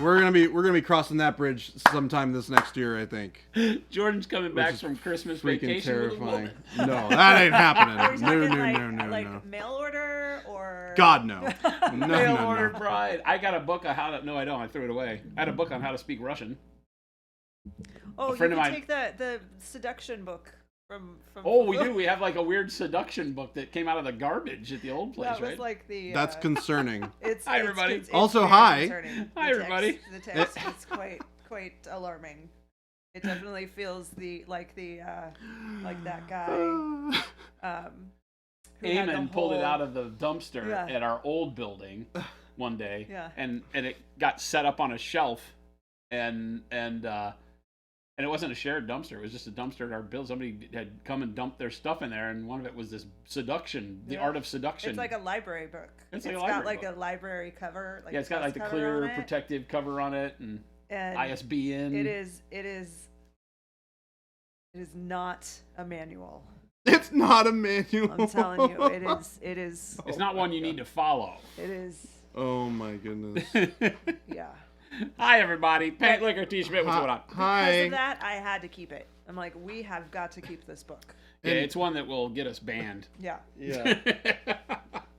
we're gonna be crossing that bridge sometime this next year, I think. Jordan's coming back from Christmas vacation terrifying. with a woman. No, that ain't happening. Are we talking No. like mail order or? God, no. Mail No. order bride. I got a book on how to. No, I don't. I threw it away. I had a book on how to speak Russian. Oh, you friend can of mine- take the seduction book from. Oh, we do. We have like a weird seduction book that came out of the garbage at the old place, That was right? like the. That's concerning. Hi, everybody. It's Also, very hi. concerning. Hi, everybody. The text is quite alarming. It definitely feels like that guy. who had the Eamon pulled it whole- out of the dumpster Yeah. at our old building one day, Yeah. and it got set up on a shelf, and it wasn't a shared dumpster. It was just a dumpster at our build. Somebody had come and dumped their stuff in there, and one of it was this seduction, the Yeah. art of seduction. It's like a library book. It's like a got library like book. a library cover. Like Yeah, it's got like the cover clear on it. protective cover on it, and ISBN. It is not a manual. It's not a manual. I'm telling you, it is. It's not one you need to follow. It is. Oh my goodness. Yeah. Hi, everybody. Paint Liquor T. Schmidt, what's going on? Because Hi. of that, I had to keep it. I'm like, we have got to keep this book. Yeah, it's one that will get us banned. Yeah. Yeah.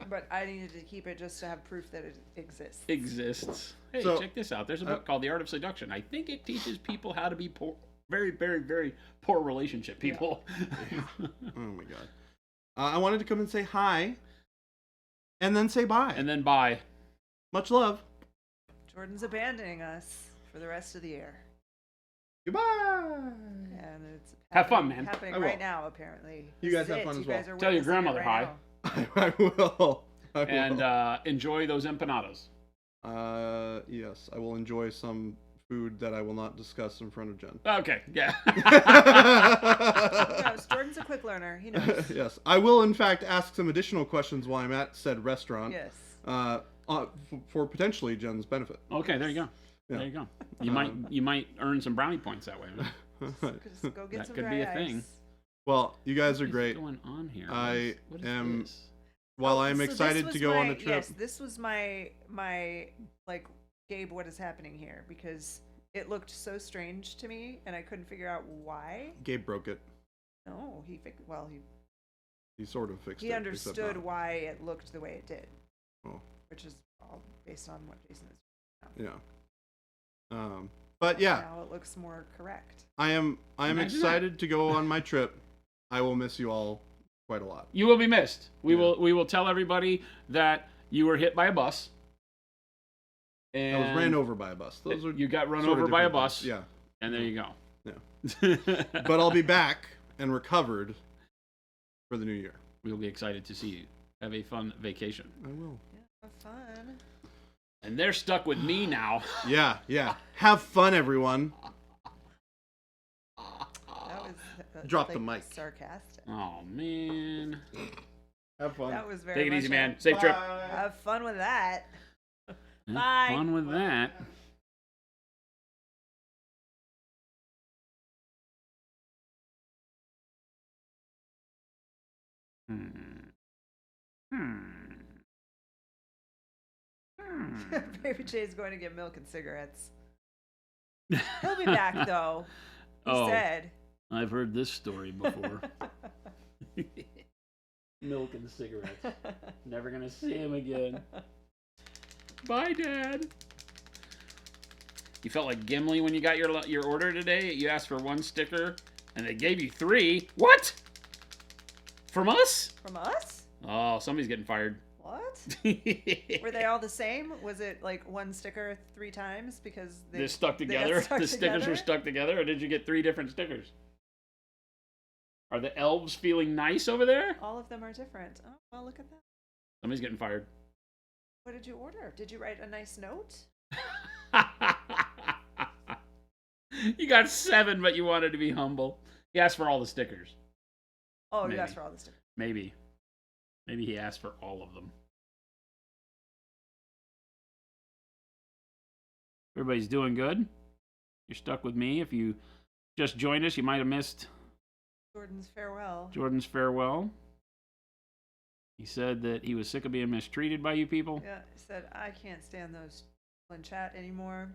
But I needed to keep it just to have proof that it exists. Exists. Hey, So, check this out. There's a book called The Art of Seduction. I think it teaches people how to be poor, very, very, very poor relationship people. Oh my god. I wanted to come and say hi, and then say bye. And then bye. Much love. Jordan's abandoning us for the rest of the year. Goodbye. And it's Have fun, happening- man. Happening I will. right now, apparently. You This guys is have it. fun You as well. guys are Tell your witnessing it grandmother right hi. now. I will. And enjoy those empanadas. Yes, I will enjoy some food that I will not discuss in front of Jen. Okay, yeah. No, Jordan's a quick learner. He knows. Yes, I will in fact ask some additional questions while I'm at said restaurant. Yes. For potentially Jen's benefit. Okay, there you go. Yeah. There you go. You might earn some brownie points that way. Just go get That some could dry be a ice. thing. Well, you guys are What is great. going on here? I What is am- this? While Oh, I'm so this excited was to go on my- a trip. Yes, this was my like, Gabe, what is happening here? Because it looked so strange to me, and I couldn't figure out why. Gabe broke it. No, he He sort of fixed it. he except understood not. why it looked the way it did. Oh. Which is all based on what Jason is. Yeah. But yeah, Now it looks more correct. I am Imagine excited to go on my trip. I will miss you all quite a lot. You will be missed. We Yeah. will tell everybody that you were hit by a bus. And I was ran over by a bus. Those are you got run sort of over by a different bus. things. Yeah. And there you go. Yeah. But I'll be back and recovered for the new year. We'll be excited to see you. Have a fun vacation. I will. Yeah, have fun. And they're stuck with me now. Yeah. Have fun, everyone. That was Drop like, the mic. sarcastic. Oh man. Have fun. That was very Take it much easy, a- man. Safe trip. Have fun with that. Have Bye. Fun with that. Baby Jay's going to get milk and cigarettes. He'll be back though. He Oh. said. I've heard this story before. Milk and cigarettes. Never gonna see him again. Bye, Dad. You felt like Gimli when you got your order today. You asked for 1 sticker, and they gave you 3. What? From us? From us? Oh, somebody's getting fired. What? Were they all the same? Was it like 1 sticker 3 times because They're stuck they got together. stuck The stickers together? were stuck together, or did you get 3 different stickers? Are the elves feeling nice over there? All of them are different. Oh, well, look at that. Somebody's getting fired. What did you order? Did you write a nice note? You got 7, but you wanted to be humble. He asked for all the stickers. Oh, Maybe. you asked for all the stickers. Maybe he asked for all of them. Everybody's doing good. You're stuck with me. If you just joined us, you might have missed Jordan's farewell. Jordan's farewell. He said that he was sick of being mistreated by you people. Yeah, he said, I can't stand those in chat anymore.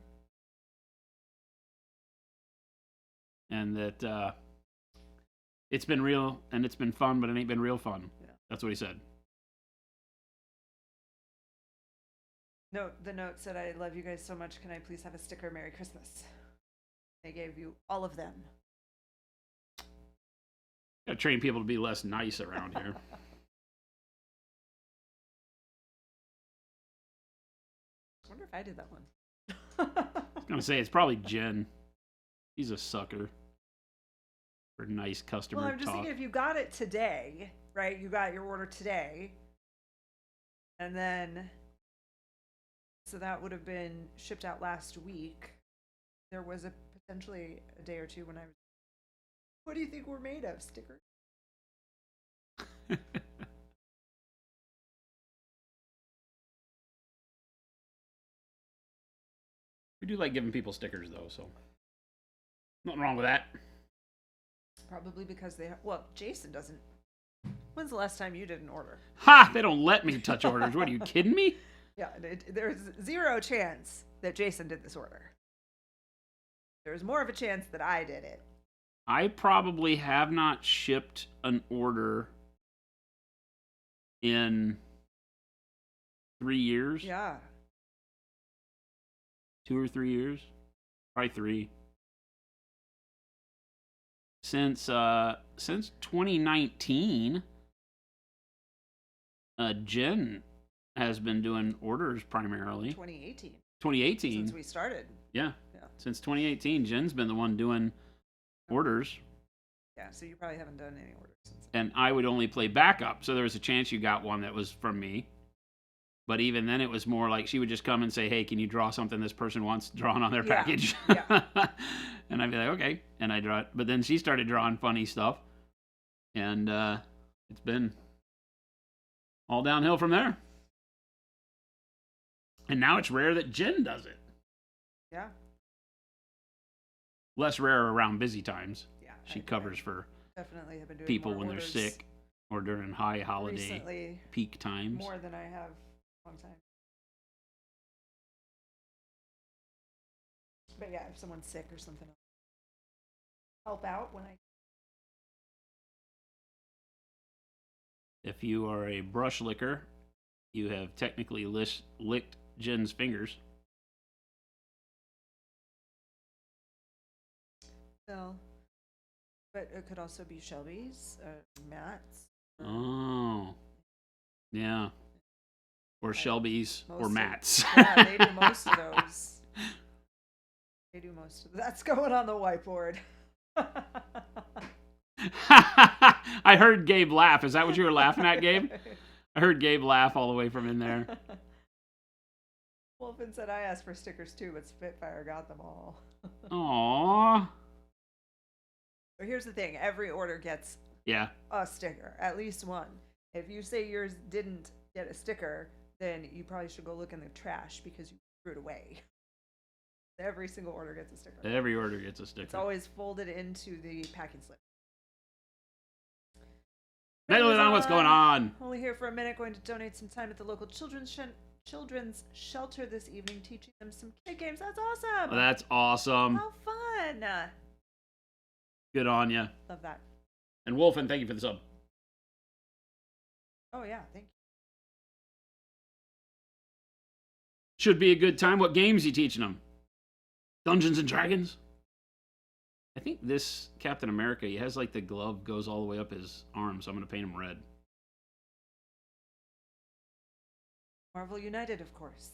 and that it's been real and it's been fun, but it ain't been real fun. Yeah. That's what he said. The note said, "I love you guys so much. Can I please have a sticker? Merry Christmas." They gave you all of them. Gotta train people to be less nice around here. I wonder if I did that one. I was gonna say it's probably Jen. He's a sucker for nice customer Well, I'm just talk. thinking if you got it today, right? You got your order today, and then so that would have been shipped out last week. There was potentially a day or two when I was. What do you think we're made of? Stickers? We do like giving people stickers, though, so nothing wrong with that. Probably because well, Jason doesn't. When's the last time you did an order? Ha! They don't let me touch orders. What, are you kidding me? Yeah, there's zero chance that Jason did this order. There's more of a chance that I did it. I probably have not shipped an order in 3 years. Yeah. 2 or 3 years. Probably 3. Since 2019, Jen has been doing orders primarily. 2018. 2018. Since we started. Yeah. Yeah. Since 2018, Jen's been the one doing orders. Yeah, so you probably haven't done any orders since. And I would only play backup, so there was a chance you got one that was from me. But even then, it was more like she would just come and say, "Hey, can you draw something this person wants drawn on their package?" Yeah. And I'd be like, "Okay," and I draw it. But then she started drawing funny stuff, and it's been all downhill from there. And now it's rare that Jen does it. Yeah. Less rare around busy times. Yeah. She covers for definitely have been doing people more when they're orders sick or during high holiday recently, peak times. more than I have a long time. But yeah, if someone's sick or something, I'll help out when I. If you are a brush licker, you have technically licked Jen's fingers. Well, but it could also be Shelby's, Matt's. Oh, yeah. Or Shelby's or Matt's. Yeah, they do most of those. They do most of that's going on the whiteboard. I heard Gabe laugh. Is that what you were laughing at, Gabe? I heard Gabe laugh all the way from in there. Wolfen said I asked for stickers too, but Spitfire got them all. Aww. So here's the thing: every order gets a sticker, at least one. If you say yours didn't get a sticker, then you probably should go look in the trash because you threw it away. Every single order gets a sticker. Every order gets a sticker. It's always folded into the packing slip. Medley on what's going on. Only here for a minute. Going to donate some time at the local children's shelter this evening, teaching them some kid games. That's awesome. Well, that's awesome. How fun. Good on you. Love that. And Wolfen, thank you for the sub. Oh yeah, thank you. Should be a good time. What games you teaching them? Dungeons and Dragons? I think this Captain America, he has like the glove goes all the way up his arm, so I'm going to paint him red. Marvel United, of course.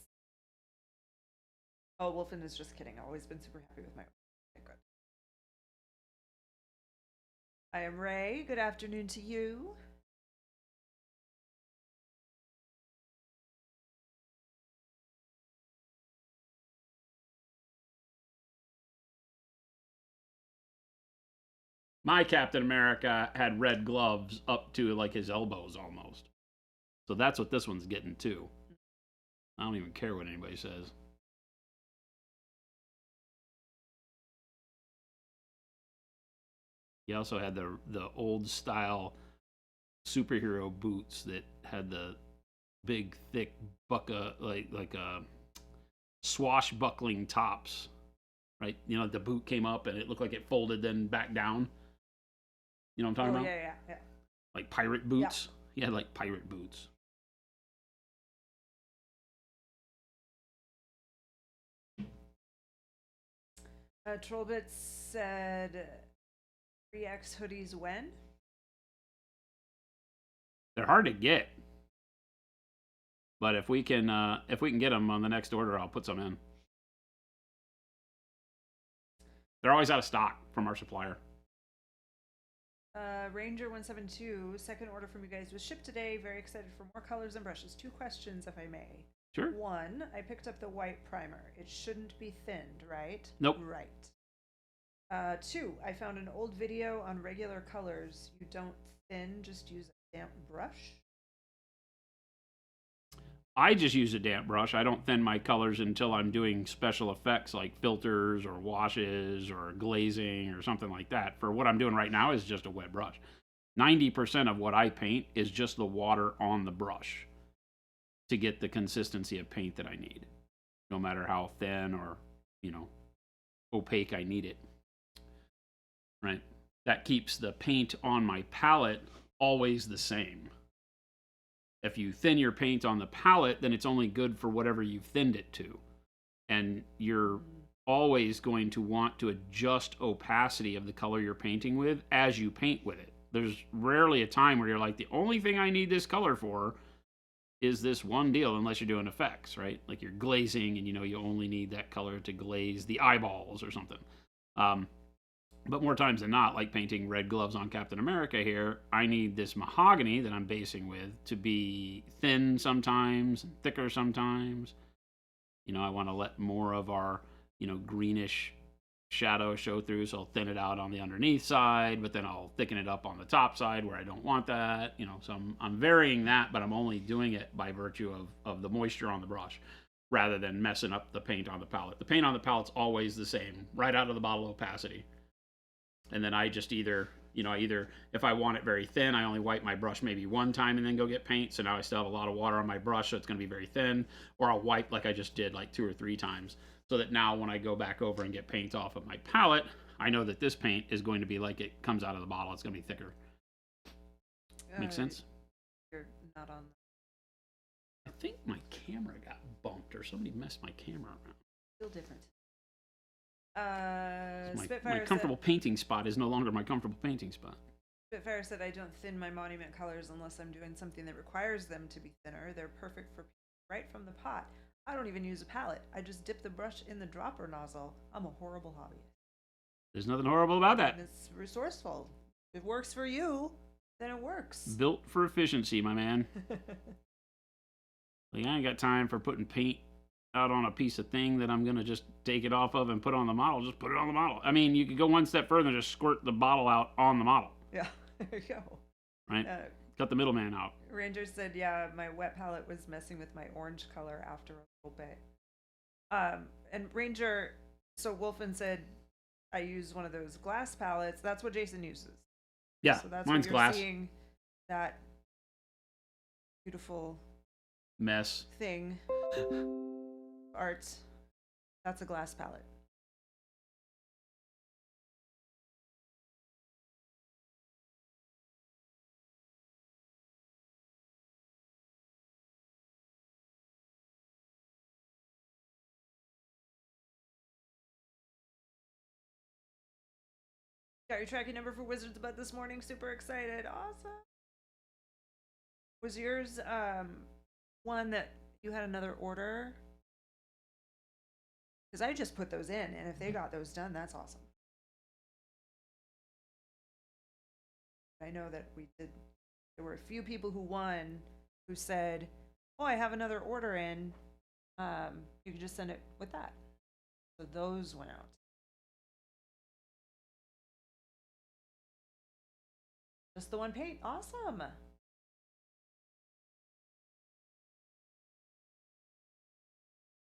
Oh, Wolfen is just kidding. I've always been super happy with my. Okay, good. I am Ray. Good afternoon to you. My Captain America had red gloves up to like his elbows almost. So that's what this one's getting too. I don't even care what anybody says. He also had the old style superhero boots that had the big thick like swashbuckling tops right? You know, the boot came up and it looked like it folded then back down. You know what I'm talking about? Yeah. Like pirate boots. He had like pirate boots. Trollbit said 3X hoodies when? They're hard to get. But if we can get them on the next order, I'll put some in. They're always out of stock from our supplier. Ranger 172, second order from you guys was shipped today. Very excited for more colors and brushes. 2 questions, if I may. Sure. 1, I picked up the white primer. It shouldn't be thinned, right? Nope. Right. 2, I found an old video on regular colors. You don't thin, just use a damp brush. I just use a damp brush. I don't thin my colors until I'm doing special effects like filters or washes or glazing or something like that. For what I'm doing right now is just a wet brush. 90% of what I paint is just the water on the brush to get the consistency of paint that I need, no matter how thin or, you know, opaque I need it. Right? That keeps the paint on my palette always the same. If you thin your paint on the palette, then it's only good for whatever you've thinned it to. And you're always going to want to adjust opacity of the color you're painting with as you paint with it. There's rarely a time where you're like, the only thing I need this color for is this one deal, unless you're doing effects, right? Like you're glazing and you know you only need that color to glaze the eyeballs or something. But more times than not, like painting red gloves on Captain America here, I need this mahogany that I'm basing with to be thin sometimes, and thicker sometimes. You know, I want to let more of our, you know, greenish shadow show through, so I'll thin it out on the underneath side, but then I'll thicken it up on the top side where I don't want that. You know, so I'm varying that, but I'm only doing it by virtue of the moisture on the brush, rather than messing up the paint on the palette. The paint on the palette's always the same, right out of the bottle opacity. And then I just either if I want it very thin, I only wipe my brush maybe one time and then go get paint. So now I still have a lot of water on my brush, so it's going to be very thin. Or I'll wipe like I just did like 2 or 3 times, so that now when I go back over and get paint off of my palette, I know that this paint is going to be like it comes out of the bottle. It's going to be thicker. Make sense? You're not on. I think my camera got bumped or somebody messed my camera around. Still different. My comfortable painting spot is no longer my comfortable painting spot. Spitfire said, I don't thin my monument colors unless I'm doing something that requires them to be thinner. They're perfect for right from the pot. I don't even use a palette. I just dip the brush in the dropper nozzle. I'm a horrible hobbyist. There's nothing horrible about that. And it's resourceful. If it works for you, then it works. Built for efficiency, my man. Like, I ain't got time for putting paint out on a piece of thing that I'm going to just take it off of and put on the model. Just put it on the model. I mean, you could go one step further and just squirt the bottle out on the model. Yeah, there you go. Right? Cut the middleman out. Ranger said, yeah, my wet palette was messing with my orange color after a little bit. And Ranger, so Wolfen said, I use one of those glass palettes. That's what Jason uses. Yeah, so that's mine's what you're glass. Seeing that beautiful mess thing. Art. That's a glass palette. Got your tracking number for Wizards Bud this morning. Super excited. Awesome. Was yours one that you had another order? Because I just put those in, and if they got those done, that's awesome. I know that we did. There were a few people who won who said, oh, I have another order in. You can just send it with that. So those went out. Just the one paint. Awesome.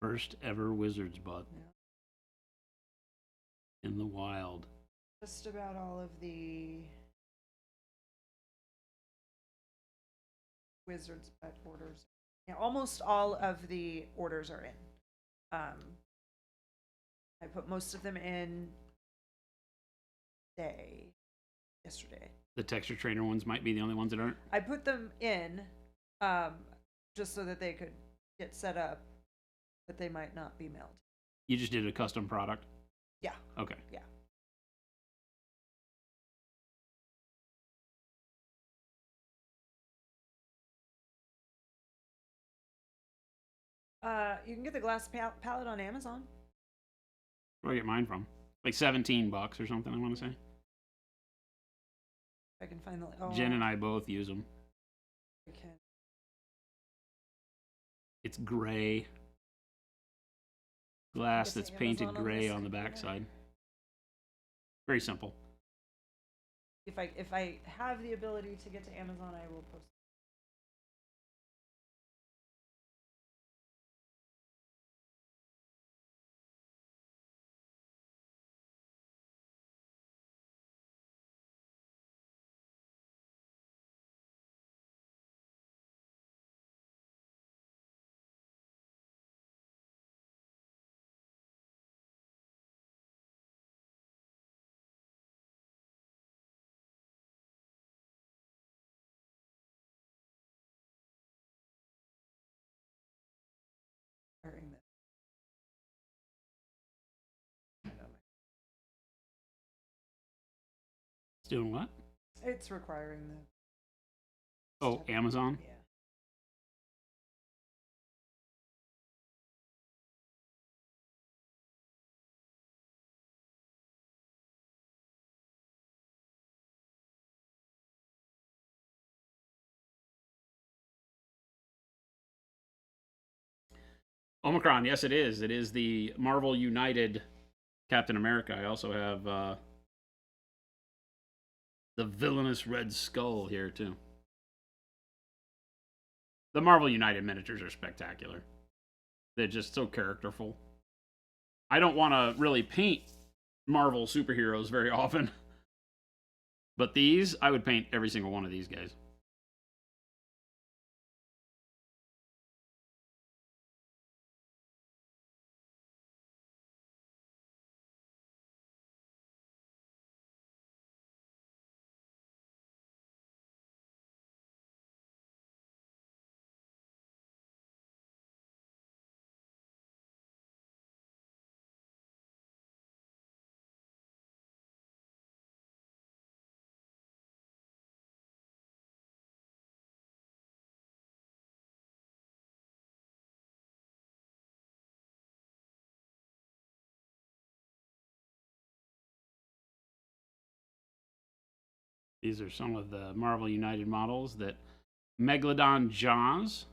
First ever Wizards Bud. Yeah. In the wild. Just about all of the Wizards Bud orders. Yeah, almost all of the orders are in. I put most of them in yesterday. The texture trainer ones might be the only ones that aren't. I put them in just so that they could get set up, but they might not be mailed. You just did a custom product? Yeah. Okay. Yeah. You can get the glass palette on Amazon. Where do I get mine from? Like $17 or something, I want to say. I can find the. Jen and I both use them. I can. It's gray. Glass Guessing that's painted Amazon on gray this on the computer? backside. Very simple. If I have the ability to get to Amazon, I will post. Sharing this. It's doing what? It's requiring the. Oh, Amazon? Yeah. Omicron, yes, it is. It is the Marvel United Captain America. I also have the villainous Red Skull here, too. The Marvel United miniatures are spectacular. They're just so characterful. I don't want to really paint Marvel superheroes very often. But these, I would paint every single one of these guys. These are some of the Marvel United models that Megalodon Jaws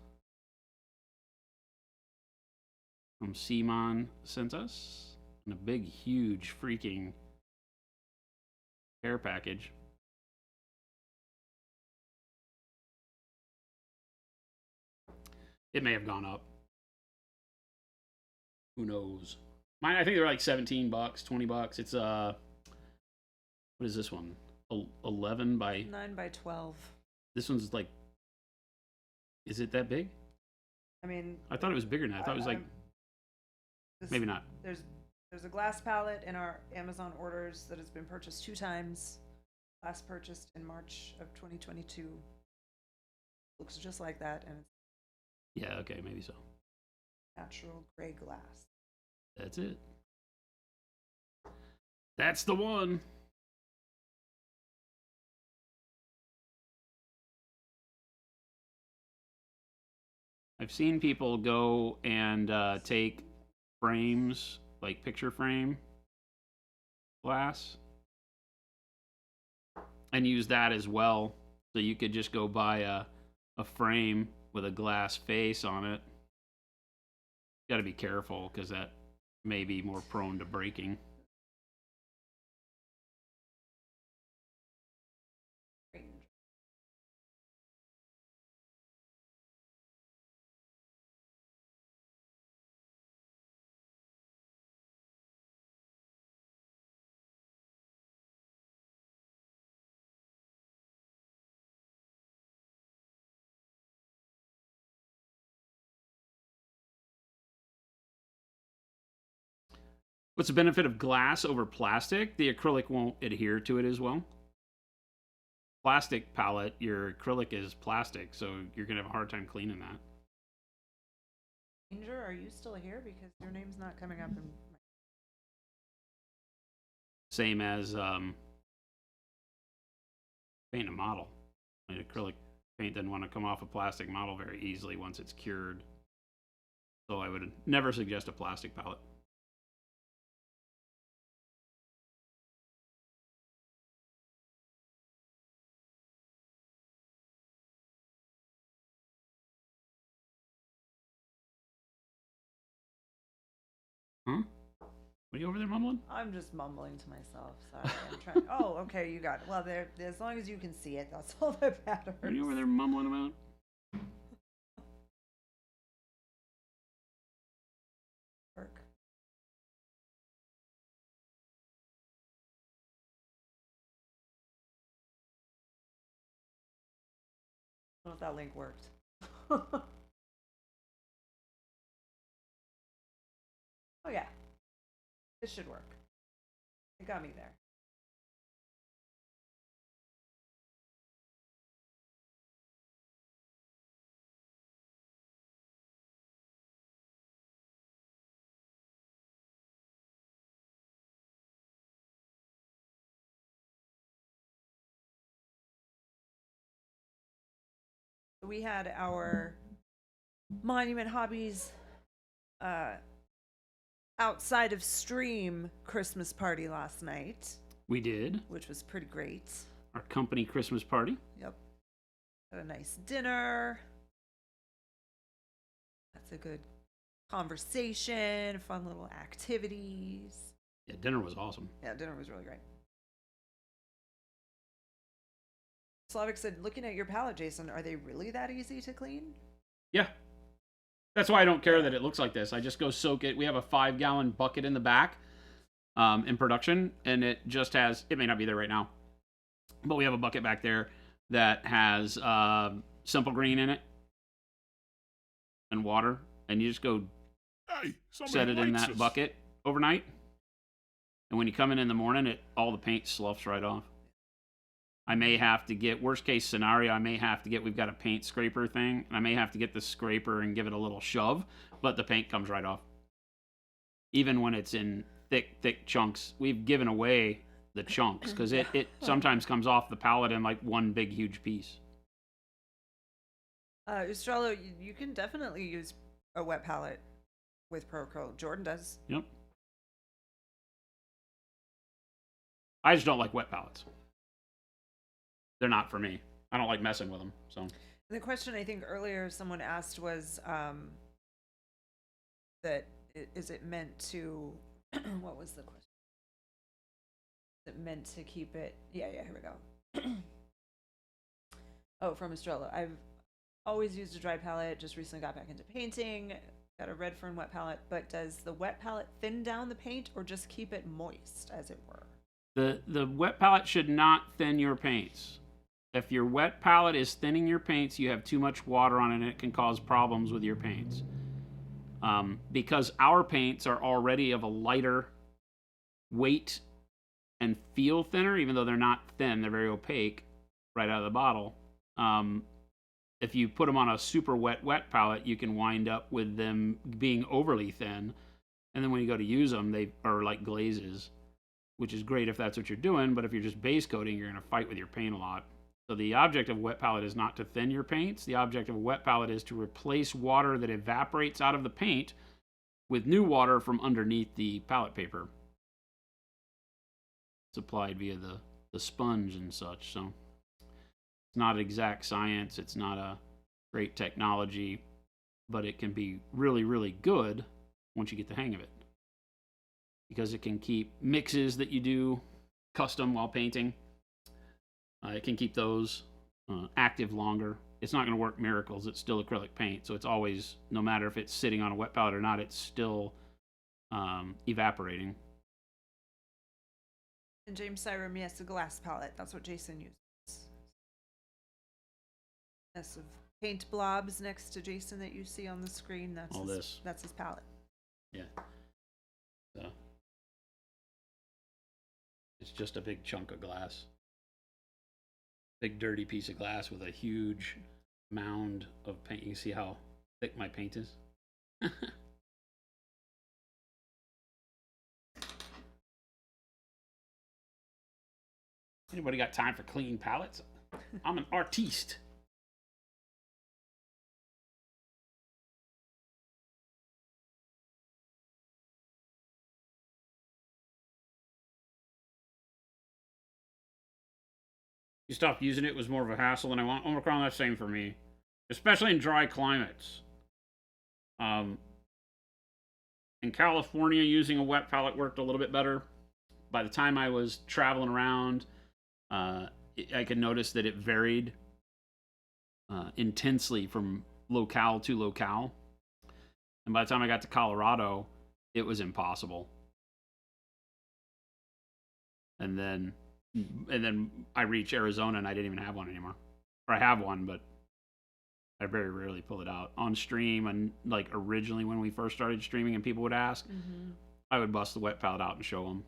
from Simon sent us. And a big, huge, freaking care package. It may have gone up. Who knows? Mine, I think they're like $17, $20. It's what is this one? 11 by 9 by 12. This one's like, is it that big? I mean, I thought it was bigger than that. I thought it was like, maybe not. There's a glass palette in our Amazon orders that has been purchased 2 times. Last purchased in March of 2022. Looks just like that, and it's Yeah, okay, maybe so. natural gray glass. That's it. That's the one. I've seen people go and take frames, like picture frame glass, and use that as well. So you could just go buy a frame with a glass face on it. Got to be careful because that may be more prone to breaking. What's the benefit of glass over plastic? The acrylic won't adhere to it as well. Plastic palette, your acrylic is plastic, so you're going to have a hard time cleaning that. Danger, are you still here? Because your name's not coming up in Same as paint a model. I mean, acrylic paint doesn't want to come off a plastic model very easily once it's cured. So I would never suggest a plastic palette. Huh? What are you over there mumbling? I'm just mumbling to myself. Sorry, I'm trying. Oh, okay, you got it. Well, there. As long as you can see it, that's all that matters. What are you over there mumbling about? Work. I don't know if that link worked. Oh yeah, this should work. It got me there. We had our Monument Hobbies outside of stream Christmas party last night, We did. which was pretty great. Our company Christmas party. Yep. Had a nice dinner. That's a good conversation, fun little activities. Yeah, dinner was awesome. Yeah, dinner was really great. Slavic said, looking at your palette, Jason, are they really that easy to clean? Yeah. That's why I don't care that it looks like this. I just go soak it. We have a 5-gallon bucket in the back in production, and it just has, it may not be there right now, but we have a bucket back there that has simple green in it and water, and you just go set it in that bucket overnight, and when you come in the morning, all the paint sloughs right off. I may have to get, worst case scenario, we've got a paint scraper thing, and I may have to get the scraper and give it a little shove, but the paint comes right off. Even when it's in thick chunks. We've given away the chunks, because it sometimes comes off the palette in like one big, huge piece. Estrella, you can definitely use a wet palette with Pro Acryl. Jordan does. Yep. I just don't like wet palettes. They're not for me. I don't like messing with them. So The question I think earlier someone asked was that is it meant to what was the question? Is it meant to keep it? Yeah, here we go. Oh, from Estrella. I've always used a dry palette, just recently got back into painting, got a red fern wet palette, but does the wet palette thin down the paint or just keep it moist, as it were? the wet palette should not thin your paints. If your wet palette is thinning your paints, you have too much water on it, and it can cause problems with your paints. Because our paints are already of a lighter weight and feel thinner, even though they're not thin, they're very opaque right out of the bottle. If you put them on a super wet palette, you can wind up with them being overly thin, and then when you go to use them, they are like glazes, which is great if that's what you're doing, but if you're just base coating, you're going to fight with your paint a lot. So the object of a wet palette is not to thin your paints. The object of a wet palette is to replace water that evaporates out of the paint with new water from underneath the palette paper. It's applied via the sponge and such. So it's not exact science. It's not a great technology, but it can be really, really good once you get the hang of it. Because it can keep mixes that you do custom while painting. It can keep those active longer. It's not going to work miracles. It's still acrylic paint, so it's always, no matter if it's sitting on a wet palette or not, it's still evaporating. And James Syram, yes, a glass palette. That's what Jason uses. Mess of paint blobs next to Jason that you see on the screen. That's All his, this. That's his palette. Yeah. So It's just a big chunk of glass. Big dirty piece of glass with a huge mound of paint. You can see how thick my paint is. Anybody got time for clean palettes? I'm an artiste. You stopped using it was more of a hassle than I want. Omicron, that's same for me, especially in dry climates. In California, using a wet palette worked a little bit better. By the time I was traveling around, I could notice that it varied intensely from locale to locale. And by the time I got to Colorado, it was impossible. And then I reached Arizona and I didn't even have one anymore. Or I have one, but I very rarely pull it out. On stream, and like originally when we first started streaming and people would ask, I would bust the wet palette out and show them.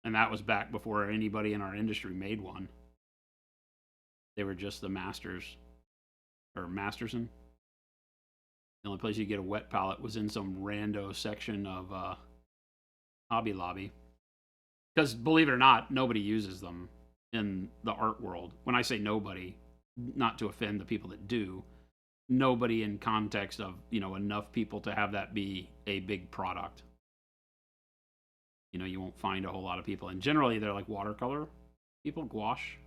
And that was back before anybody in our industry made one. They were just the Masters, or Masterson. The only place you get a wet palette was in some rando section of Hobby Lobby. Because believe it or not, nobody uses them in the art world. When I say nobody, not to offend the people that do, nobody in context of, enough people to have that be a big product. You won't find a whole lot of people. And generally, they're like watercolor people, gouache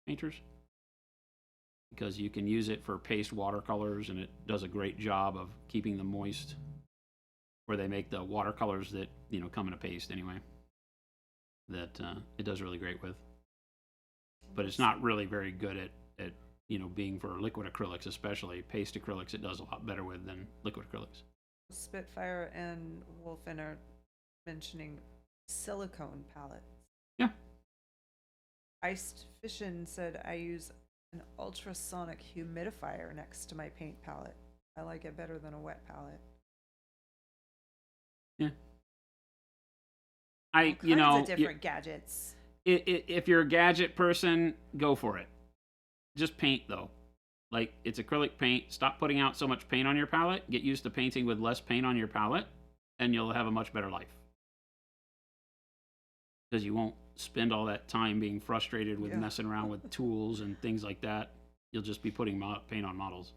painters. Because you can use it for paste watercolors, and it does a great job of keeping them moist. Where they make the watercolors that, come in a paste anyway. That it does really great with. But it's not really very good at being for liquid acrylics, especially. Paste acrylics it does a lot better with than liquid acrylics. Spitfire and Wolfen are mentioning silicone palettes. Yeah. Iced Fishin said, I use an ultrasonic humidifier next to my paint palette. I like it better than a wet palette. Yeah. All kinds of different gadgets. If you're a gadget person, go for it. Just paint, though. Like, it's acrylic paint. Stop putting out so much paint on your palette. Get used to painting with less paint on your palette, and you'll have a much better life. Because you won't spend all that time being frustrated with messing around with tools and things like that. You'll just be putting paint on models.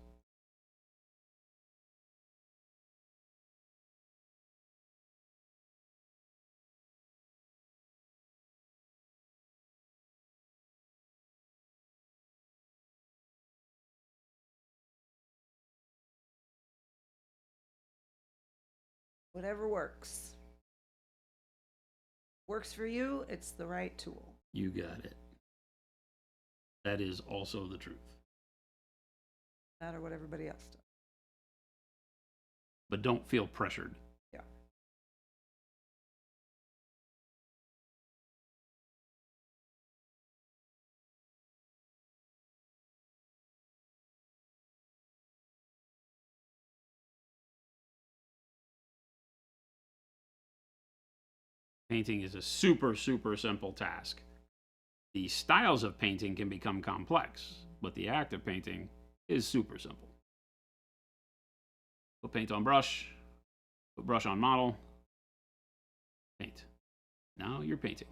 Whatever works. Works for you, it's the right tool. You got it. That is also the truth. No matter what everybody else does. But don't feel pressured. Yeah. Painting is a super, super simple task. The styles of painting can become complex, but the act of painting is super simple. Put paint on brush, put brush on model, paint. Now you're painting.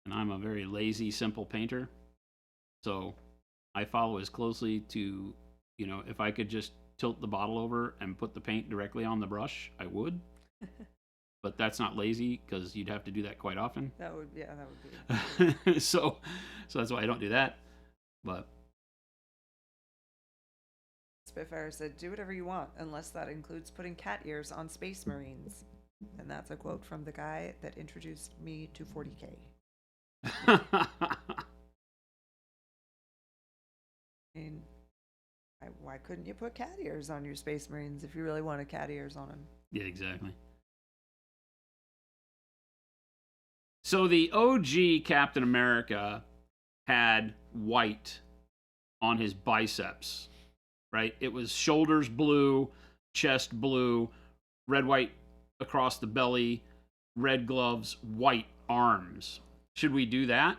And I'm a very lazy, simple painter, so I follow as closely to, if I could just tilt the bottle over and put the paint directly on the brush, I would. But that's not lazy, because you'd have to do that quite often. That would be. so that's why I don't do that. But Spitfire said, do whatever you want, unless that includes putting cat ears on Space Marines. And that's a quote from the guy that introduced me to 40K. I mean, why couldn't you put cat ears on your Space Marines if you really wanted cat ears on them? Yeah, exactly. So the OG Captain America had white on his biceps right? It was shoulders blue, chest blue, red, white across the belly, red gloves, white arms. Should we do that?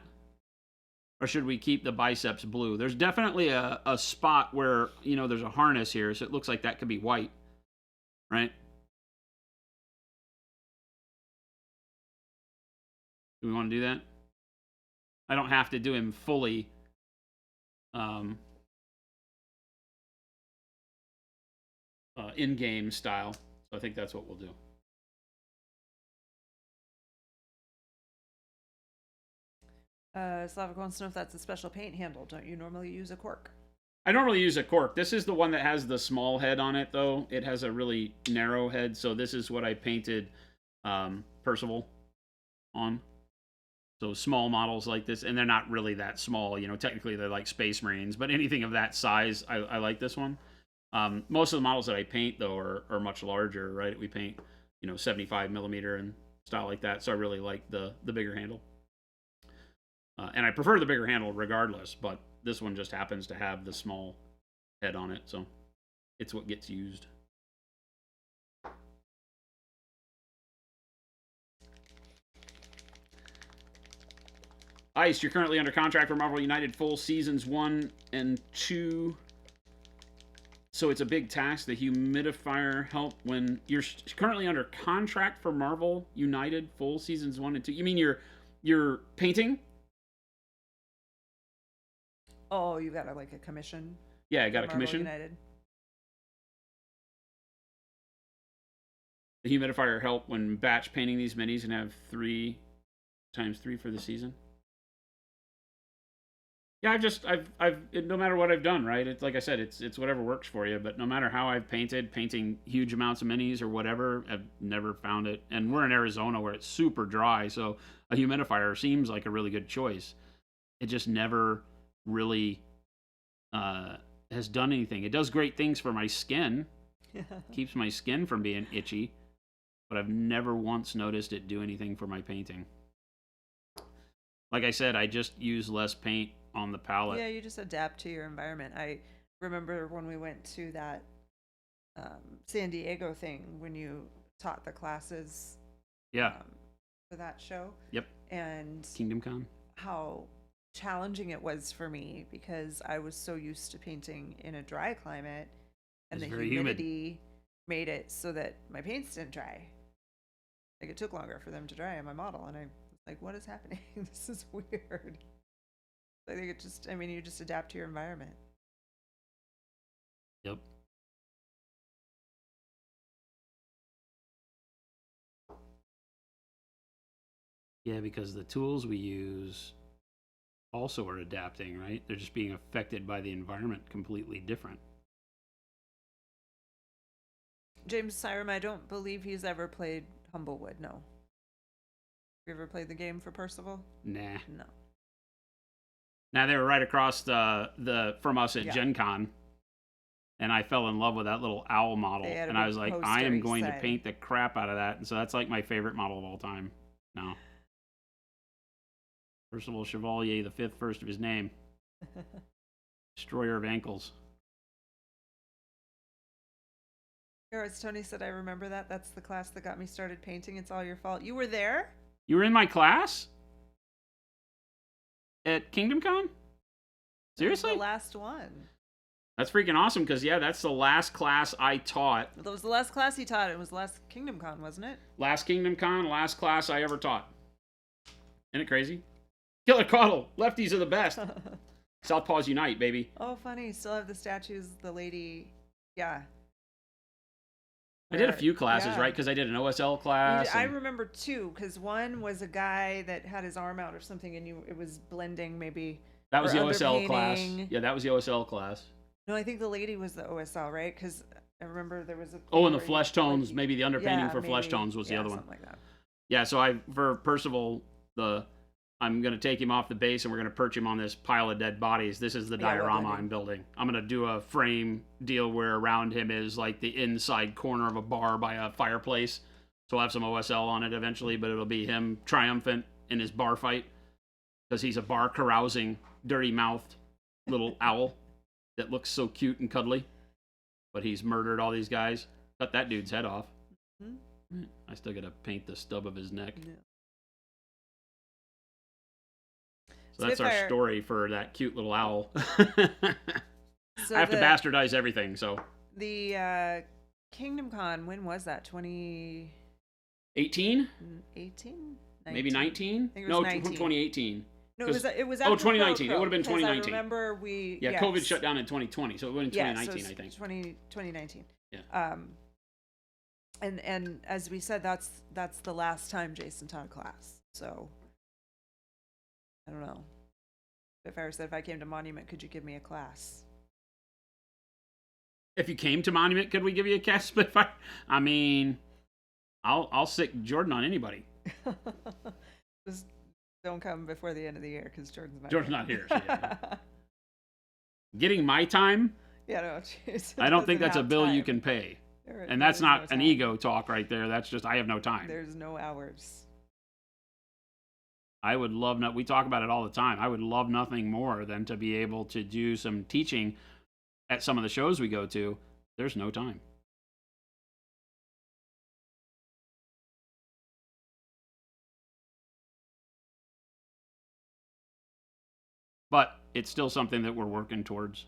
Or should we keep the biceps blue? There's definitely a spot where, there's a harness here, so it looks like that could be white, right? Do we want to do that? I don't have to do him fully in-game style, so I think that's what we'll do. Slavic wants to know if that's a special paint handle. Don't you normally use a cork? I normally use a cork. This is the one that has the small head on it, though. It has a really narrow head, so this is what I painted Percival on. So small models like this, and they're not really that small. Technically they're like Space Marines, but anything of that size, I like this one. Most of the models that I paint, though, are much larger, right? We paint, 75 millimeter and style like that, so I really like the bigger handle. And I prefer the bigger handle regardless, but this one just happens to have the small head on it, so it's what gets used. Ice, you're currently under contract for Marvel United full seasons 1 and 2. So it's a big task. The humidifier help when you're currently under contract for Marvel United full seasons 1 and 2. You mean you're painting? Oh, you got a commission? Yeah, I got a commission. United. The humidifier help when batch painting these minis and have 3 times 3 for the season. Yeah, I've no matter what I've done, right? It's like I said, it's whatever works for you. But no matter how I've painting huge amounts of minis or whatever, I've never found it. And we're in Arizona where it's super dry, so a humidifier seems like a really good choice. It just never really has done anything. It does great things for my skin, keeps my skin from being itchy, but I've never once noticed it do anything for my painting. Like I said, I just use less paint on the palette. Yeah, you just adapt to your environment. I remember when we went to that San Diego thing when you taught the classes. Yeah. For that show. Yep. And Kingdom Con. How challenging it was for me because I was so used to painting in a dry climate, and the humidity made it so that my paints didn't dry. Like it took longer for them to dry on my model, and I was like, "What is happening? This is weird." I think you just adapt to your environment. Yep. Yeah, because the tools we use also are adapting, right? They're just being affected by the environment completely different. James Syram, I don't believe he's ever played Humblewood, no. Have you ever played the game for Percival? Nah. No. Now they were right across from us at Gen Con, and I fell in love with that little owl model, and I was like, I am going to paint the crap out of that, and so that's like my favorite model of all time now. Percival Chevalier, the 5th, first of his name. Destroyer of ankles. As Tony said, I remember that. That's the class that got me started painting. It's all your fault. You were there? You were in my class? At Kingdom Con? Seriously? That was the last one. That's freaking awesome, because, yeah, that's the last class I taught. That was the last class he taught. It was last Kingdom Con, wasn't it? Last Kingdom Con, last class I ever taught. Isn't it crazy? Killer Coddle, lefties are the best. Southpaws unite, baby. Oh, funny. Still have the statues, the lady. Yeah. I did a few classes, right? Because I did an OSL class. I remember 2, because one was a guy that had his arm out or something, and it was blending maybe. That was the OSL class. Yeah, that was the OSL class. No, I think the lady was the OSL, right? Because I remember there was a. Oh, and the flesh tones, maybe the underpainting for flesh tones was the other one. Something like that. Yeah, so for Percival, I'm going to take him off the base and we're going to perch him on this pile of dead bodies. This is the diorama I'm building. I'm going to do a frame deal where around him is like the inside corner of a bar by a fireplace. So I'll have some OSL on it eventually, but it'll be him triumphant in his bar fight because he's a bar carousing, dirty-mouthed little owl that looks so cute and cuddly. but he's murdered all these guys. Cut that dude's head off. Mhm. I still got to paint the stub of his neck. Yeah. So that's our Spitfire- story for that cute little owl. So I have to the- bastardize everything, so. The Kingdom Con, when was that? 2018? 18? Maybe 19? think it was No, 19. 2018. No, it was Oh, 2019. It would have been 2019. I remember we... Yeah, yes. COVID shut down in 2020, so it would have been 2019, I think. 2019. Yeah. And as we said, that's the last time Jason taught a class. So I don't know. Spitfire said, if I came to Monument, could you give me a class? If you came to Monument, could we give you a cast Spitfire? I mean, I'll sick Jordan on anybody. Just don't come before the end of the year because Jordan's Jordan's not here. So yeah. Getting my time, Yeah, no, geez, I don't think doesn't that's a have bill time. you can pay. There- And there that's is not no an time. ego talk right there. That's just, I have no time. There's no hours. I would love, we talk about it all the time. I would love nothing more than to be able to do some teaching at some of the shows we go to. There's no time. But it's still something that we're working towards.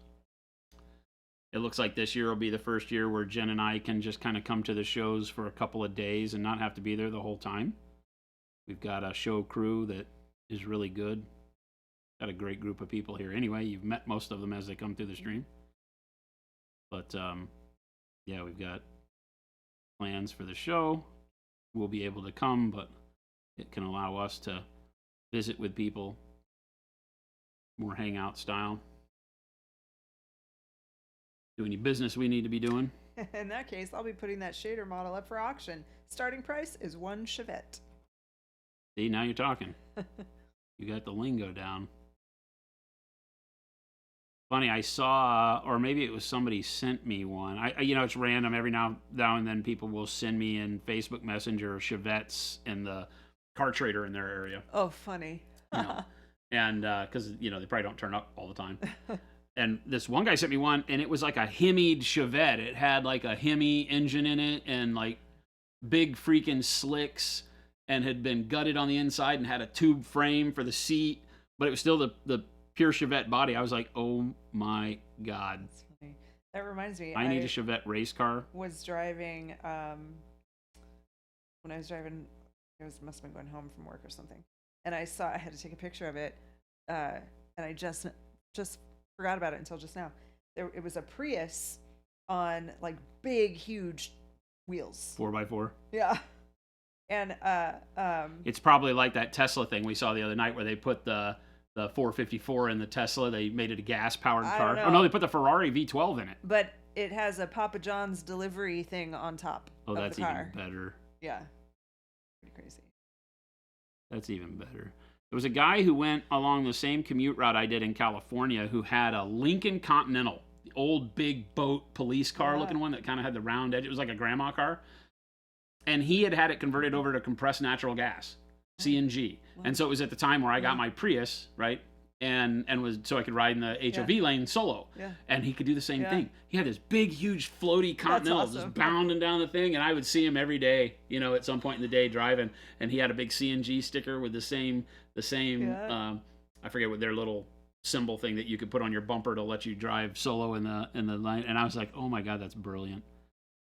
It looks like this year will be the first year where Jen and I can just kind of come to the shows for a couple of days and not have to be there the whole time. We've got a show crew that is really good. Got a great group of people here. Anyway, you've met most of them as they come through the stream. But yeah, we've got plans for the show. We'll be able to come, but it can allow us to visit with people more hangout style. Do any business we need to be doing? In that case, I'll be putting that shader model up for auction. Starting price is 1 Chevette. See, now you're talking. You got the lingo down. Funny, I saw, or maybe it was somebody sent me one. It's random. Every now and then people will send me in Facebook Messenger Chevettes in the car trader in their area. Oh, funny. And because, they probably don't turn up all the time. And this one guy sent me one, and it was like a Hemi'd Chevette. It had like a Hemi engine in it and like big freaking slicks and had been gutted on the inside and had a tube frame for the seat, but it was still the pure Chevette body. I was like, oh my God. That's funny. That reminds me. I need a Chevette race car. Was driving, when I was driving, must have been going home from work or something. And I had to take a picture of it. And I just forgot about it until just now. It was a Prius on like big, huge wheels. 4x4. Yeah. And it's probably like that Tesla thing we saw the other night where they put the 454 in the Tesla. They made it a gas powered car. Oh no, they put the Ferrari V12 in it. But it has a Papa John's delivery thing on top. Oh, that's the car. even better. Yeah. Pretty crazy. That's even better. There was a guy who went along the same commute route I did in California who had a Lincoln Continental, the old big boat police car looking one that kind of had the round edge. It was like a grandma car. And he had it converted over to compressed natural gas, CNG. Wow. And so it was at the time where I got my Prius, right? And was so I could ride in the HOV lane solo. Yeah. And he could do the same thing. He had this big, huge, floaty Continental just bounding down the thing, and I would see him every day, at some point in the day driving. And he had a big CNG sticker with the same. I forget what their little symbol thing that you could put on your bumper to let you drive solo in the line. And I was like, oh my God, that's brilliant.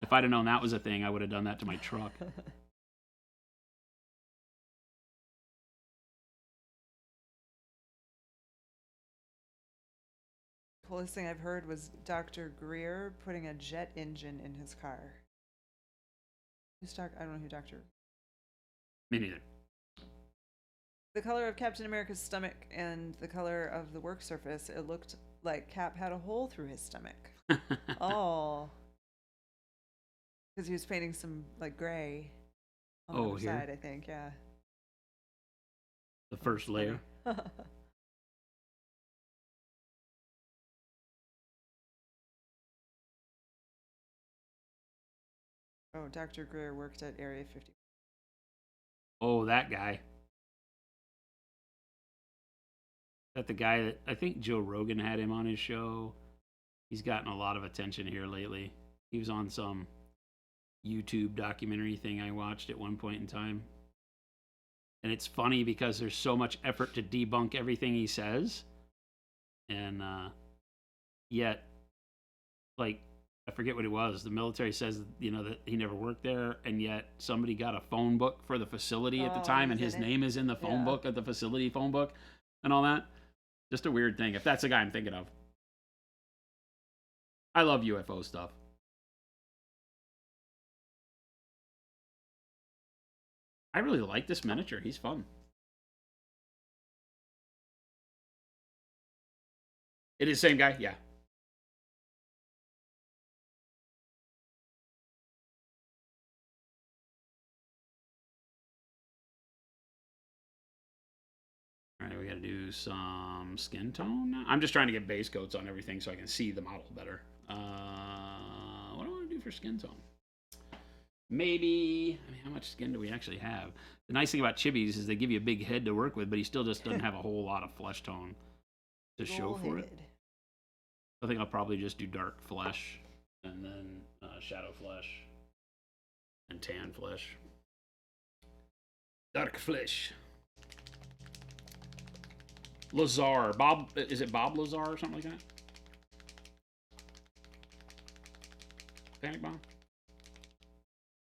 If I'd have known that was a thing, I would have done that to my truck. Coolest thing I've heard was Dr. Greer putting a jet engine in his car. I don't know who Dr. Me neither. The color of Captain America's stomach and the color of the work surface, it looked like Cap had a hole through his stomach. Oh. Because he was painting some like gray on the other side, I think, yeah. The first layer. Oh, Dr. Greer worked at Area 50. Oh, that guy. Is that the guy that I think Joe Rogan had him on his show? He's gotten a lot of attention here lately. He was on some YouTube documentary thing I watched at one point in time. And it's funny because there's so much effort to debunk everything he says. And yet, like, I forget what it was. The military says, that he never worked there. And yet somebody got a phone book for the facility at the time. And his name is in the phone book of the facility phone book and all that. Just a weird thing. If that's the guy I'm thinking of. I love UFO stuff. I really like this miniature. He's fun. It is the same guy? Yeah. All right, we got to do some skin tone now. I'm just trying to get base coats on everything so I can see the model better. What do I want to do for skin tone? Maybe, how much skin do we actually have? The nice thing about chibis is they give you a big head to work with, but he still just doesn't have a whole lot of flesh tone to show for it. I think I'll probably just do dark flesh and then shadow flesh and tan flesh. Dark flesh. Lazar. Bob, is it Bob Lazar or something like that? Panic Bomb?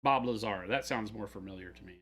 Bob Lazar. That sounds more familiar to me.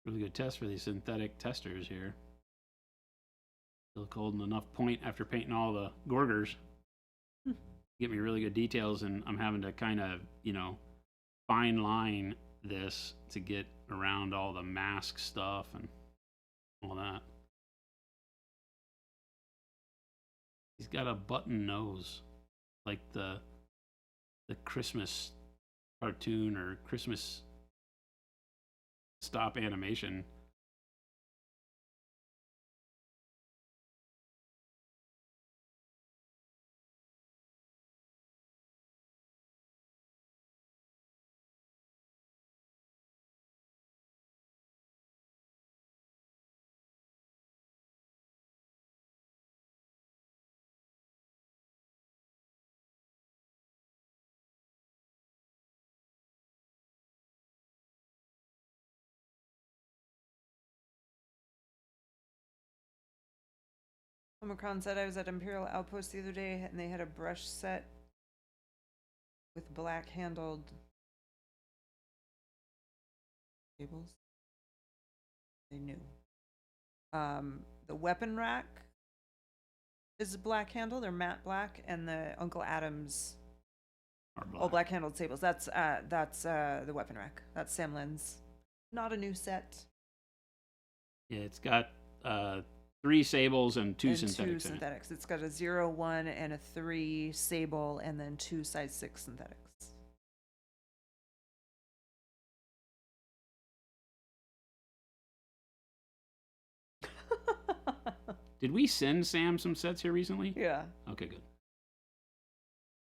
Really good test for these synthetic testers here. Still holding enough point after painting all the Gorgers. Get me really good details, and I'm having to kind of, fine line this to get around all the mask stuff and all that. He's got a button nose, like the Christmas cartoon or Christmas stop animation. Omicron said I was at Imperial Outpost the other day and they had a brush set with black handled tables. They knew. The weapon rack is black handled or matte black, and the Uncle Adam's all black handled tables. That's the weapon rack. That's Sam Lynn's. Not a new set. Yeah, it's got 3 sables and 2 and synthetics. 2 synthetics. It's got a 0, 1, and a 3 sable, and then 2 size 6 synthetics. Did we send Sam some sets here recently? Yeah. Okay, good.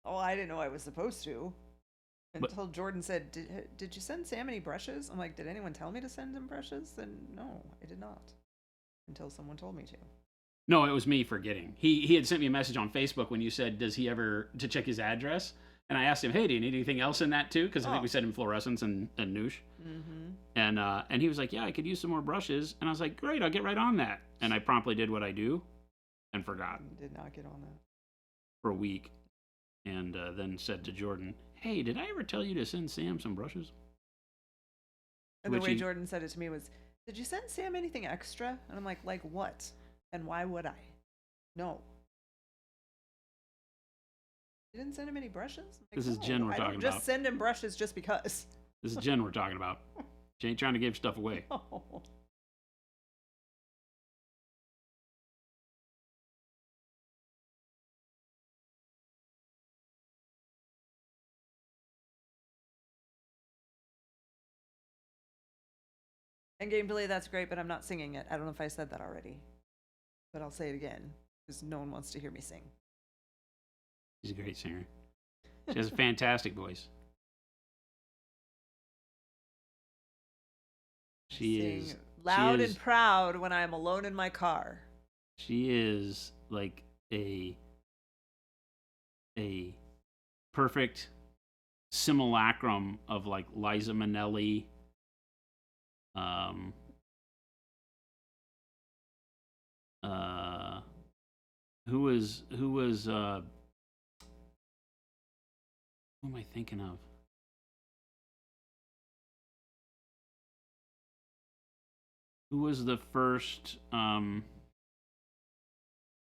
Oh, I didn't know I was supposed to. Until Jordan said, did you send Sam any brushes? I'm like, did anyone tell me to send him brushes? Then no, I did not. Until someone told me to. No, it was me forgetting. He had sent me a message on Facebook when you said, does he ever, to check his address? And I asked him, hey, do you need anything else in that too? Because I think we sent him fluorescence and noosh. Mm-hmm. And he was like, yeah, I could use some more brushes. And I was like, great, I'll get right on that. And I promptly did what I do and forgot. Did not get on that. For a week. And then said to Jordan, hey, did I ever tell you to send Sam some brushes? And the way Jordan said it to me was, did you send Sam anything extra? And I'm like what? And why would I? No. You didn't send him any brushes? Like, this is Jen we're talking about. Just send him brushes just because. This is Jen we're talking about. She ain't trying to give stuff away. Oh. And game delay, that's great, but I'm not singing it. I don't know if I said that already, but I'll say it again because no one wants to hear me sing. She's a great singer. She has a fantastic voice. She is loud and proud when I'm alone in my car. She is like a perfect simulacrum of like Liza Minnelli. Who am I thinking of? Who was the first oh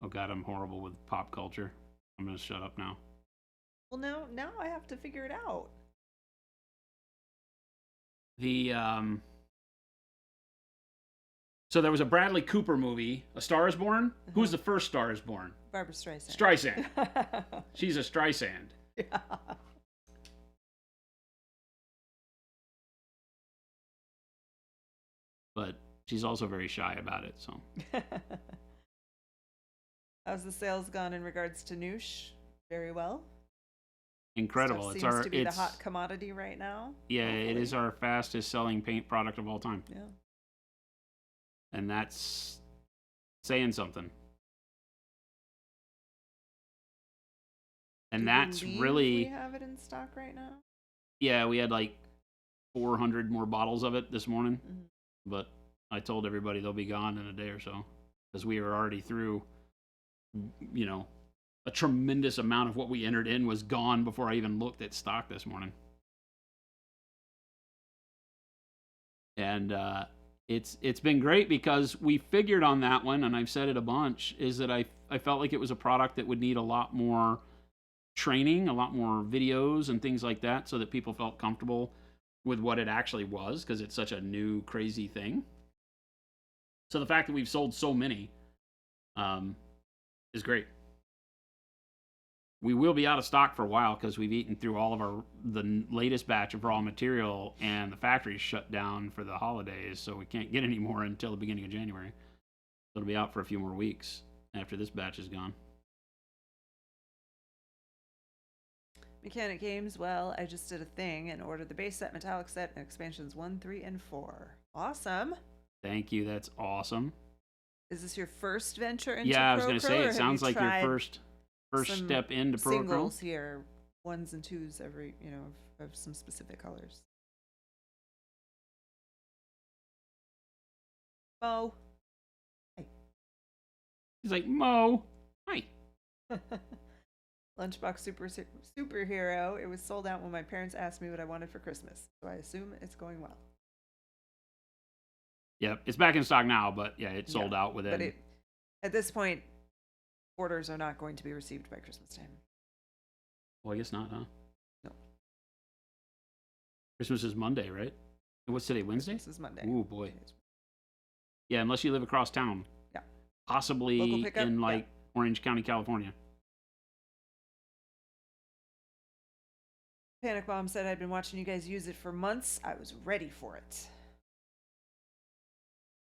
god, I'm horrible with pop culture. I'm gonna shut up now. Well, now I have to figure it out. So there was a Bradley Cooper movie, A Star Is Born. Who was the first Star Is Born? Barbra Streisand. Streisand. She's a Streisand. Yeah. But she's also very shy about it, so. How's the sales gone in regards to Noosh? Very well. Incredible. Stuff seems to be the hot commodity right now. Yeah, hopefully. It is our fastest selling paint product of all time. Yeah. And that's saying something. And that's really. We have it in stock right now. Yeah, we had like 400 more bottles of it this morning, but I told everybody they'll be gone in a day or so because we were already through. You know, a tremendous amount of what we entered in was gone before I even looked at stock this morning. And it's been great because we figured on that one, and I've said it a bunch, is that I felt like it was a product that would need a lot more training, a lot more videos and things like that, so that people felt comfortable with what it actually was, because it's such a new, crazy thing. So the fact that we've sold so many is great. We will be out of stock for a while because we've eaten through all of the latest batch of raw material, and the factory's shut down for the holidays, so we can't get any more until the beginning of January. So it'll be out for a few more weeks after this batch is gone. Mechanic Games, well, I just did a thing and ordered the base set, metallic set, and expansions 1, 3, and 4. Awesome. Thank you. That's awesome. Is this your first venture into I was going to say, it sounds like your first step into Pro singles here, 1s and 2s every, of some specific colors. Mo. Hi. He's like, Mo. Hi. Lunchbox Superhero. It was sold out when my parents asked me what I wanted for Christmas, so I assume it's going well. Yep, it's back in stock now, but yeah, it sold out within. But at this point, orders are not going to be received by Christmas time. Well, I guess not, huh? No. Christmas is Monday, right? And what's today, Wednesday? This is Monday. Ooh, boy. Yeah, unless you live across town. Yeah. Possibly in, like, Orange County, California. Panic Bomb said, I'd been watching you guys use it for months. I was ready for it.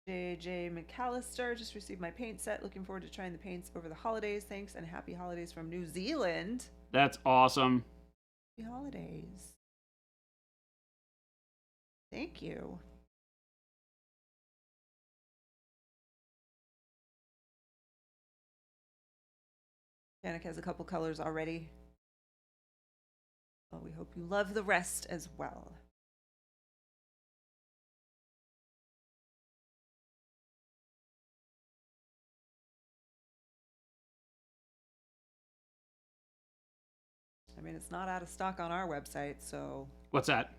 JJ McAllister just received my paint set. Looking forward to trying the paints over the holidays. Thanks, and happy holidays from New Zealand. That's awesome. Happy holidays. Thank you. Panic has a couple colors already. Well, we hope you love the rest as well. I mean, it's not out of stock on our website, so... What's that?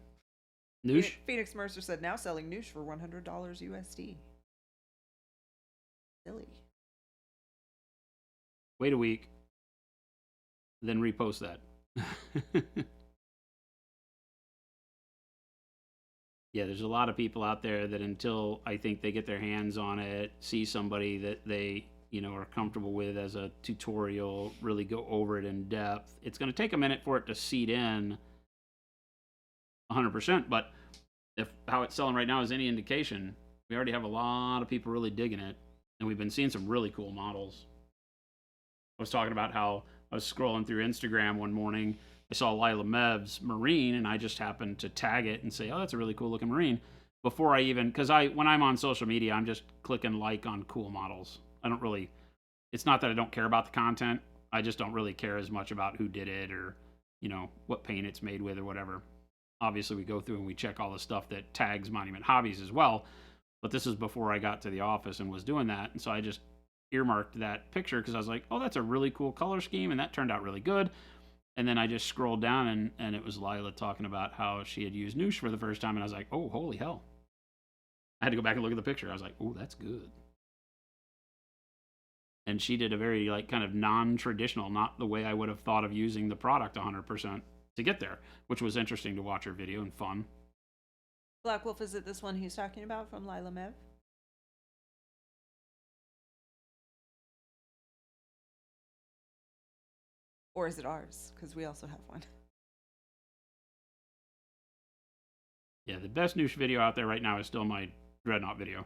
Noosh? Phoenix Mercer said, now selling Noosh for $100 USD. Silly. Wait a week. Then repost that. Yeah, there's a lot of people out there that until I think they get their hands on it, see somebody that they, are comfortable with as a tutorial, really go over it in depth. It's going to take a minute for it to seed in 100%, but if how it's selling right now is any indication, We already have a lot of people really digging it, and we've been seeing some really cool models. I was talking about how I was scrolling through Instagram one morning. I saw Lila Mev's Marine, and I just happened to tag it and say, oh, that's a really cool looking Marine. Before I even, because when I'm on social media, I'm just clicking like on cool models. I don't really, it's not that I don't care about the content. I just don't really care as much about who did it or, you know, what paint it's made with or whatever. Obviously, we go through and we check all the stuff that tags Monument Hobbies as well. But this is before I got to the office and was doing that. And so I just earmarked that picture because I was like, oh, that's a really cool color scheme. And that turned out really good. And then I just scrolled down and it was Lila talking about how she had used Noosh for the first time. And I was like, oh, holy hell. I had to go back and look at the picture. I was like, oh, that's good. And she did a very like kind of non-traditional, not the way I would have thought of using the product 100% to get there, which was interesting to watch her video and fun. Black Wolf, is it this one he's talking about from Lila Mev? Or is it ours? Because we also have one. Yeah, the best Noosh video out there right now is still my Dreadnought video.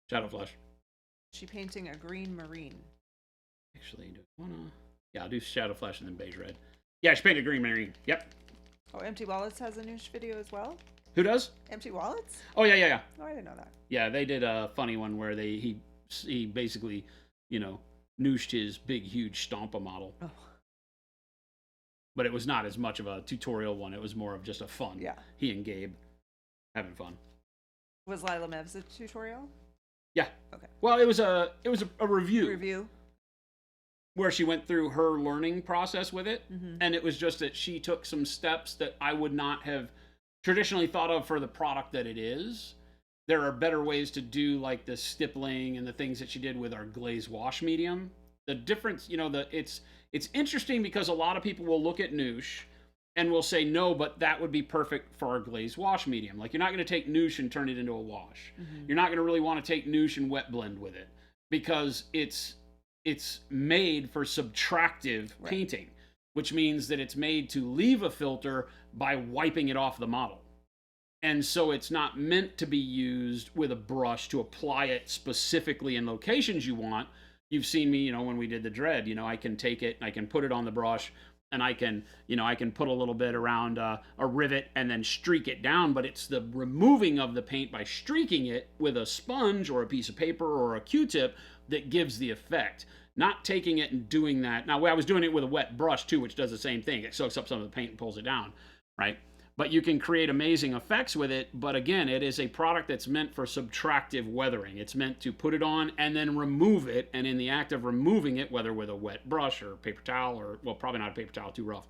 Shadow Flash. She painting a green Marine. Actually, do I wanna? Yeah, I'll do Shadow Flash and then beige red. Yeah, she painted green Marine. Yep. Oh, Empty Wallets has a Noosh video as well? Who does? Empty Wallets? Oh, yeah. Oh, I didn't know that. Yeah, they did a funny one where he basically, you know, nooshed his big, huge Stompa model. Oh. But it was not as much of a tutorial one. It was more of just a fun. Yeah. He and Gabe having fun. Was Lila Mev's a tutorial? Yeah. Okay. Well, it was a review. Review. Where she went through her learning process with it. Mm-hmm. And it was just that she took some steps that I would not have traditionally thought of for the product that it is. There are better ways to do like the stippling and the things that she did with our glaze wash medium. The difference, you know, it's interesting because a lot of people will look at Noosh and will say, no, but that would be perfect for our glaze wash medium. Like, you're not going to take Noosh and turn it into a wash. Mm-hmm. You're not going to really want to take Noosh and wet blend with it because it's made for subtractive painting, which means that it's made to leave a filter by wiping it off the model. And so it's not meant to be used with a brush to apply it specifically in locations you want. You've seen me, you know, when we did the dread, you know, I can take it and I can put it on the brush and I can, you know, I can put a little bit around a rivet and then streak it down, but it's the removing of the paint by streaking it with a sponge or a piece of paper or a Q-tip that gives the effect. Not taking it and doing that. Now, I was doing it with a wet brush too, which does the same thing. It soaks up some of the paint and pulls it down, right? But you can create amazing effects with it. But again, it is a product that's meant for subtractive weathering. It's meant to put it on and then remove it. And in the act of removing it, whether with a wet brush or paper towel or, well, probably not a paper towel, too rough,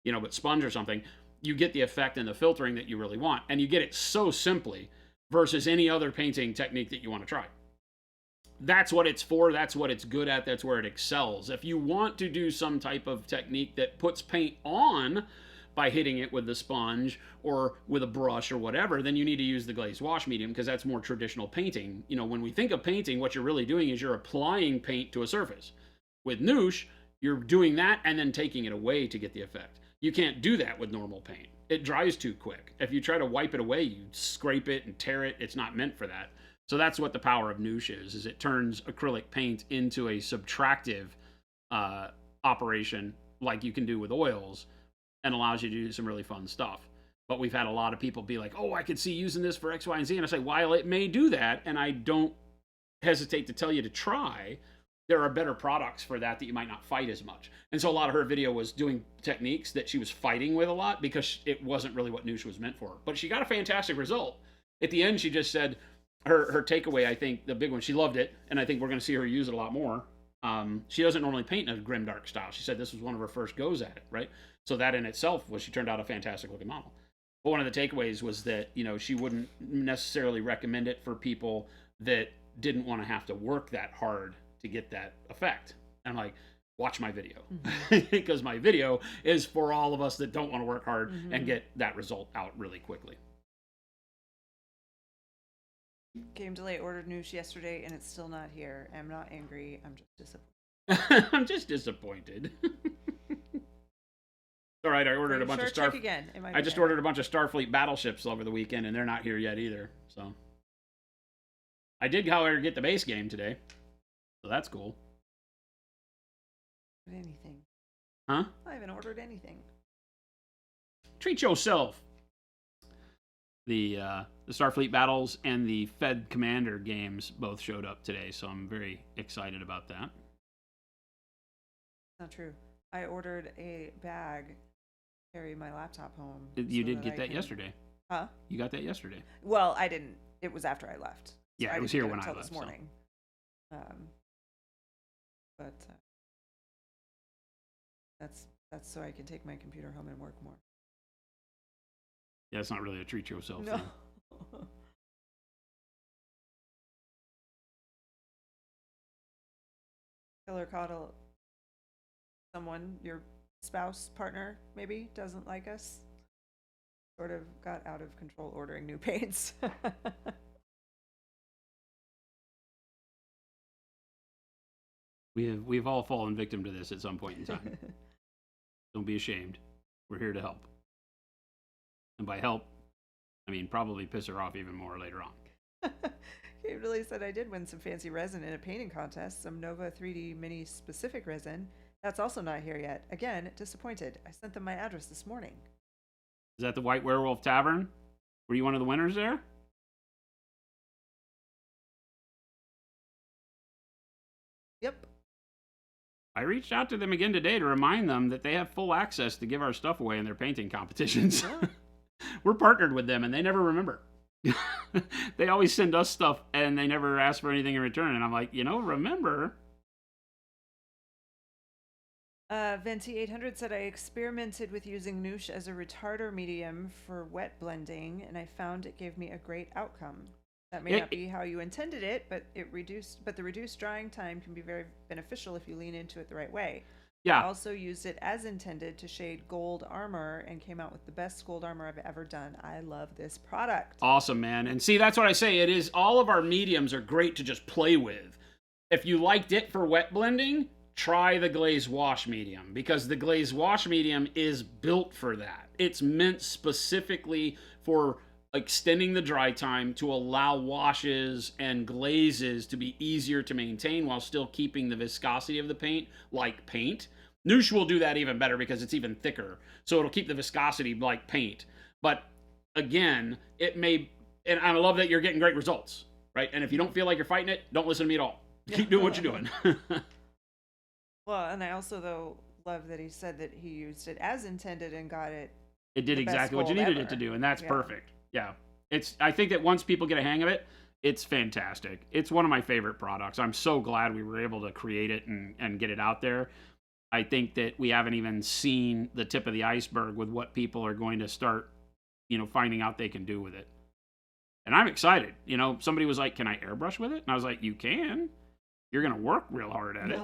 you know, but sponge or something, you get the effect and the filtering that you really want. And you get it so simply versus any other painting technique that you want to try. That's what it's for. That's what it's good at. That's where it excels. If you want to do some type of technique that puts paint on by hitting it with the sponge or with a brush or whatever, then you need to use the glazed wash medium because that's more traditional painting. You know, when we think of painting, what you're really doing is you're applying paint to a surface. With Noosh, you're doing that and then taking it away to get the effect. You can't do that with normal paint. It dries too quick. If you try to wipe it away, you scrape it and tear it. It's not meant for that. So that's what the power of Noosh is it turns acrylic paint into a subtractive operation like you can do with oils and allows you to do some really fun stuff. But we've had a lot of people be like, oh, I could see using this for X, Y, and Z. And I say, while it may do that, and I don't hesitate to tell you to try, there are better products for that you might not fight as much. And so a lot of her video was doing techniques that she was fighting with a lot because it wasn't really what Noosh was meant for. But she got a fantastic result. At the end, she just said, her takeaway, I think, the big one, she loved it, and I think we're going to see her use it a lot more. She doesn't normally paint in a grimdark style. She said this was one of her first goes at it, right? So that in itself was, she turned out a fantastic looking model. But one of the takeaways was that, you know, she wouldn't necessarily recommend it for people that didn't want to have to work that hard to get that effect. And I'm like, watch my video. Because my video is for all of us that don't want to work hard and get that result out really quickly. Game delay ordered Noosh yesterday and it's still not here. I'm not angry. I'm just disappointed. I'm just disappointed. All right, I ordered a bunch of check again. It might I be just there. ordered a bunch of Starfleet battleships over the weekend, and they're not here yet either. So I did, however, get the base game today, so that's cool. Anything? Huh? I haven't ordered anything. Treat yourself. The Starfleet battles and the Fed Commander games both showed up today, so I'm very excited about that. Not true. I ordered a bag to carry my laptop home. You did get that yesterday. Huh? You got that yesterday. Well, I didn't. It was after I left. So Yeah, I it was didn't here get when I until left. this morning. But that's so I can take my computer home and work more. Yeah, it's not really a treat yourself No. thing. Killer Coddle. Someone, your spouse, partner, maybe, doesn't like us. Sort of got out of control ordering new paints. We've all fallen victim to this at some point in time. Don't be ashamed. We're here to help. And by help, I mean probably piss her off even more later on. Kate really said I did win some fancy resin in a painting contest, some Nova 3D Mini specific resin. That's also not here yet. Again, disappointed. I sent them my address this morning. Is that the White Werewolf Tavern? Were you one of the winners there? Yep. I reached out to them again today to remind them that they have full access to give our stuff away in their painting competitions. Yeah. We're partnered with them and they never remember. They always send us stuff and they never ask for anything in return. And I'm like, remember. Venti 800 said I experimented with using Noosh as a retarder medium for wet blending, and I found it gave me a great outcome. That may not be how you intended it, but the reduced drying time can be very beneficial if you lean into it the right way. Yeah. I also used it as intended to shade gold armor and came out with the best gold armor I've ever done. I love this product. Awesome, man. And see, that's what I say. It is, all of our mediums are great to just play with. If you liked it for wet blending, try the glaze wash medium, because the glaze wash medium is built for that. It's meant specifically for extending the dry time to allow washes and glazes to be easier to maintain while still keeping the viscosity of the paint like paint. Noosh will do that even better because it's even thicker, so it'll keep the viscosity like paint. But again, it may, and I love that you're getting great results, right? And if you don't feel like you're fighting it, don't listen to me at all. Keep doing what you're doing. Well, and I also, though, love that he said that he used it as intended and got it. It did exactly what you needed it to do, and that's perfect. Yeah. I think that once people get a hang of it, it's fantastic. It's one of my favorite products. I'm so glad we were able to create it and get it out there. I think that we haven't even seen the tip of the iceberg with what people are going to start, finding out they can do with it. And I'm excited. Somebody was like, can I airbrush with it? And I was like, you can. You're going to work real hard at it.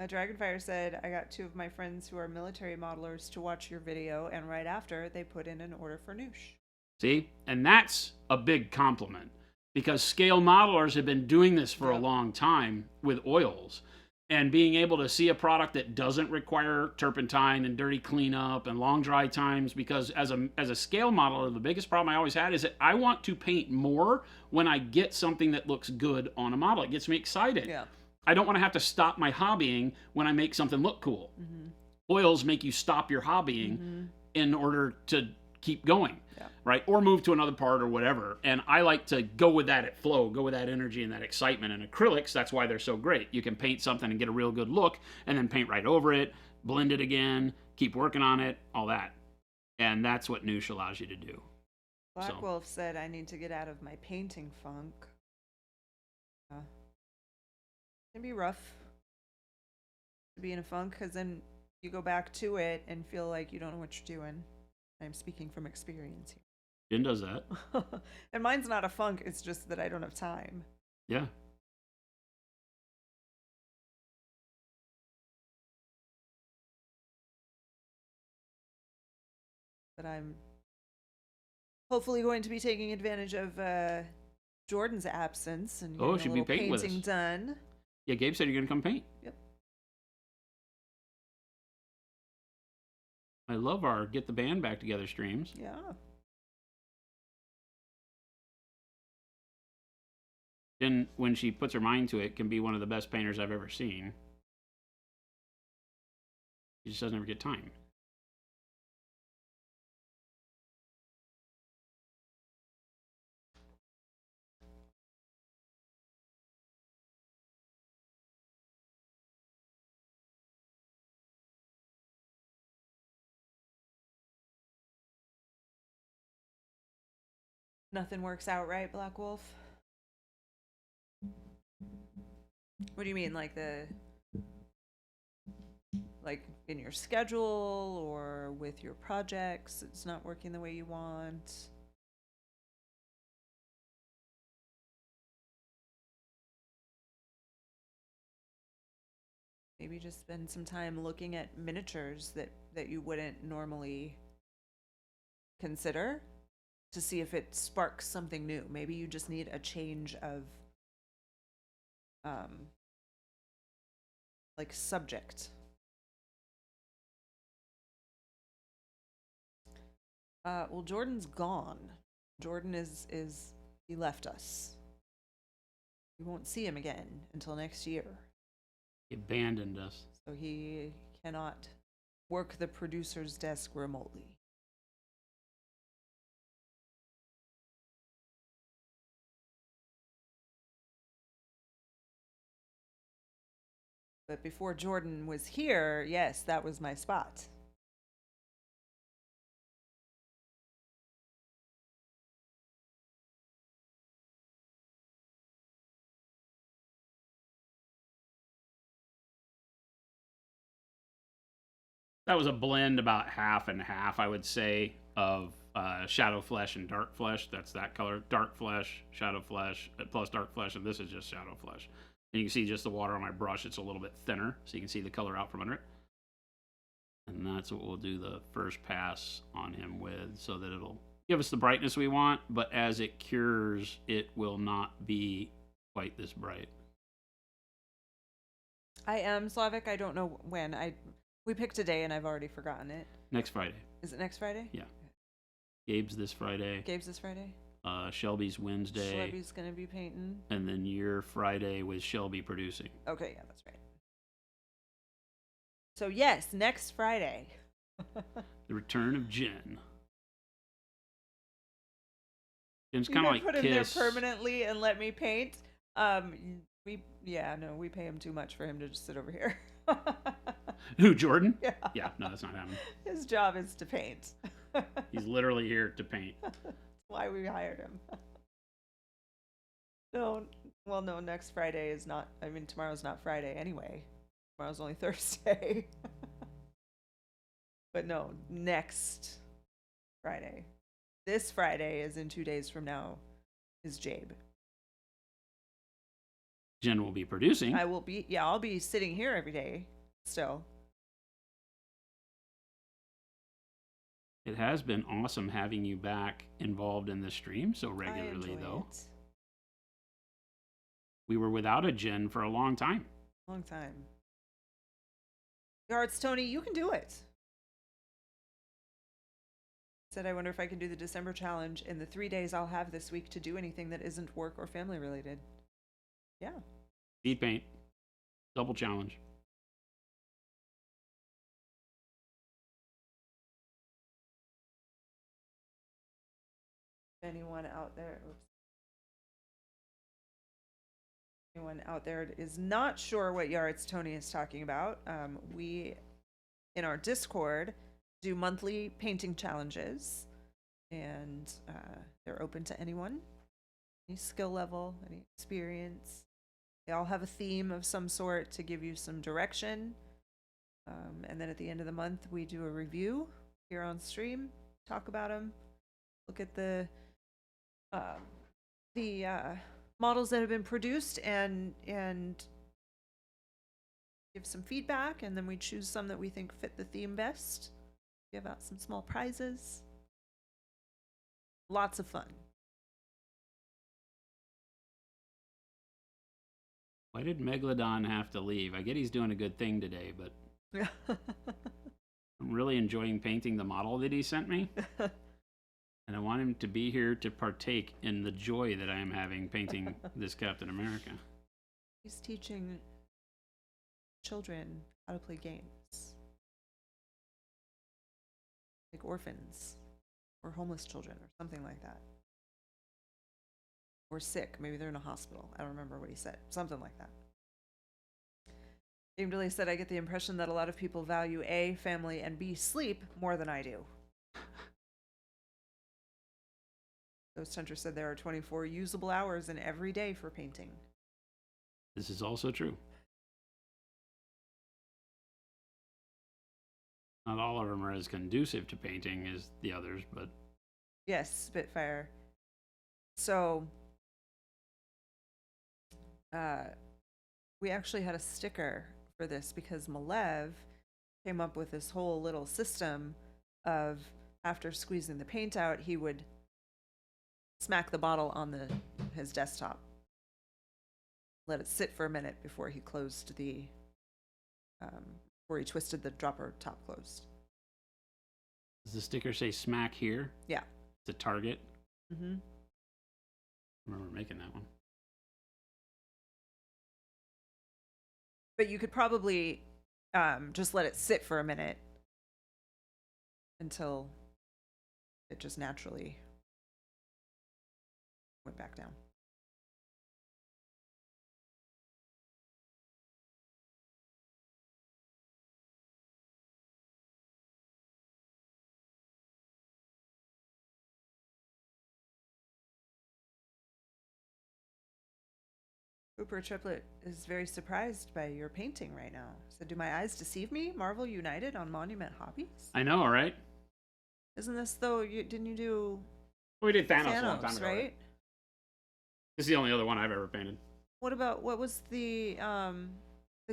Dragonfire said, I got two of my friends who are military modelers to watch your video, and right after, they put in an order for Noosh. See? And that's a big compliment, because scale modelers have been doing this for a long time with oils. And being able to see a product that doesn't require turpentine and dirty cleanup and long dry times, because as a scale modeler, the biggest problem I always had is that I want to paint more when I get something that looks good on a model. It gets me excited. Yeah. I don't want to have to stop my hobbying when I make something look cool. Mm-hmm. Oils make you stop your hobbying in order to keep going, Yeah. right? Or move to another part or whatever. And I like to go with that flow, go with that energy and that excitement. And acrylics, that's why they're so great. You can paint something and get a real good look and then paint right over it, blend it again, keep working on it, all that. And that's what Noosh allows you to do. Black Wolf said, I need to get out of my painting funk. It can be rough to be in a funk, because then you go back to it and feel like you don't know what you're doing. I'm speaking from experience here. Jen does that. And mine's not a funk, it's just that I don't have time. Yeah. But I'm hopefully going to be taking advantage of Jordan's absence and Oh, getting a she'll be little painting with painting us. done. Yeah, Gabe said you're gonna come paint. Yep. I love our Get the Band Back Together streams. Yeah. Then when she puts her mind to it, can be one of the best painters I've ever seen. She just doesn't ever get time. Nothing works out right, Black Wolf? What do you mean, like in your schedule or with your projects, it's not working the way you want? Maybe just spend some time looking at miniatures that you wouldn't normally consider to see if it sparks something new. Maybe you just need a change of like subject. Well, Jordan's gone. Jordan is he left us. We won't see him again until next year. He abandoned us. So he cannot work the producer's desk remotely. But before Jordan was here, yes, that was my spot. That was a blend about half and half, I would say, of shadow flesh and dark flesh. That's that color. Dark flesh, shadow flesh, plus dark flesh, and this is just shadow flesh. And you can see just the water on my brush. It's a little bit thinner, so you can see the color out from under it. And that's what we'll do the first pass on him with, so that it'll give us the brightness we want, but as it cures, it will not be quite this bright. I am Slavic. I don't know when. We picked a day and I've already forgotten it. Next Friday. Is it next Friday? Yeah. Gabe's this Friday. Gabe's this Friday? Shelby's Wednesday. Shelby's gonna be painting. And then your Friday with Shelby producing. Okay, yeah, that's right. So yes, next Friday. The return of Jen. Jen's You kind of can like put him there Kiss. permanently and let me paint. We pay him too much for him to just sit over here. Who, Jordan? Yeah. Yeah, no, that's not happening. His job is to paint. He's literally here to paint. That's why we hired him. No, next Friday is not, tomorrow's not Friday anyway. Tomorrow's only Thursday. But no, next Friday. This Friday is in 2 days from now is Jabe. Jen will be producing. I'll be sitting here every day still. It has been awesome having you back involved in the stream so regularly, though. We were without a Jen for a long time. Long time. Yards, Tony, you can do it. Said, I wonder if I can do the December challenge in the 3 days I'll have this week to do anything that isn't work or family related. Yeah. Speed paint. Double challenge. Anyone out there is not sure what Yards Tony is talking about, we in our Discord do monthly painting challenges, and they're open to anyone, any skill level, any experience. They all have a theme of some sort to give you some direction, and then at the end of the month we do a review here on stream, talk about them, look at the models that have been produced and give some feedback, and then we choose some that we think fit the theme best. Give out some small prizes. Lots of fun. Why did Megalodon have to leave? I get he's doing a good thing today, but I'm really enjoying painting the model that he sent me. And I want him to be here to partake in the joy that I am having painting this Captain America. He's teaching children how to play games. Like orphans or homeless children or something like that. Or sick. Maybe they're in a hospital. I don't remember what he said. Something like that. Game Delay said, I get the impression that a lot of people value A, family, and B, sleep more than I do. Ghost Hunter said there are 24 usable hours in every day for painting. This is also true. Not all of them are as conducive to painting as the others, but... Yes, Spitfire. So, we actually had a sticker for this because Malev came up with this whole little system of, after squeezing the paint out, he would smack the bottle on his desktop. Let it sit for a minute before he closed the... before he twisted the dropper top closed. Does the sticker say smack here? Yeah. It's a target? Mm-hmm. I remember making that one. But you could probably just let it sit for a minute until it just naturally went back down. Cooper Triplet is very surprised by your painting right now. So, do my eyes deceive me? Marvel United on Monument Hobbies? I know, right? Isn't this though? Didn't you do We did Thanos a long time ago, right? This is the only other one I've ever painted. What was the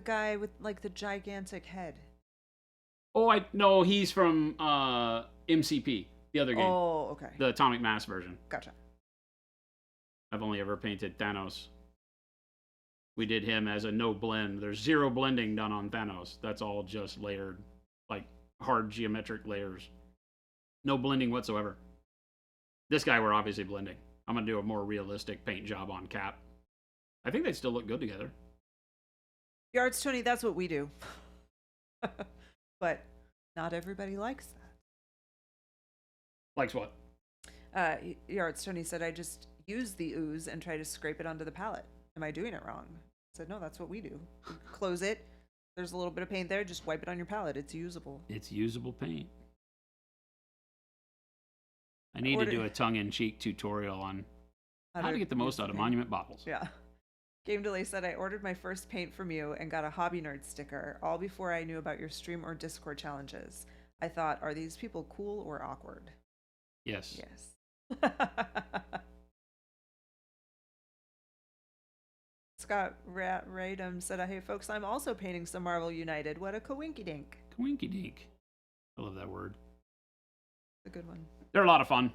guy with like the gigantic head? Oh, no, he's from MCP, the other game. Oh, okay. The Atomic Mass version. Gotcha. I've only ever painted Thanos. We did him as a no blend. There's zero blending done on Thanos. That's all just layered, like hard geometric layers. No blending whatsoever. This guy we're obviously blending. I'm going to do a more realistic paint job on Cap. I think they still look good together. Yards, Tony, that's what we do. But not everybody likes that. Likes what? Yards, Tony said, I just use the ooze and try to scrape it onto the palette. Am I doing it wrong? I said, no, that's what we do. You close it. There's a little bit of paint there. Just wipe it on your palette. It's usable. It's usable paint. I need to do a tongue-in-cheek tutorial on how to get the most out of Monument bottles. Yeah. Game Delay said, I ordered my first paint from you and got a Hobby Nerd sticker, all before I knew about your stream or Discord challenges. I thought, are these people cool or awkward? Yes. Yes. Scott Radum said, hey folks, I'm also painting some Marvel United. What a coinky-dink. Coinky-dink. I love that word. A good one. They're a lot of fun.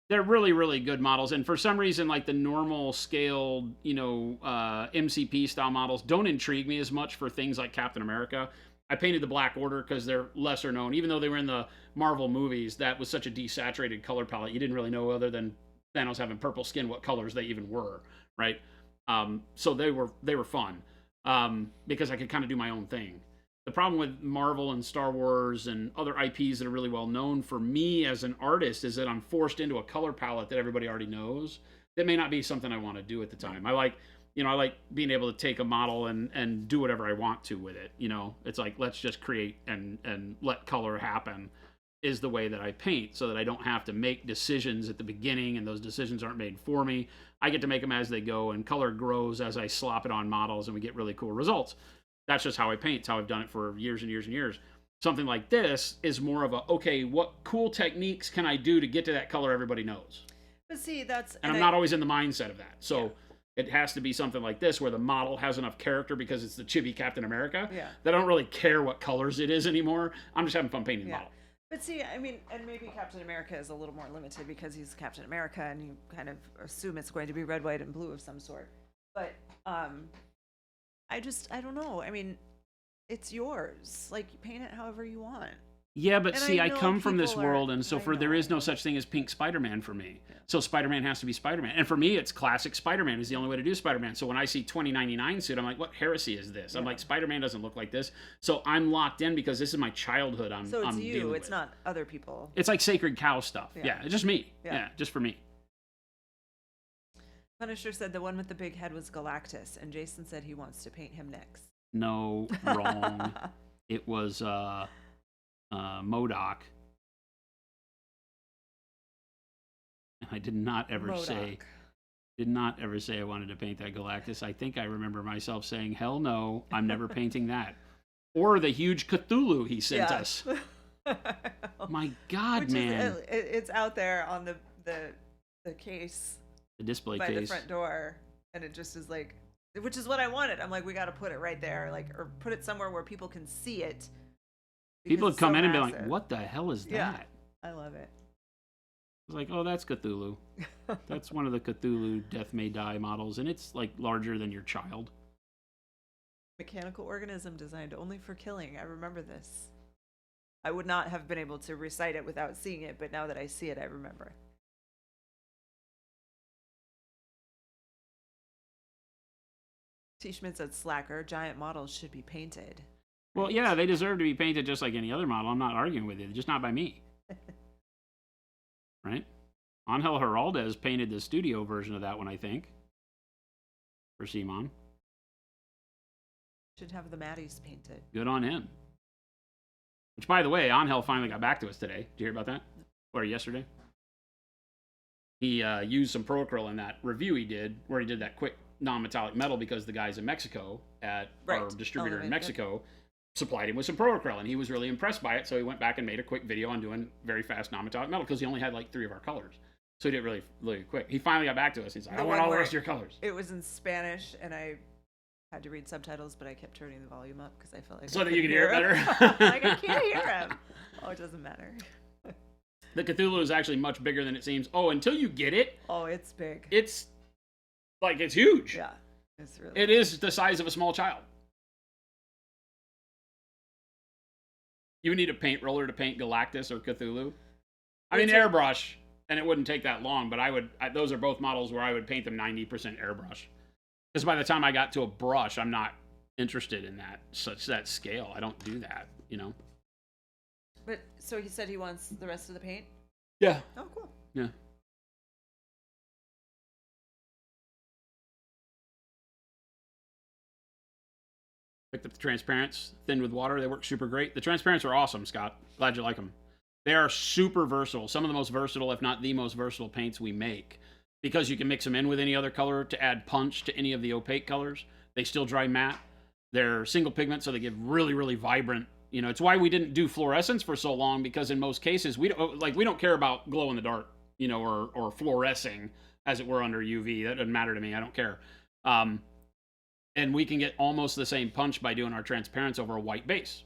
They're really, really good models. And for some reason, like the normal scaled, MCP style models don't intrigue me as much for things like Captain America. I painted the Black Order because they're lesser known. Even though they were in the Marvel movies, that was such a desaturated color palette. You didn't really know, other than Thanos having purple skin, what colors they even were, right? So they were fun because I could kind of do my own thing. The problem with Marvel and Star Wars and other IPs that are really well known for me as an artist is that I'm forced into a color palette that everybody already knows. That may not be something I want to do at the time. I like being able to take a model and do whatever I want to with it. It's like, let's just create and let color happen is the way that I paint, so that I don't have to make decisions at the beginning, and those decisions aren't made for me. I get to make them as they go, and color grows as I slop it on models, and we get really cool results. That's just how I paint. It's how I've done it for years and years and years. Something like this is more of a, okay, what cool techniques can I do to get to that color everybody knows? But see, and I'm not always in the mindset of that. So yeah. It has to be something like this, where the model has enough character because it's the chibi Captain America, yeah. that I don't really care what colors it is anymore. I'm just having fun painting the model. But see, I mean, and maybe Captain America is a little more limited because he's Captain America, and you kind of assume it's going to be red, white, and blue of some sort. But I don't know. I mean, it's yours. Like, you paint it however you want. Yeah, but And see, I know come from this people are- world, and so I there is no know. such thing as pink Spider-Man for me. Yeah. So Spider-Man has to be Spider-Man. And for me, it's classic Spider-Man is the only way to do Spider-Man. So when I see 2099 suit, I'm like, what heresy is this? I'm Yeah. like, Spider-Man doesn't look like this. So I'm locked in because this is my childhood. So it's I'm you. dealing It's with. not other people. It's like sacred cow stuff. Yeah. Yeah, it's just me. Yeah. Yeah, just for me. Punisher said the one with the big head was Galactus, and Jason said he wants to paint him next. No, wrong. It was MODOK. And I did not ever say I wanted to paint that Galactus. I think I remember myself saying, hell no, I'm never painting that. Or the huge Cthulhu he sent us. My God, Which man. it's out there on the case The display by case. the front door, and it just is like, which is what I wanted. I'm like, we got to put it right there, like, or put it somewhere where people can see it. People would because come it's in so and be like, massive. what the hell is Yeah. that? I love it. I was like, oh, that's Cthulhu. That's one of the Cthulhu Death May Die models, and it's like larger than your child. Mechanical organism designed only for killing. I remember this. I would not have been able to recite it without seeing it, but now that I see it, I remember. T. Schmidt said, slacker, giant models should be painted. Well, yeah, they deserve to be painted just like any other model. I'm not arguing with you, just not by me. Right? Angel Heraldez painted the studio version of that one, I think, for Simon. Should have the Maddies painted. Good on him. Which, by the way, Angel finally got back to us today. Did you hear about that? Or yesterday? He used some Acryl in that review he did, where he did that quick non-metallic metal because the guys in Mexico at our distributor in Mexico supplied him with some Acryl, and he was really impressed by it. So he went back and made a quick video on doing very fast non-metallic metal because he only had like 3 of our colors. So he did it really, really quick. He finally got back to us. He's like, I want all the rest of your colors. It was in Spanish, and I had to read subtitles, but I kept turning the volume up because I felt like So that you could hear it better? Like, I can't hear him. Oh, it doesn't matter. The Cthulhu is actually much bigger than it seems. Oh, until you get it, Oh, it's big. it's like, it's huge. Yeah, it's really. It is the size of a small child. You would need a paint roller to paint Galactus or Cthulhu. I mean, airbrush, and it wouldn't take that long, but those are both models where I would paint them 90% airbrush. Because by the time I got to a brush, I'm not interested in that scale. I don't do that, you know? But so he said he wants the rest of the paint. Yeah. Oh, cool. Yeah. Picked up the transparents, thinned with water. They work super great. The transparents are awesome, Scott. Glad you like them. They are super versatile. Some of the most versatile, if not the most versatile paints we make. Because you can mix them in with any other color to add punch to any of the opaque colors. They still dry matte. They're single pigment, so they give really, really vibrant. You know, it's why we didn't do fluorescence for so long, because in most cases we don't care about glow in the dark, you know, or fluorescing, as it were, under UV. That doesn't matter to me. I don't care. And we can get almost the same punch by doing our transparents over a white base.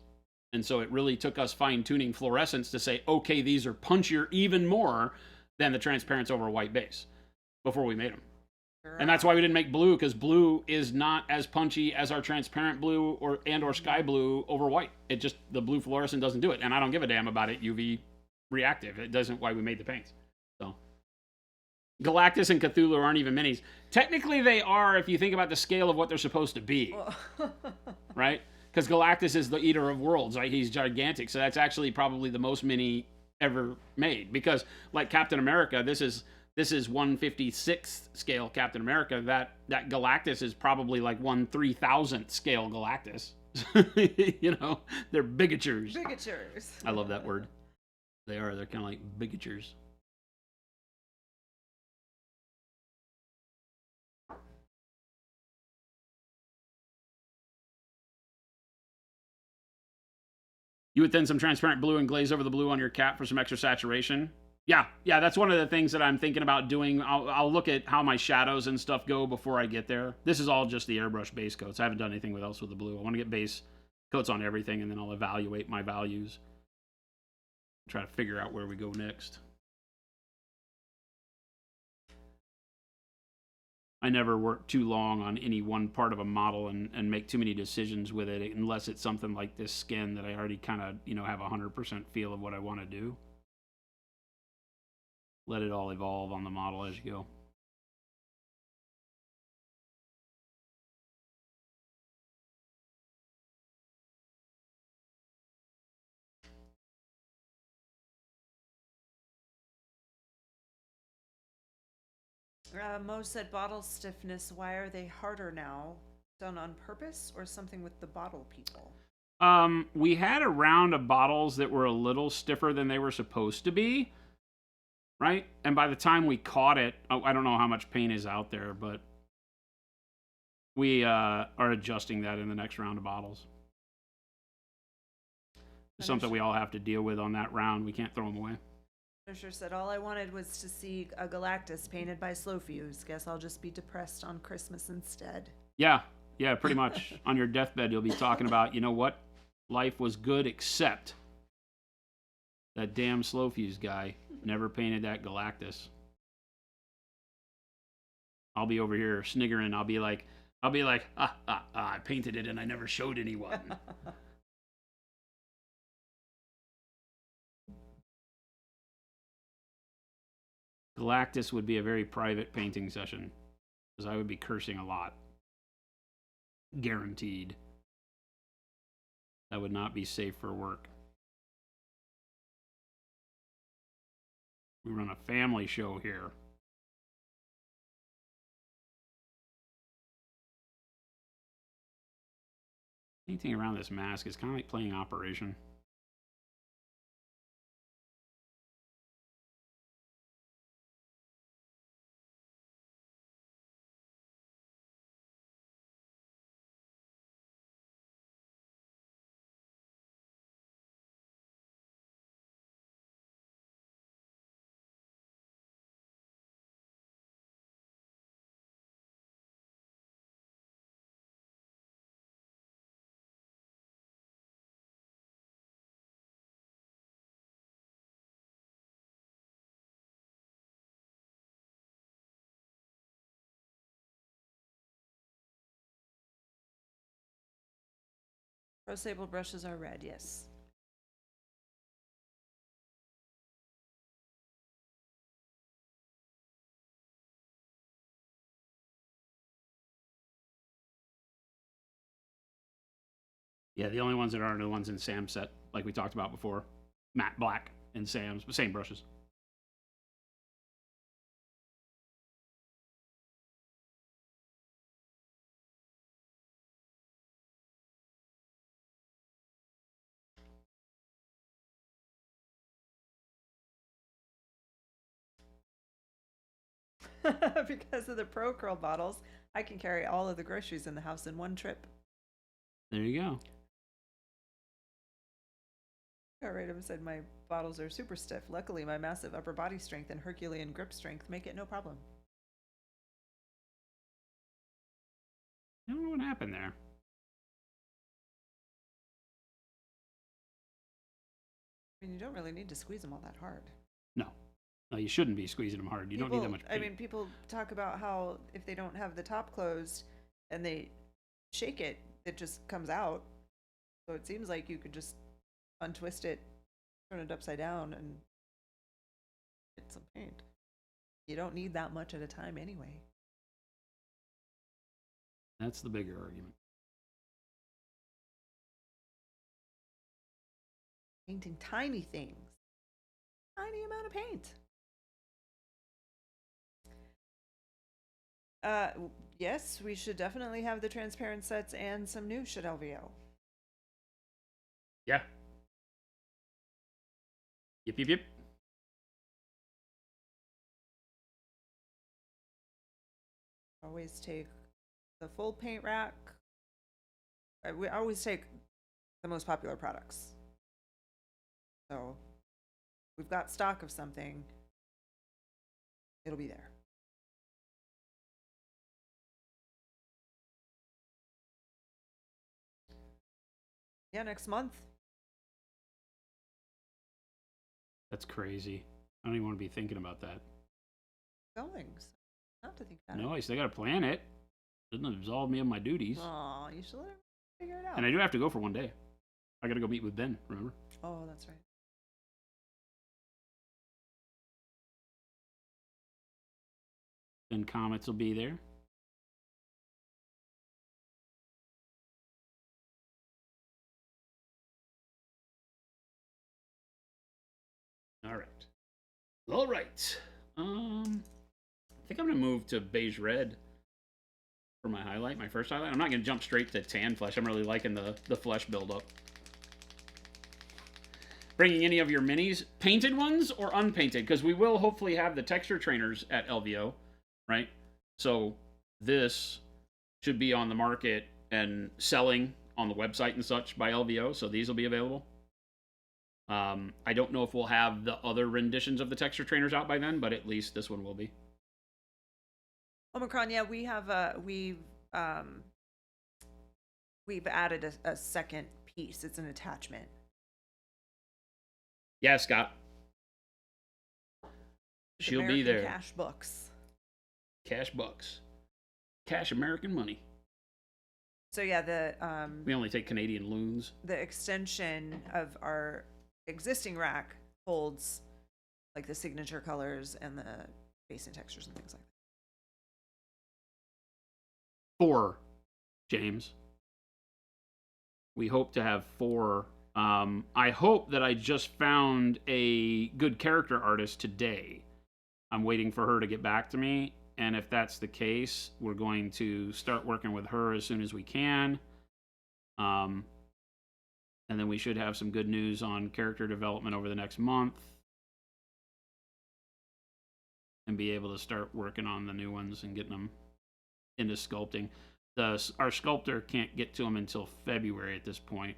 And so it really took us fine-tuning fluorescence to say, okay, these are punchier even more than the transparents over a white base before we made them. And that's why we didn't make blue, because blue is not as punchy as our transparent blue or sky blue over white. It just, the blue fluorescent doesn't do it. And I don't give a damn about it UV reactive. It doesn't why we made the paints. So Galactus and Cthulhu aren't even minis. Technically they are if you think about the scale of what they're supposed to be. Right? Because Galactus is the eater of worlds, right? He's gigantic. So that's actually probably the most mini ever made. Because like Captain America, this is 1/56th scale Captain America. That Galactus is probably like 1/3000th scale Galactus. You know, they're bigatures. Bigatures. I love that word. They are. They're kind of like bigatures. You would thin some transparent blue and glaze over the blue on your cap for some extra saturation. Yeah, that's one of the things that I'm thinking about doing. I'll look at how my shadows and stuff go before I get there. This is all just the airbrush base coats. I haven't done anything else with the blue. I want to get base coats on everything, and then I'll evaluate my values. Try to figure out where we go next. I never work too long on any one part of a model and make too many decisions with it unless it's something like this skin that I already kind of, have 100% feel of what I want to do. Let it all evolve on the model as you go. Mo said bottle stiffness. Why are they harder now? Done on purpose or something with the bottle people? We had a round of bottles that were a little stiffer than they were supposed to be, right? And by the time we caught it, I don't know how much paint is out there, but we are adjusting that in the next round of bottles. It's something we all have to deal with on that round. We can't throw them away. Fisher said, all I wanted was to see a Galactus painted by Slow Fuse. Guess I'll just be depressed on Christmas instead. Yeah, pretty much. On your deathbed, you'll be talking about, you know what? Life was good except that damn Slow Fuse guy never painted that Galactus. I'll be over here sniggering. I'll be like, I painted it and I never showed anyone. Galactus would be a very private painting session because I would be cursing a lot. Guaranteed. That would not be safe for work. We run a family show here. Anything around this mask is kind of like playing Operation. Pro Sable brushes are red, yes. Yeah, the only ones that aren't are the ones in Sam's set, like we talked about before. Matte black and Sam's, same brushes. Because of the Pro Curl bottles, I can carry all of the groceries in the house in one trip. There you go. Radom said my bottles are super stiff. Luckily, my massive upper body strength and Herculean grip strength make it no problem. I don't know what happened there. I mean, you don't really need to squeeze them all that hard. No, you shouldn't be squeezing them hard. You don't need that much paint. I mean, people talk about how if they don't have the top closed and they shake it, it just comes out. So it seems like you could just untwist it, turn it upside down, and get some paint. You don't need that much at a time anyway. That's the bigger argument. Painting tiny things. Tiny amount of paint. Yes, we should definitely have the transparent sets and some new Shed LVO. Yeah. Yep. Always take the full paint rack. We always take the most popular products. So, we've got stock of something. It'll be there. Yeah, next month. That's crazy. I don't even want to be thinking about that. Going. So not to think about No, I still got to plan it. Doesn't absolve me of my duties. Oh, you should let her figure it out. And I do have to go for one day. I got to go meet with Ben, remember? Oh, that's right. Then Comets will be there. All right. All right. I think I'm going to move to beige red for my highlight, my first highlight. I'm not going to jump straight to tan flesh. I'm really liking the flesh buildup. Bringing any of your minis, painted ones or unpainted, because we will hopefully have the texture trainers at LVO, right? So this should be on the market and selling on the website and such by LVO, so these will be available. I don't know if we'll have the other renditions of the texture trainers out by then, but at least this one will be. Omicron, yeah, we have we've added a second piece. It's an attachment. Yeah, Scott. She'll be there. Cash bucks. Cash bucks. Cash American money. So yeah, we only take Canadian loons. The extension of our existing rack holds like the signature colors and the base and textures and things like that. 4, James. We hope to have 4. I hope that I just found a good character artist today. I'm waiting for her to get back to me, and if that's the case, we're going to start working with her as soon as we can. And then we should have some good news on character development over the next month. And be able to start working on the new ones and getting them into sculpting. Our sculptor can't get to them until February at this point.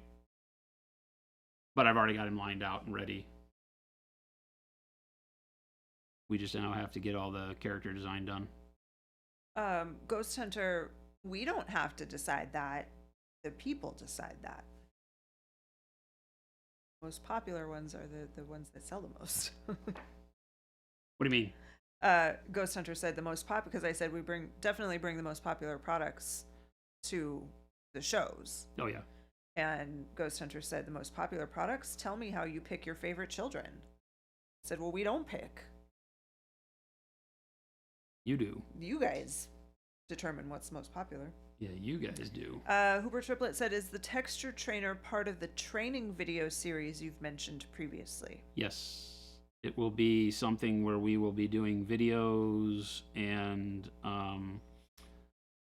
But I've already got him lined out and ready. We just now have to get all the character design done. Ghost Hunter, we don't have to decide that. The people decide that. Most popular ones are the ones that sell the most. What do you mean? Ghost Hunter said the most popular, because I said we definitely bring the most popular products to the shows. Oh, yeah. And Ghost Hunter said the most popular products, tell me how you pick your favorite children. I said, well, we don't pick. You do. You guys determine what's most popular. Yeah, you guys do. Hooper Triplet said, is the texture trainer part of the training video series you've mentioned previously? Yes. It will be something where we will be doing videos and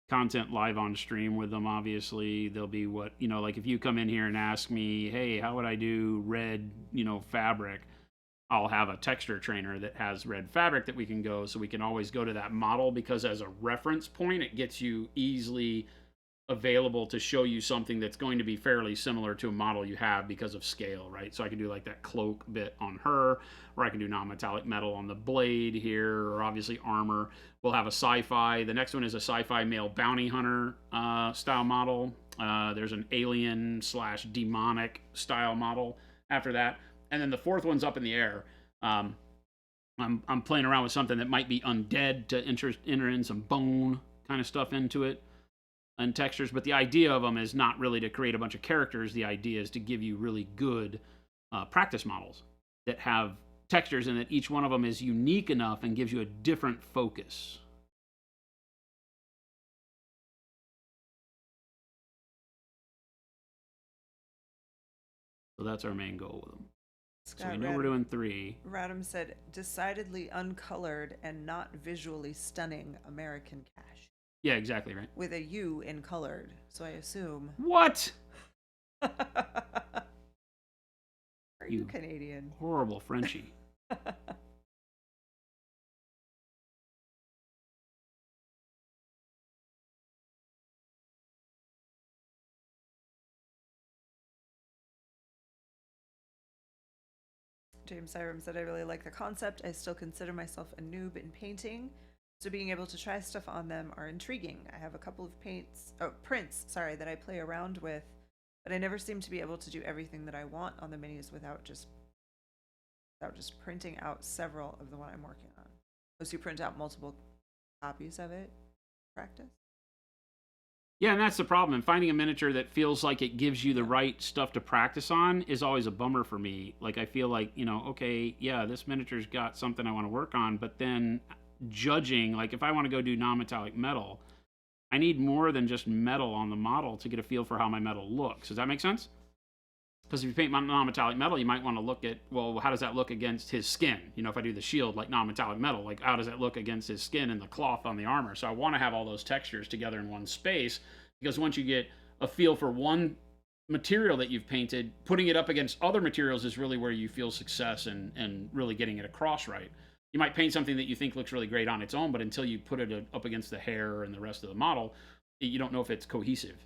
content live on stream with them, obviously. There'll be like if you come in here and ask me, hey, how would I do red, fabric? I'll have a texture trainer that has red fabric that we can go, so we can always go to that model, because as a reference point, it gets you easily available to show you something that's going to be fairly similar to a model you have because of scale, right? So I can do like that cloak bit on her, or I can do non-metallic metal on the blade here, or obviously armor. We'll have a sci-fi. The next one is a sci-fi male bounty hunter style model. There's an alien/demonic style model after that. And then the 4th one's up in the air. I'm playing around with something that might be undead to enter in some bone kind of stuff into it and textures. But the idea of them is not really to create a bunch of characters. The idea is to give you really good practice models that have textures, and that each one of them is unique enough and gives you a different focus. So that's our main goal with them. So we know we're doing 3. Radham said, decidedly uncolored and not visually stunning American cash. Yeah, exactly, right. With a U in colored, so I assume. What? Are you Canadian? Horrible Frenchie. James Syram said, I really like the concept. I still consider myself a noob in painting, so being able to try stuff on them are intriguing. I have a couple of prints, that I play around with, but I never seem to be able to do everything that I want on the minis without just without just printing out several of the one I'm working on. Unless you print out multiple copies of it, practice. Yeah, and that's the problem. And finding a miniature that feels like it gives you the right stuff to practice on is always a bummer for me. Like, I feel like, okay, yeah, this miniature's got something I want to work on, but then judging, like, if I want to go do non-metallic metal, I need more than just metal on the model to get a feel for how my metal looks. Does that make sense? Because if you paint non-metallic metal, you might want to look at, well, how does that look against his skin? If I do the shield like non-metallic metal, like how does that look against his skin and the cloth on the armor? So I want to have all those textures together in one space, because once you get a feel for one material that you've painted, putting it up against other materials is really where you feel success and really getting it across right. You might paint something that you think looks really great on its own, but until you put it up against the hair and the rest of the model, you don't know if it's cohesive,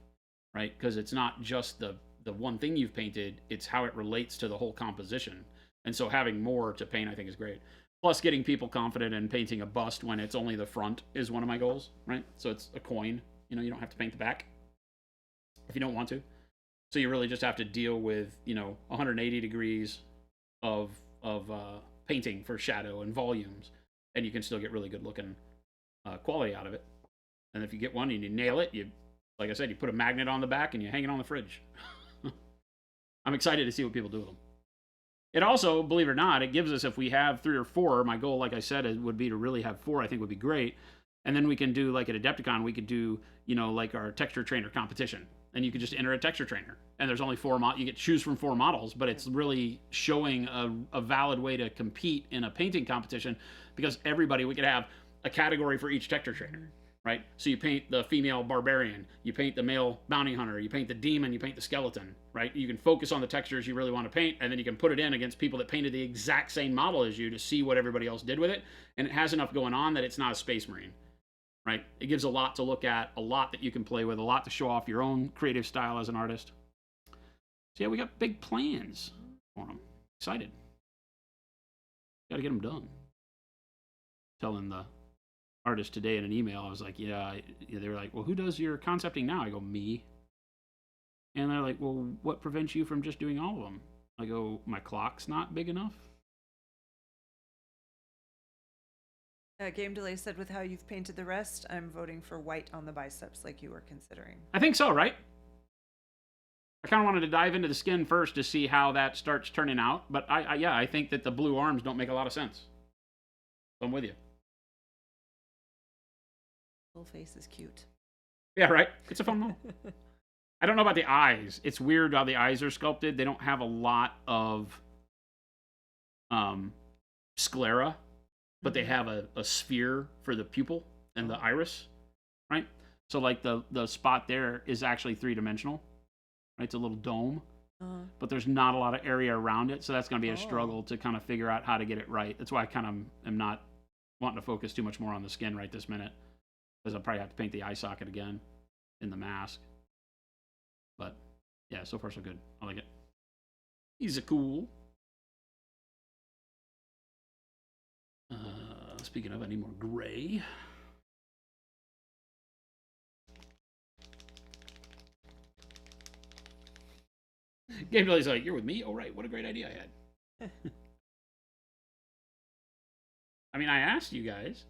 right? Because it's not just the one thing you've painted, it's how it relates to the whole composition. And so having more to paint, I think, is great. Plus, getting people confident in painting a bust when it's only the front is one of my goals, right? So it's a coin. You don't have to paint the back if you don't want to. So you really just have to deal with, 180 degrees of painting for shadow and volumes, and you can still get really good looking quality out of it. And if you get one and you nail it, like I said, you put a magnet on the back and you hang it on the fridge. I'm excited to see what people do with them. It also, believe it or not, it gives us, if we have 3 or 4, my goal, like I said, would be to really have 4, I think would be great. And then we can do, like at Adepticon, we could do, like our texture trainer competition. And you could just enter a texture trainer. And there's only 4 you get to choose from 4 models, but it's really showing a valid way to compete in a painting competition, because we could have a category for each texture trainer. Right? So you paint the female barbarian, you paint the male bounty hunter, you paint the demon, you paint the skeleton, right? You can focus on the textures you really want to paint, and then you can put it in against people that painted the exact same model as you to see what everybody else did with it. And it has enough going on that it's not a Space Marine, right? It gives a lot to look at, a lot that you can play with, a lot to show off your own creative style as an artist. So yeah, we got big plans for them. Excited. Got to get them done. Telling the artist today in an email, I was like, yeah, they were like, well, who does your concepting now? I go, me. And they're like, well, what prevents you from just doing all of them? I go, my clock's not big enough. Game Delay said, with how you've painted the rest, I'm voting for white on the biceps like you were considering. I think so, right? I kind of wanted to dive into the skin first to see how that starts turning out, but I think that the blue arms don't make a lot of sense. So I'm with you. Little face is cute. Yeah, right? It's a fun model. I don't know about the eyes. It's weird how the eyes are sculpted. They don't have a lot of sclera, but they have a sphere for the pupil and the iris, right? So like the spot there is actually 3-dimensional, right? It's a little dome, but there's not a lot of area around it, so that's going to be a struggle to kind of figure out how to get it right. That's why I kind of am not wanting to focus too much more on the skin right this minute, because I'll probably have to paint the eye socket again in the mask. But yeah, so far so good. I like it. He's a cool. Speaking of, I need more gray. Game Delay's like, you're with me? Oh, right. What a great idea I had. I mean, I asked you guys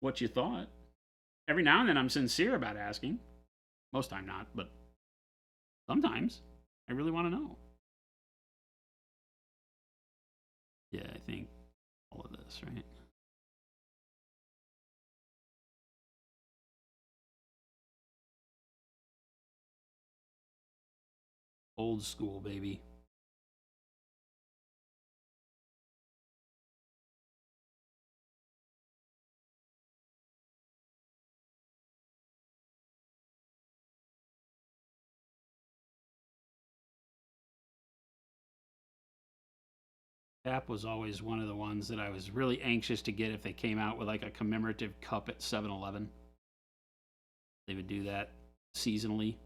what you thought. Every now and then I'm sincere about asking. Most time not, but sometimes I really want to know. Yeah, I think all of this, right? Old school, baby. Cap was always one of the ones that I was really anxious to get if they came out with like a commemorative cup at 7-Eleven. They would do that seasonally.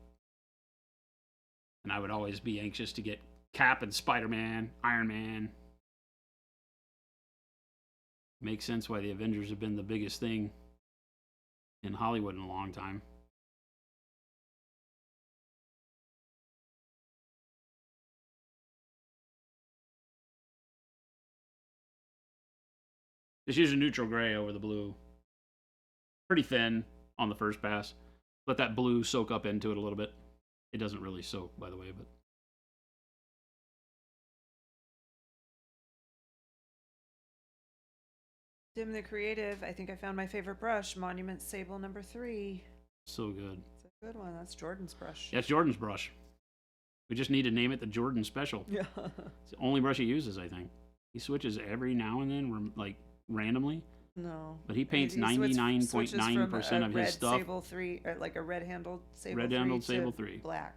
And I would always be anxious to get Cap and Spider-Man, Iron Man. Makes sense why the Avengers have been the biggest thing in Hollywood in a long time. Just use a neutral gray over the blue. Pretty thin on the first pass. Let that blue soak up into it a little bit. It doesn't really soak, by the way, but... Dim the Creative, I think I found my favorite brush, Monument Sable number 3. So good. It's a good one. That's Jordan's brush. Yeah, it's Jordan's brush. We just need to name it the Jordan Special. Yeah. It's the only brush he uses, I think. He switches every now and then, like, randomly. No. But he paints switches 99.9% from of a his stuff. Sable 3, like a red-handled Sable 3 Red-handled to Sable 3. black.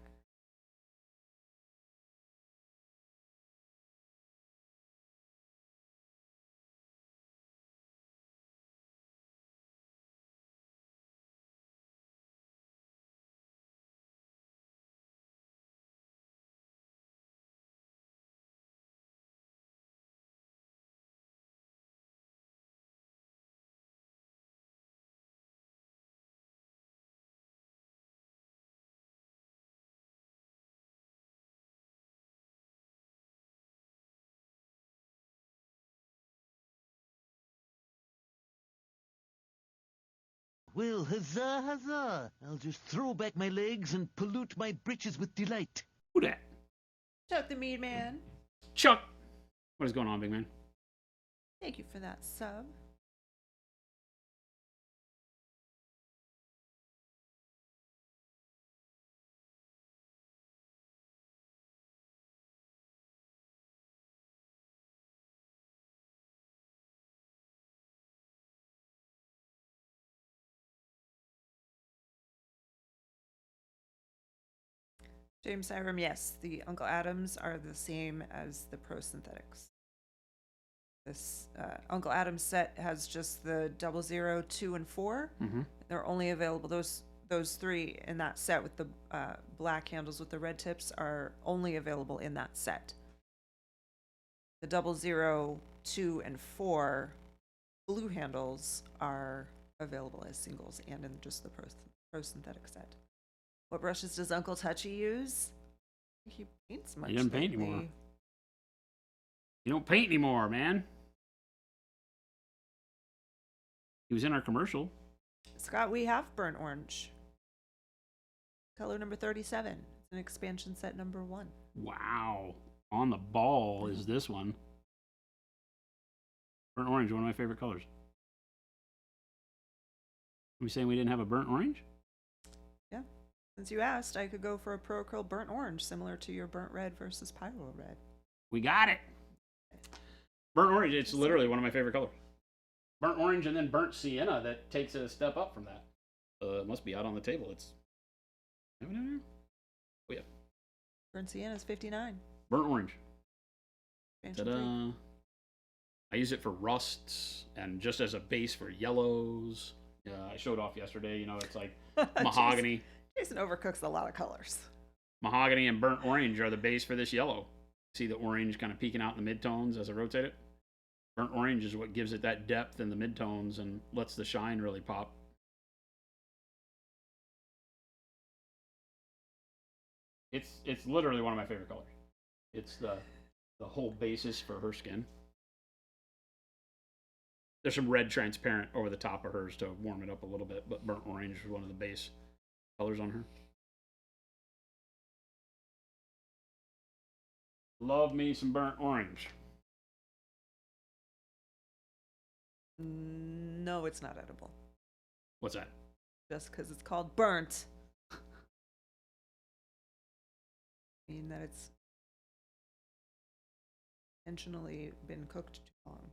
Well, huzzah, huzzah! I'll just throw back my legs and pollute my breeches with delight. Who dat? Chuck the Mead Man. Chuck! What is going on, big man? Thank you for that sub. James Hiram, yes, the Uncle Adams are the same as the Pro Synthetics. This Uncle Adams set has just the 00, 2, and 4. Mm-hmm. They're only available, those 3 in that set with the black handles with the red tips are only available in that set. The 00, 2, and 4 blue handles are available as singles and in just the Pro Synthetic set. What brushes does Uncle Touchy use? He paints much. He doesn't paint lately. anymore. You don't paint anymore, man. He was in our commercial. Scott, we have burnt orange. Color number 37. It's an expansion set number 1. Wow. On the ball is this one. Burnt orange, one of my favorite colors. Are we saying we didn't have a burnt orange? Yeah. Since you asked, I could go for a Pro Acryl burnt orange, similar to your burnt red versus pyro red. We got it. Burnt orange, it's literally one of my favorite colors. Burnt orange and then burnt sienna that takes it a step up from that. It must be out on the table. It's... Oh, yeah. Burnt sienna is 59. Burnt orange. Expansion Ta-da. I use it for rusts and just as a base for yellows. I showed off yesterday, you know, it's like 3. mahogany. Jason overcooks a lot of colors. Mahogany and burnt orange are the base for this yellow. See the orange kind of peeking out in the midtones as I rotate it? Burnt orange is what gives it that depth in the midtones and lets the shine really pop. It's literally one of my favorite colors. It's the whole basis for her skin. There's some red transparent over the top of hers to warm it up a little bit, but burnt orange is one of the base colors on her. Love me some burnt orange. No, it's not edible. What's that? Just because it's called burnt. I mean that it's intentionally been cooked too long.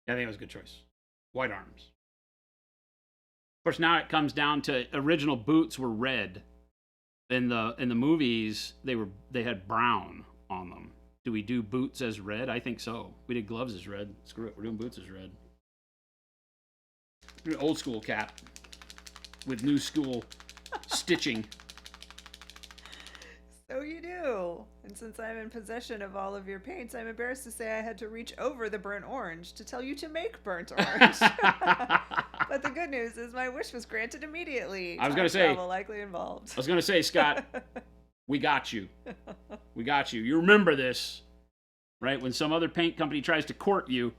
I think it was a good choice. White arms. Of course, now it comes down to original boots were red. In the movies, they had brown on them. Do we do boots as red? I think so. We did gloves as red. Screw it. We're doing boots as red. An old school cap with new school stitching. So you do. And since I'm in possession of all of your paints, I'm embarrassed to say I had to reach over the burnt orange to tell you to make burnt orange. But the good news is my wish was granted immediately. I was going to say, likely involved. I was going to say, Scott, we got you. We got you. You remember this, right? When some other paint company tries to court you,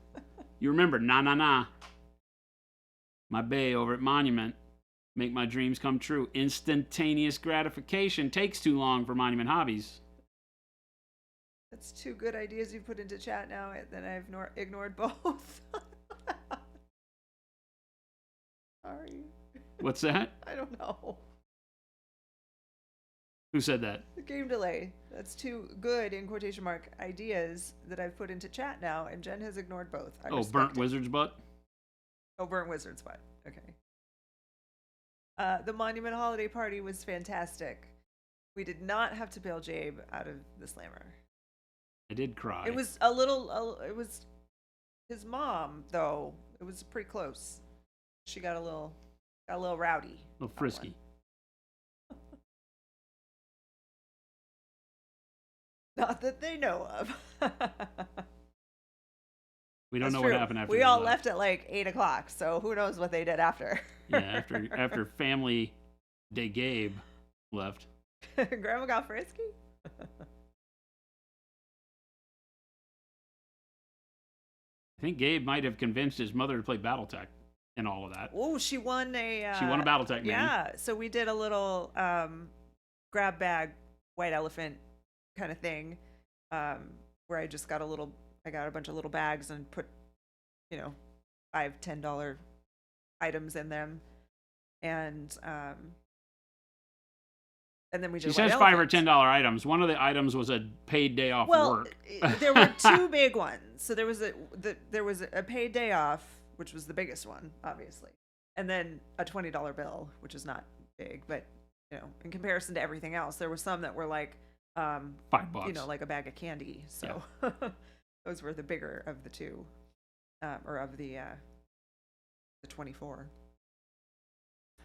you remember, nah. My bae over at Monument. Make my dreams come true. Instantaneous gratification takes too long for Monument Hobbies. That's 2 good ideas you put into chat now, and then I've ignored both. Sorry. What's that? I don't know. Who said that? The game delay. That's 2 good, in quotation mark, ideas that I've put into chat now, and Jen has ignored both. Oh, burnt wizard's butt? Oh, burnt wizard's butt. Okay. The Monument Holiday Party was fantastic. We did not have to bail Jabe out of the slammer. I did cry. It was a little, it was his mom, though. It was pretty close. She got a little rowdy. A little frisky. Not that they know of. We don't That's know true. what happened after we they all left. left at like 8 o'clock, so who knows what they did after. Yeah, after Family Day Gabe left. Grandma got frisky? I think Gabe might have convinced his mother to play Battletech and all of that. Oh, she won a... She won a Battletech, man. Yeah, so we did a little grab bag, white elephant kind of thing, where I just got I got a bunch of little bags and put, $5, $10 items in them. And then we did She says $5 or $10 items. One of the items was a paid day off work. There were 2 big ones. So there was a paid day off, which was the biggest one, obviously, and then a $20 bill, which is not big, but in comparison to everything else, there were some that were like $5, like a bag of candy. So yeah. Those were the bigger of the 2, or of the 24.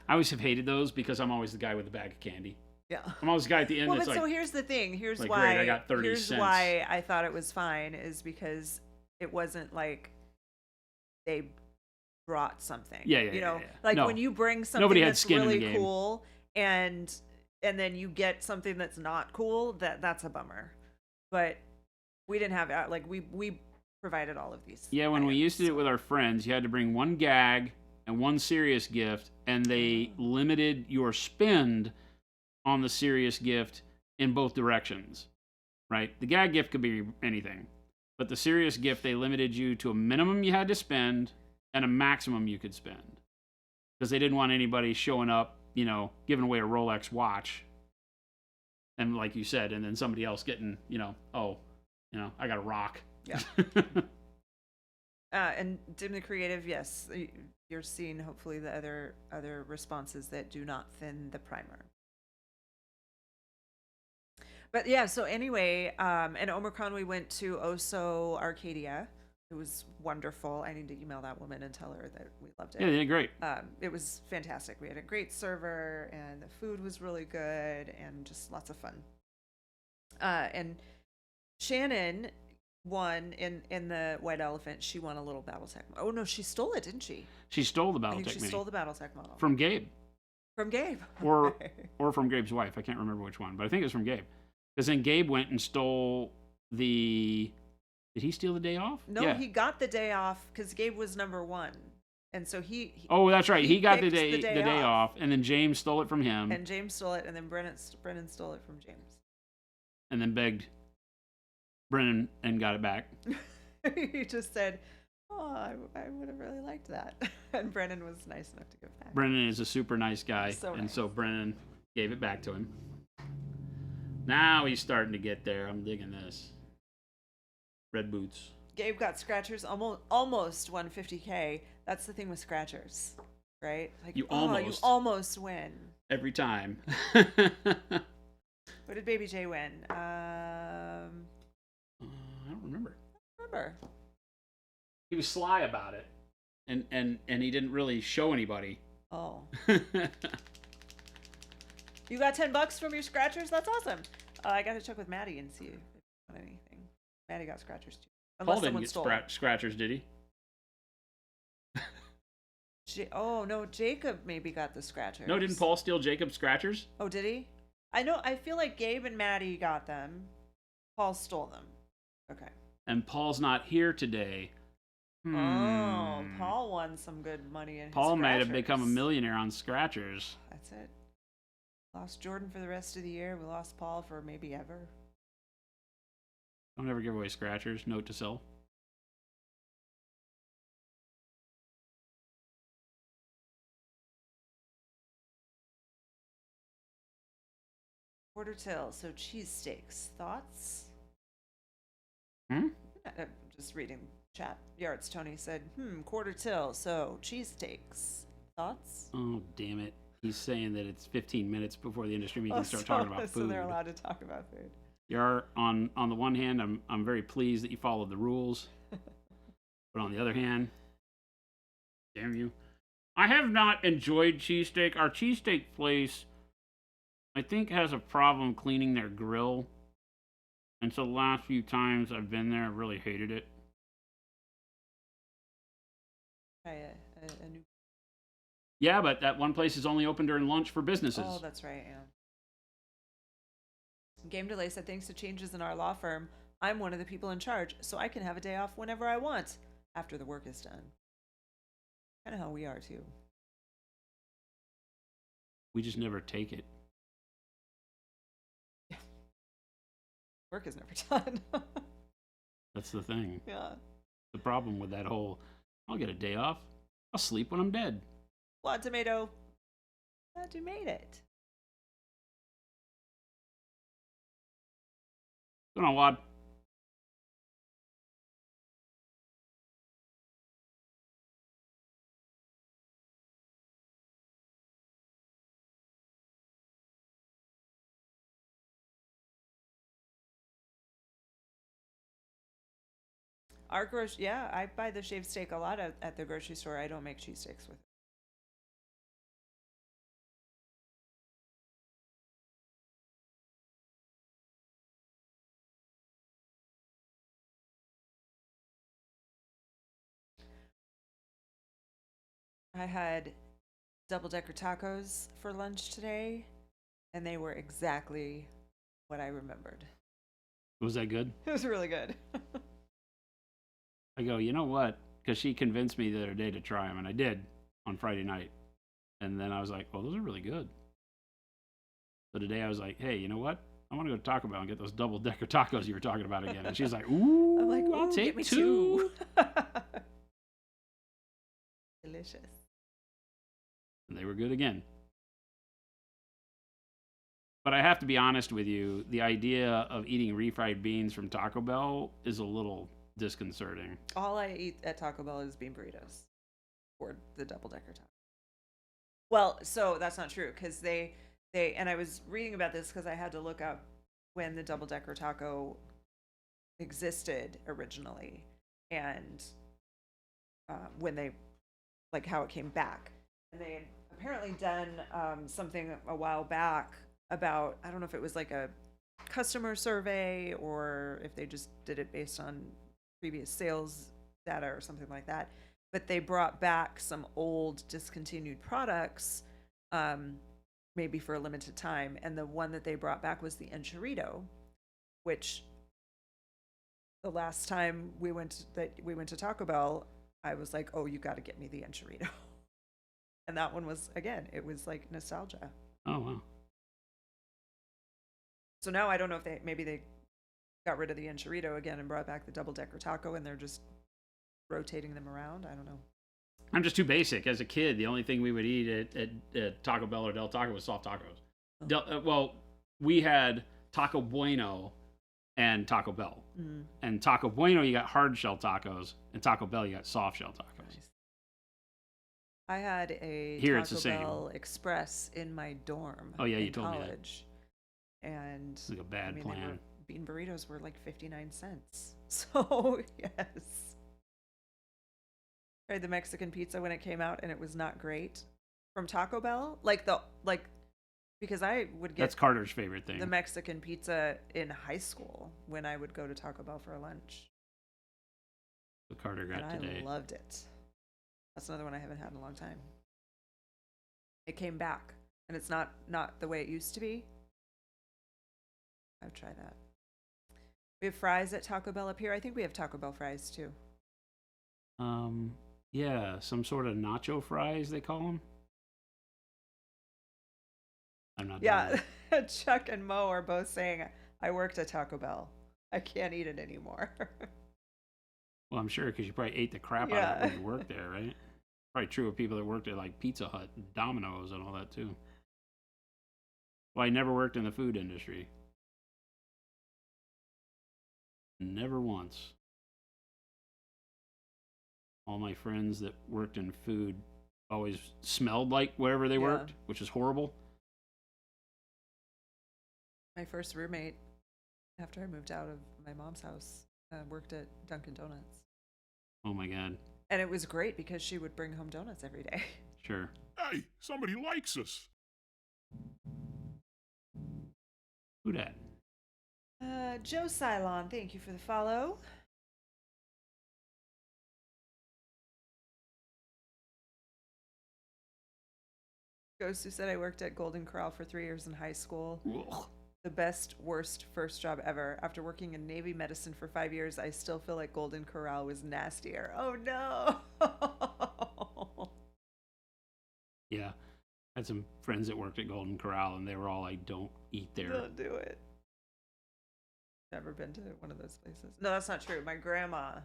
I always have hated those because I'm always the guy with the bag of candy. Yeah. I'm always the guy at the end. Well, that's but like, so here's the thing. Here's like, why. great, I got 30 here's cents. why I thought it was fine is because it wasn't like they brought something. Yeah. Like No. when you bring something Nobody had that's skin in the really game. cool and then you get something that's not cool, that's a bummer. But we didn't have like we provided all of these. Yeah, when we items, used to do it with our friends, you had to bring 1 gag and 1 serious gift, and they limited your spend on the serious gift in both directions, right? The gag gift could be anything, but the serious gift, they limited you to a minimum you had to spend and a maximum you could spend, because they didn't want anybody showing up, giving away a Rolex watch, and like you said, and then somebody else getting, I got a rock. Yeah. And Dim the Creative, yes, you're seeing hopefully the other responses that do not thin the primer. But yeah, so anyway, and Omicron, we went to Oso Arcadia. It was wonderful. I need to email that woman and tell her that we loved it. Yeah, they did great. It was fantastic. We had a great server, and the food was really good, and just lots of fun. And Shannon won in the White Elephant. She won a little BattleTech. Oh no, she stole it, didn't she? She stole the I think BattleTech she Mini stole the BattleTech model from Gabe, from Gabe, or from Gabe's wife. I can't remember which one, but I think it was from Gabe. Because then Gabe went and stole the. Did he steal the day off? No, yeah. he got the day off because Gabe was number 1, and so he Oh, that's right. He got the picked day off, and then James stole it from him, and James stole it, and then Brennan stole it from James. and then begged Brennan and got it back. He just said, "Oh, I would have really liked that," and Brennan was nice enough to give back. Brennan is a super nice guy, So and nice. so Brennan gave it back to him. Now he's starting to get there. I'm digging this. Red boots. Gabe got scratchers almost won 50K. That's the thing with scratchers, right? Like You you almost win. Every time. What did Baby J win? remember. He was sly about it, and he didn't really show anybody. Oh. You got $10 from your scratchers? That's awesome. I got to check with Maddie and see if he got anything. Maddie got scratchers too. Paul didn't get scratchers, did he? Oh no, Jacob maybe got the scratchers. No, didn't Paul steal Jacob's scratchers? Oh, did he? I know. I feel like Gabe and Maddie got them. Paul stole them. Okay. And Paul's not here today. Oh, Paul won some good money in Paul his might have become a millionaire on scratchers. That's it. Lost Jordan for the rest of the year. We lost Paul for maybe ever. Don't ever give away scratchers. Note to self. Quarter till, so cheesesteaks. Thoughts? Just reading chat. Yards Tony said, quarter till, so cheesesteaks. Thoughts? Oh, damn it. He's saying that it's 15 minutes before the industry meeting start talking about food. So they're allowed to talk about food. You're on the one hand, I'm very pleased that you followed the rules. But on the other hand, damn you. I have not enjoyed cheesesteak. Our cheesesteak place, I think, has a problem cleaning their grill. And so the last few times I've been there, I've really hated it. Try a new. Yeah, but that one place is only open during lunch for businesses. Oh, that's right, yeah. Game Delay said, thanks to changes in our law firm, I'm one of the people in charge, so I can have a day off whenever I want after the work is done. Kind of how we are, too. We just never take it. Yeah. Work is never done. That's the thing. Yeah. The problem with that whole, I'll get a day off. I'll sleep when I'm dead. What, tomato? Glad you made it. What's going on, Wad? Our yeah, I buy the shaved steak a lot at the grocery store. I don't make cheesesteaks with it. I had double-decker tacos for lunch today, and they were exactly what I remembered. Was that good? It was really good. I go, you know what? Because she convinced me the other day to try them, and I did on Friday night. And then I was like, oh, those are really good. So today I was like, hey, you know what? I want to go to Taco Bell and get those double-decker tacos you were talking about again. And she's like, ooh, I'm like, I'll take get me two. Delicious. And they were good again. But I have to be honest with you, the idea of eating refried beans from Taco Bell is a little disconcerting. All I eat at Taco Bell is bean burritos or the double-decker taco. Well, so that's not true because they and I was reading about this because I had to look up when the double-decker taco existed originally and when they, like, how it came back. And they had apparently done something a while back about, I don't know if it was like a customer survey or if they just did it based on previous sales data or something like that. But they brought back some old discontinued products, maybe for a limited time. And the one that they brought back was the enchilada, which the last time we went to Taco Bell, I was like, oh, you got to get me the enchilada. And that one was, again, it was like nostalgia. Oh, wow. So now I don't know if they got rid of the enchilada again and brought back the double-decker taco and they're just rotating them around. I don't know. I'm just too basic. As a kid, the only thing we would eat at Taco Bell or Del Taco was soft tacos. Oh. Well, we had Taco Bueno and Taco Bell. Mm-hmm. And Taco Bueno, you got hard shell tacos, and Taco Bell, you got soft shell tacos. Nice. I had a Here Taco it's the same. Bell Express in my dorm. Oh, yeah, you in told me college. And It's like a bad plan. bean burritos were like 59 cents. So, yes. Tried the Mexican pizza when it came out and it was not great. From Taco Bell? Because I would get That's Carter's favorite thing. the Mexican pizza in high school when I would go to Taco Bell for lunch. What Carter got And today. I loved it. That's another one I haven't had in a long time. It came back, and it's not the way it used to be. I've tried that. We have fries at Taco Bell up here. I think we have Taco Bell fries too. Yeah, some sort of nacho fries they call them. I'm not. Yeah, Chuck and Mo are both saying I worked at Taco Bell. I can't eat it anymore. Well, I'm sure because you probably ate the crap out of it when you worked there, right? Probably true of people that worked at like Pizza Hut, and Domino's, and all that too. Well, I never worked in the food industry. Never once. All my friends that worked in food always smelled like wherever they worked, which is horrible. My first roommate, after I moved out of my mom's house, worked at Dunkin' Donuts. Oh my God. And it was great because she would bring home donuts every day. Sure. Hey, somebody likes us. Who dat? Joe Cylon, thank you for the follow. Ghost who said I worked at Golden Corral for 3 years in high school. Ugh. The best, worst first job ever. After working in Navy medicine for 5 years, I still feel like Golden Corral was nastier. Oh no! Yeah. I had some friends that worked at Golden Corral, and they were all like, don't eat there. Don't do it. Never been to one of those places. No, that's not true. My grandma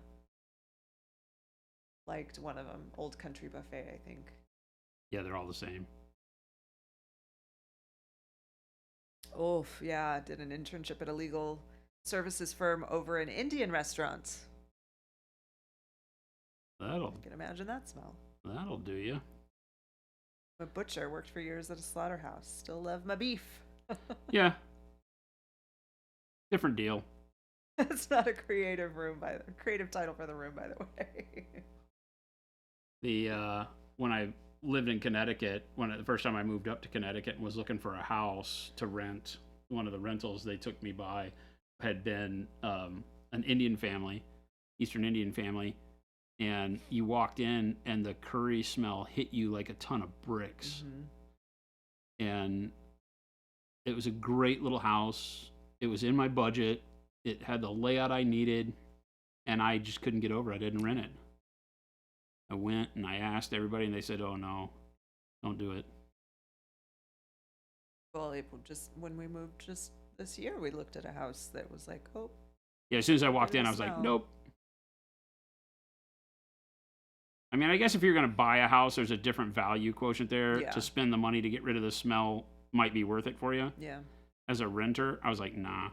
liked one of them. Old Country Buffet, I think. Yeah, they're all the same. Oof, yeah. Did an internship at a legal services firm over an Indian restaurant. That'll I can imagine that smell. do you. I'm a butcher, worked for years at a slaughterhouse. Still love my beef. Yeah. Different deal. It's not a creative title for the room, by the way. When I lived in Connecticut, the first time I moved up to Connecticut and was looking for a house to rent, one of the rentals they took me by had been an Indian family, Eastern Indian family, and you walked in and the curry smell hit you like a ton of bricks. Mm-hmm. And it was a great little house. It was in my budget. It had the layout I needed, and I just couldn't get over it. I didn't rent it. I went and I asked everybody, and they said, "Oh no, don't do it." Well, when we moved just this year, we looked at a house that was like, oh. Yeah, as soon as I walked Look at in, the I was like, smell. "Nope." I mean, I guess if you're going to buy a house, there's a different value quotient there. Yeah. To spend the money to get rid of the smell might be worth it for you. Yeah. As a renter, I was like, nah.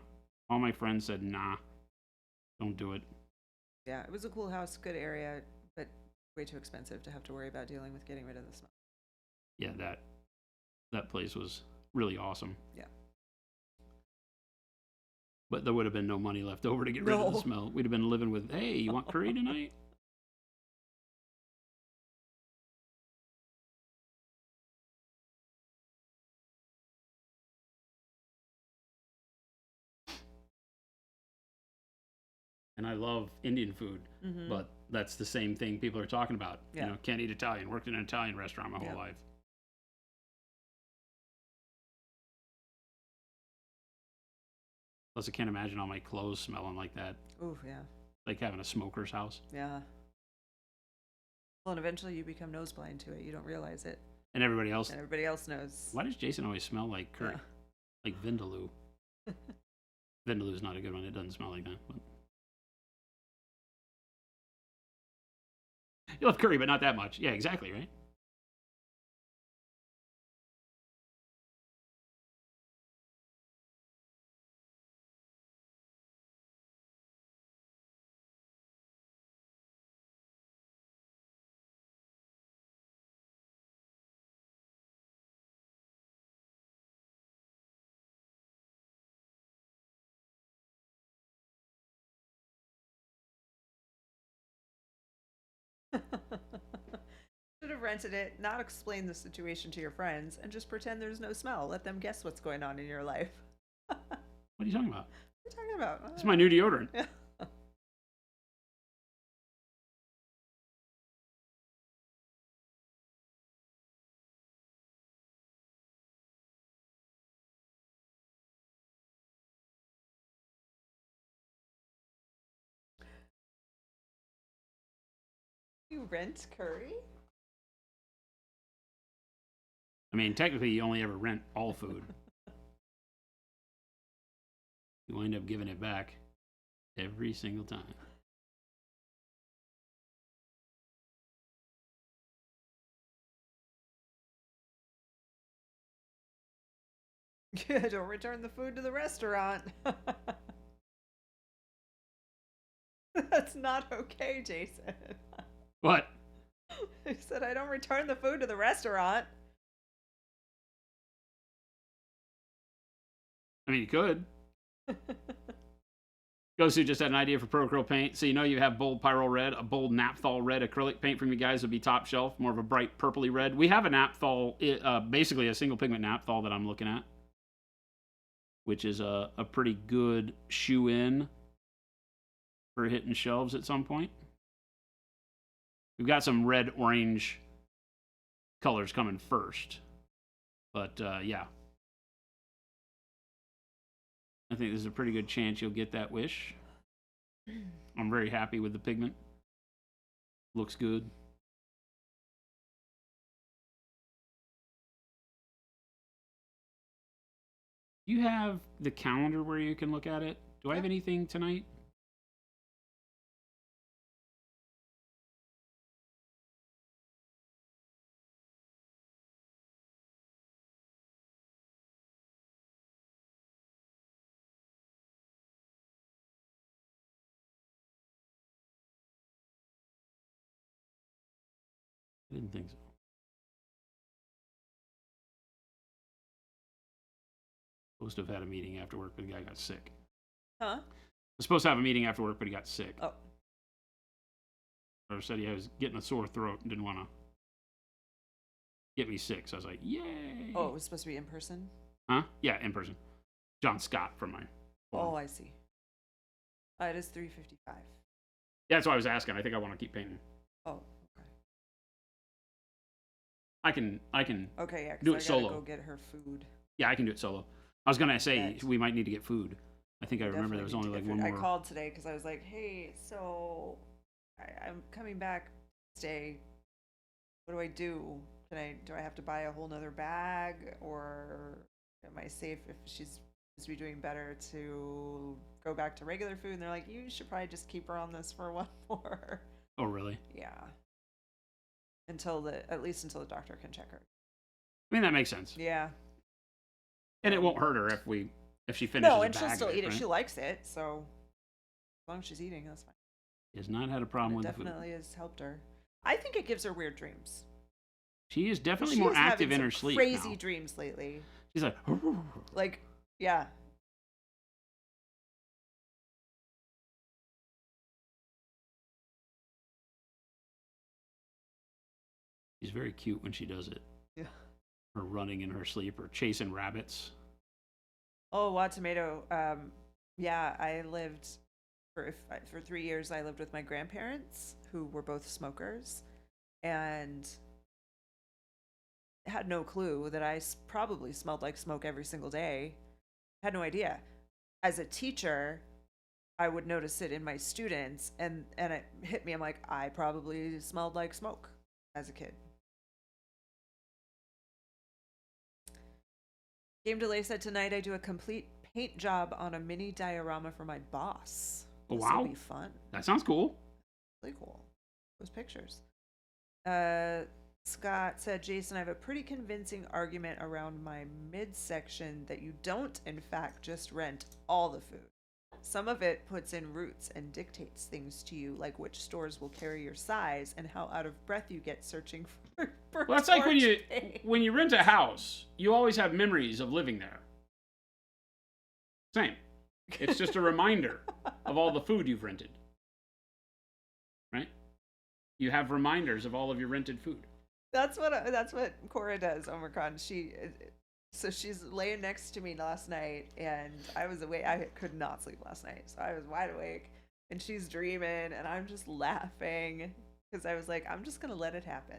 All my friends said, nah, don't do it. Yeah, it was a cool house, good area, but way too expensive to have to worry about dealing with getting rid of the smell. Yeah, that place was really awesome. Yeah. But there would have been no money left over to get rid of the No. smell. We'd have been living with, hey, you want curry tonight? And I love Indian food, Mm-hmm. but that's the same thing people are talking about. Yeah. You know, can't eat Italian. Worked in an Italian restaurant my whole Yeah. life. Plus, I can't imagine all my clothes smelling like that. Ooh, yeah. Like having a smoker's house. Yeah. Well, and eventually you become nose blind to it. You don't realize it. And everybody else. And everybody else knows. Why does Jason always smell like curry? Yeah. Like Vindaloo. Vindaloo's not a good one. It doesn't smell like that. But... You love curry, but not that much. Yeah, exactly, right? Should have rented it, not explain the situation to your friends, and just pretend there's no smell. Let them guess what's going on in your life. What are you talking about? What are you talking about? It's my new deodorant. Yeah. You rent curry? I mean, technically, you only ever rent all food. You wind up giving it back every single time. Yeah, don't return the food to the restaurant. That's not okay, Jason. What? He said, I don't return the food to the restaurant. I mean, you could. Gosu just had an idea for Pro Acryl paint. So you know you have bold Pyro Red, a bold Naphthol Red acrylic paint from you guys would be top shelf, more of a bright purpley red. We have a Naphthol, basically a single pigment Naphthol that I'm looking at, which is a pretty good shoe-in for hitting shelves at some point. We've got some red-orange colors coming first. But, yeah. I think there's a pretty good chance you'll get that wish. I'm very happy with the pigment. Looks good. You have the calendar where you can look at it? Do I have anything tonight? I didn't think so. Supposed to have had a meeting after work, but the guy got sick. Huh? I was supposed to have a meeting after work, but he got sick. Oh. Or said he was getting a sore throat and didn't want to get me sick. So I was like, yay. Oh, it was supposed to be in person? Huh? Yeah, in person. John Scott from my Oh, I see. It is 3:55. Yeah, that's why I was asking. I think I want to keep painting. Oh, okay. I can Okay, yeah, 'cause do it I gotta solo. go get her food. Yeah, I can do it solo. I was gonna say Bet. we might need to get food. I think I remember there was only Definitely like need to one get food. more. I called today because I was like, hey, so I'm coming back today. What do I do? Do I have to buy a whole nother bag, or am I safe if she's supposed to be doing better to go back to regular food? And they're like, you should probably just keep her on this for one more. Oh, really? Yeah. At least until the doctor can check her. I mean, that makes sense. Yeah. And it won't hurt her if she finishes. No, a and she'll bag still of eat it. right? She likes it, so as long as she's eating, that's fine. She has not had a problem It with the food. definitely has helped her. I think it gives her weird dreams. She is definitely She more is active having in her some sleep Crazy now. dreams lately. She's like, Like, yeah. she's very cute when she does it. Yeah. Or running in her sleep or chasing rabbits. Oh, wow, tomato. Yeah, I lived for 3 years. I lived with my grandparents, who were both smokers, and had no clue that I probably smelled like smoke every single day. Had no idea. As a teacher, I would notice it in my students, and it hit me. I'm like, I probably smelled like smoke as a kid. Game Delay said tonight I do a complete paint job on a mini diorama for my boss. Oh, This wow. will be fun. That sounds cool. Really cool. Those pictures. Scott said, Jason, I have a pretty convincing argument around my midsection that you don't, in fact, just rent all the food. Some of it puts in routes and dictates things to you, like which stores will carry your size and how out of breath you get searching for Well, that's like torch when you rent a house, you always have memories of living there. Same. It's just a reminder of all the food you've rented. Right? You have reminders of all of your rented food. That's what Cora does. Omicron. So she's laying next to me last night, and I was awake. I could not sleep last night, so I was wide awake, and she's dreaming, and I'm just laughing because I was like, I'm just gonna let it happen.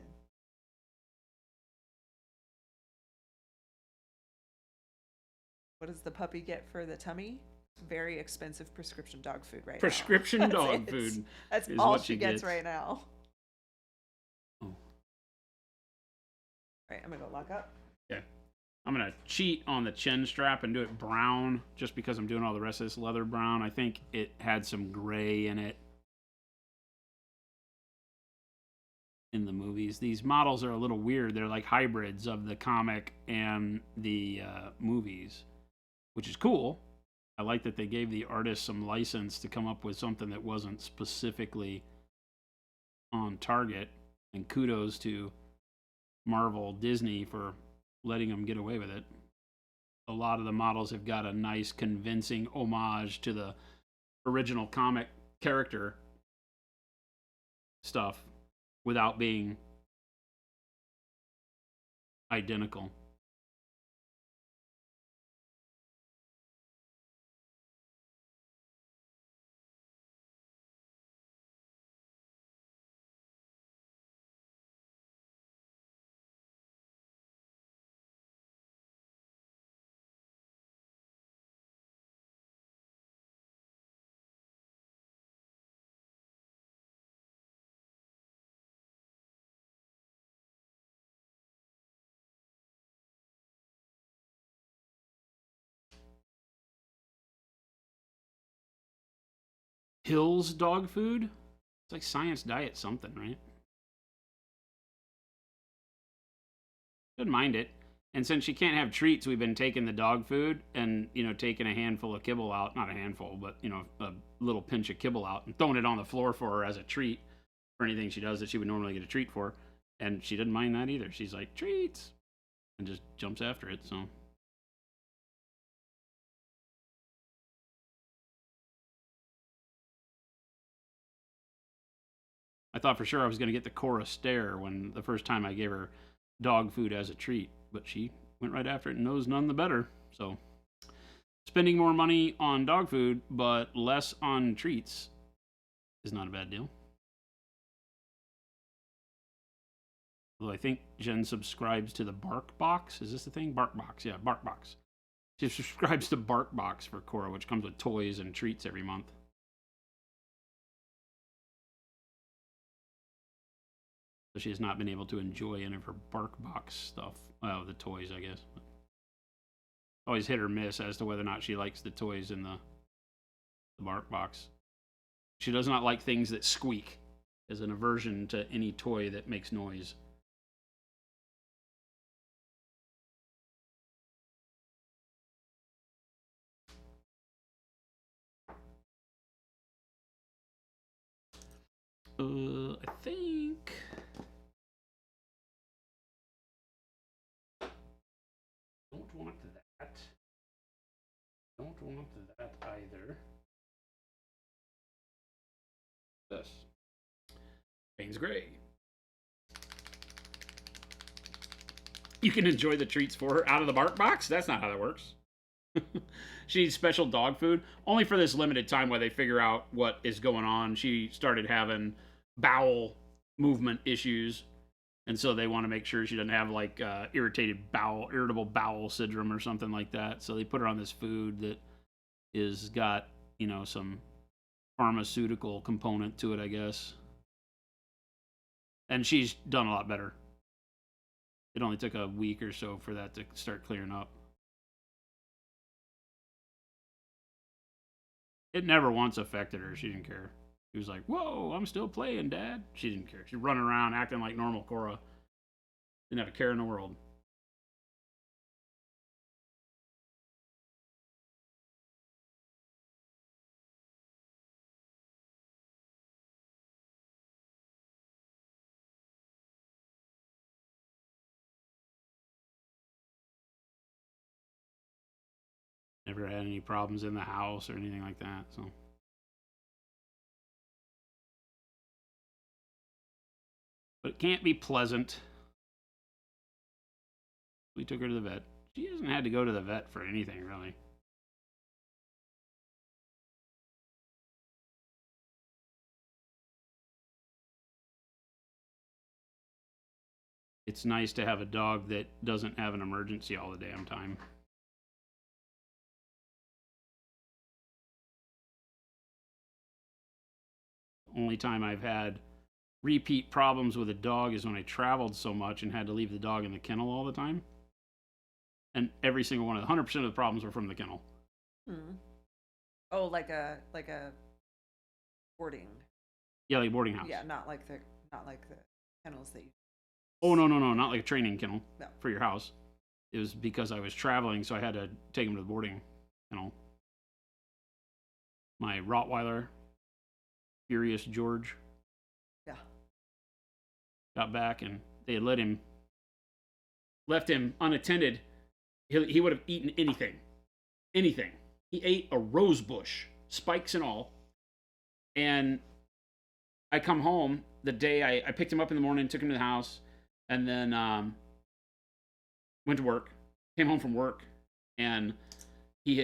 What does the puppy get for the tummy? Very expensive prescription dog food right Prescription now. dog food. That's is all what she she gets gets. right now. Oh. All right, I'm gonna go lock up. Okay. I'm going to cheat on the chin strap and do it brown just because I'm doing all the rest of this leather brown. I think it had some gray in it in the movies. These models are a little weird. They're like hybrids of the comic and the movies, which is cool. I like that they gave the artist some license to come up with something that wasn't specifically on target. And kudos to Marvel, Disney for letting them get away with it. A lot of the models have got a nice, convincing homage to the original comic character stuff without being identical. Hill's dog food? It's like Science Diet something, right? Didn't mind it. And since she can't have treats, we've been taking the dog food and, taking a handful of kibble out. Not a handful, but, a little pinch of kibble out and throwing it on the floor for her as a treat for anything she does that she would normally get a treat for. And she didn't mind that either. She's like, treats! And just jumps after it, so. I thought for sure I was going to get the Cora stare when the first time I gave her dog food as a treat, but she went right after it and knows none the better. So, spending more money on dog food, but less on treats is not a bad deal. Although I think Jen subscribes to the Bark Box. Is this the thing? Bark Box. Yeah, Bark Box. She subscribes to Bark Box for Cora, which comes with toys and treats every month. So she has not been able to enjoy any of her Bark Box stuff. Well, the toys, I guess. Always hit or miss as to whether or not she likes the toys in the Bark Box. She does not like things that squeak, as an aversion to any toy that makes noise. I think... Don't want that. Don't want that either. This. Payne's Gray. You can enjoy the treats for her out of the Bark Box? That's not how that works. She needs special dog food only for this limited time while they figure out what is going on. She started having bowel movement issues, and so they want to make sure she doesn't have like irritable bowel syndrome or something like that. So they put her on this food that is got, some pharmaceutical component to it, I guess. And she's done a lot better. It only took a week or so for that to start clearing up. It never once affected her. She didn't care. She was like, whoa, I'm still playing, Dad. She didn't care. She'd run around acting like normal Cora. Didn't have a care in the world. Never had any problems in the house or anything like that, so. but it can't be pleasant. We took her to the vet. She hasn't had to go to the vet for anything, really. It's nice to have a dog that doesn't have an emergency all the damn time. Only time I've had repeat problems with a dog is when I traveled so much and had to leave the dog in the kennel all the time. And every single one of 100% of the problems were from the kennel. Oh, like a boarding. Yeah, like a boarding house. Yeah, not like the kennels that you. Oh, no, not like a training kennel No. for your house. It was because I was traveling, so I had to take him to the boarding kennel. My Rottweiler, Furious George, Yeah. got back and they had left him unattended. He would have eaten anything. He ate a rose bush, spikes and all. And I come home the day I picked him up in the morning, took him to the house, and then went to work. Came home from work, and he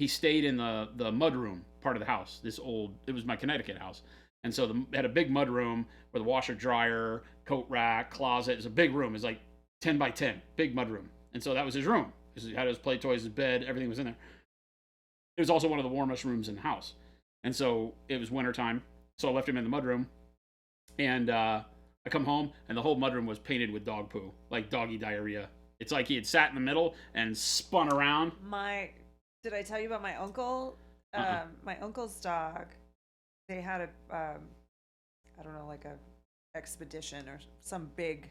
stayed in the mudroom part of the house. It was my Connecticut house. And so it had a big mudroom with a washer, dryer, coat rack, closet. It was a big room. It was like 10 by 10, big mudroom. And so that was his room. He had his play toys, his bed, everything was in there. It was also one of the warmest rooms in the house. And so it was wintertime. So I left him in the mudroom. And I come home, and the whole mudroom was painted with dog poo, like doggy diarrhea. It's like he had sat in the middle and spun around. Did I tell you about my uncle? My uncle's dog, they had I don't know, like a expedition or some big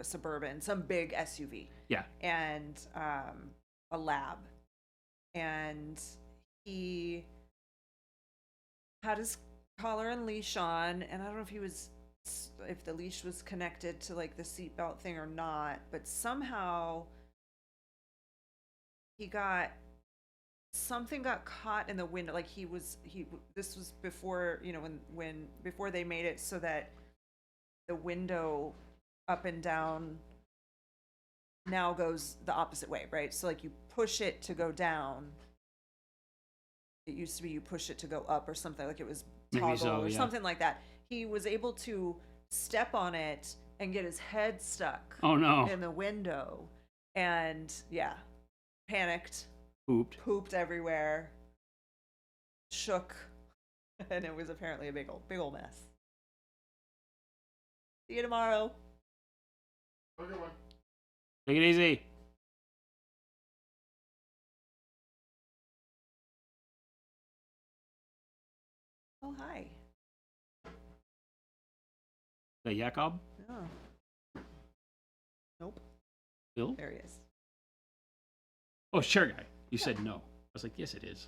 Suburban, some big SUV. Yeah. And a lab. And he had his collar and leash on, and I don't know if the leash was connected to like the seatbelt thing or not, but somehow something got caught in the window. Like this was before, before they made it so that the window up and down now goes the opposite way, right? So like you push it to go down. It used to be you push it to go up or something, like it was toggle or something like that. He was able to step on it and get his head stuck in the window, and panicked, pooped everywhere, shook, and it was apparently a big old mess. See you tomorrow. Okay, one. Take it easy. Oh, hi. That Jakob? Oh. Nope. Bill? There he is. Oh, chair guy. You said no. I was like, yes, it is.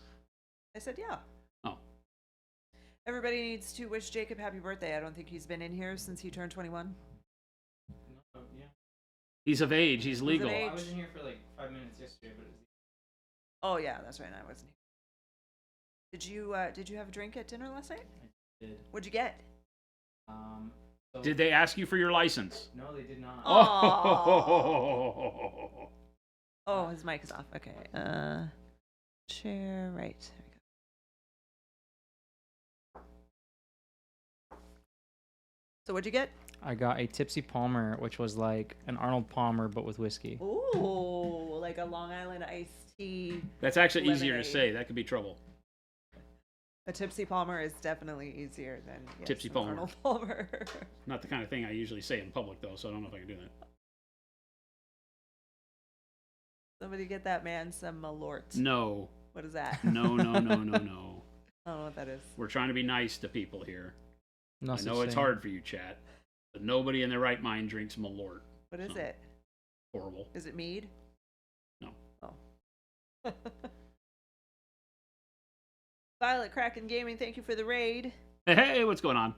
I said, yeah. Oh. Everybody needs to wish Jacob happy birthday. I don't think he's been in here since he turned 21. No, yeah. He's of age. He's legal. age. I was in here for like 5 minutes yesterday, but it was... Oh yeah, that's right. I wasn't here. Did you have a drink at dinner last night? I did. What'd you get? So Did they ask you for your license? No, they did not. Oh. Oh, his mic is off. Okay. Chair right. There we go. So what'd you get? I got a Tipsy Palmer, which was like an Arnold Palmer but with whiskey. Ooh, like a Long Island iced tea. That's actually easier to Lemonade. say. That could be trouble. A Tipsy Palmer is definitely easier than Tipsy an Palmer. Arnold Palmer. Not the kind of thing I usually say in public, though, so I don't know if I can do that. Somebody get that man some Malort. No. What is that? No. I don't know what that is. We're trying to be nice to people here. No I such know it's thing. hard for you, chat, but nobody in their right mind drinks Malort. What is So, it? Horrible. Is it mead? No. Oh. Violet Kraken Gaming, thank you for the raid. Hey, what's going on?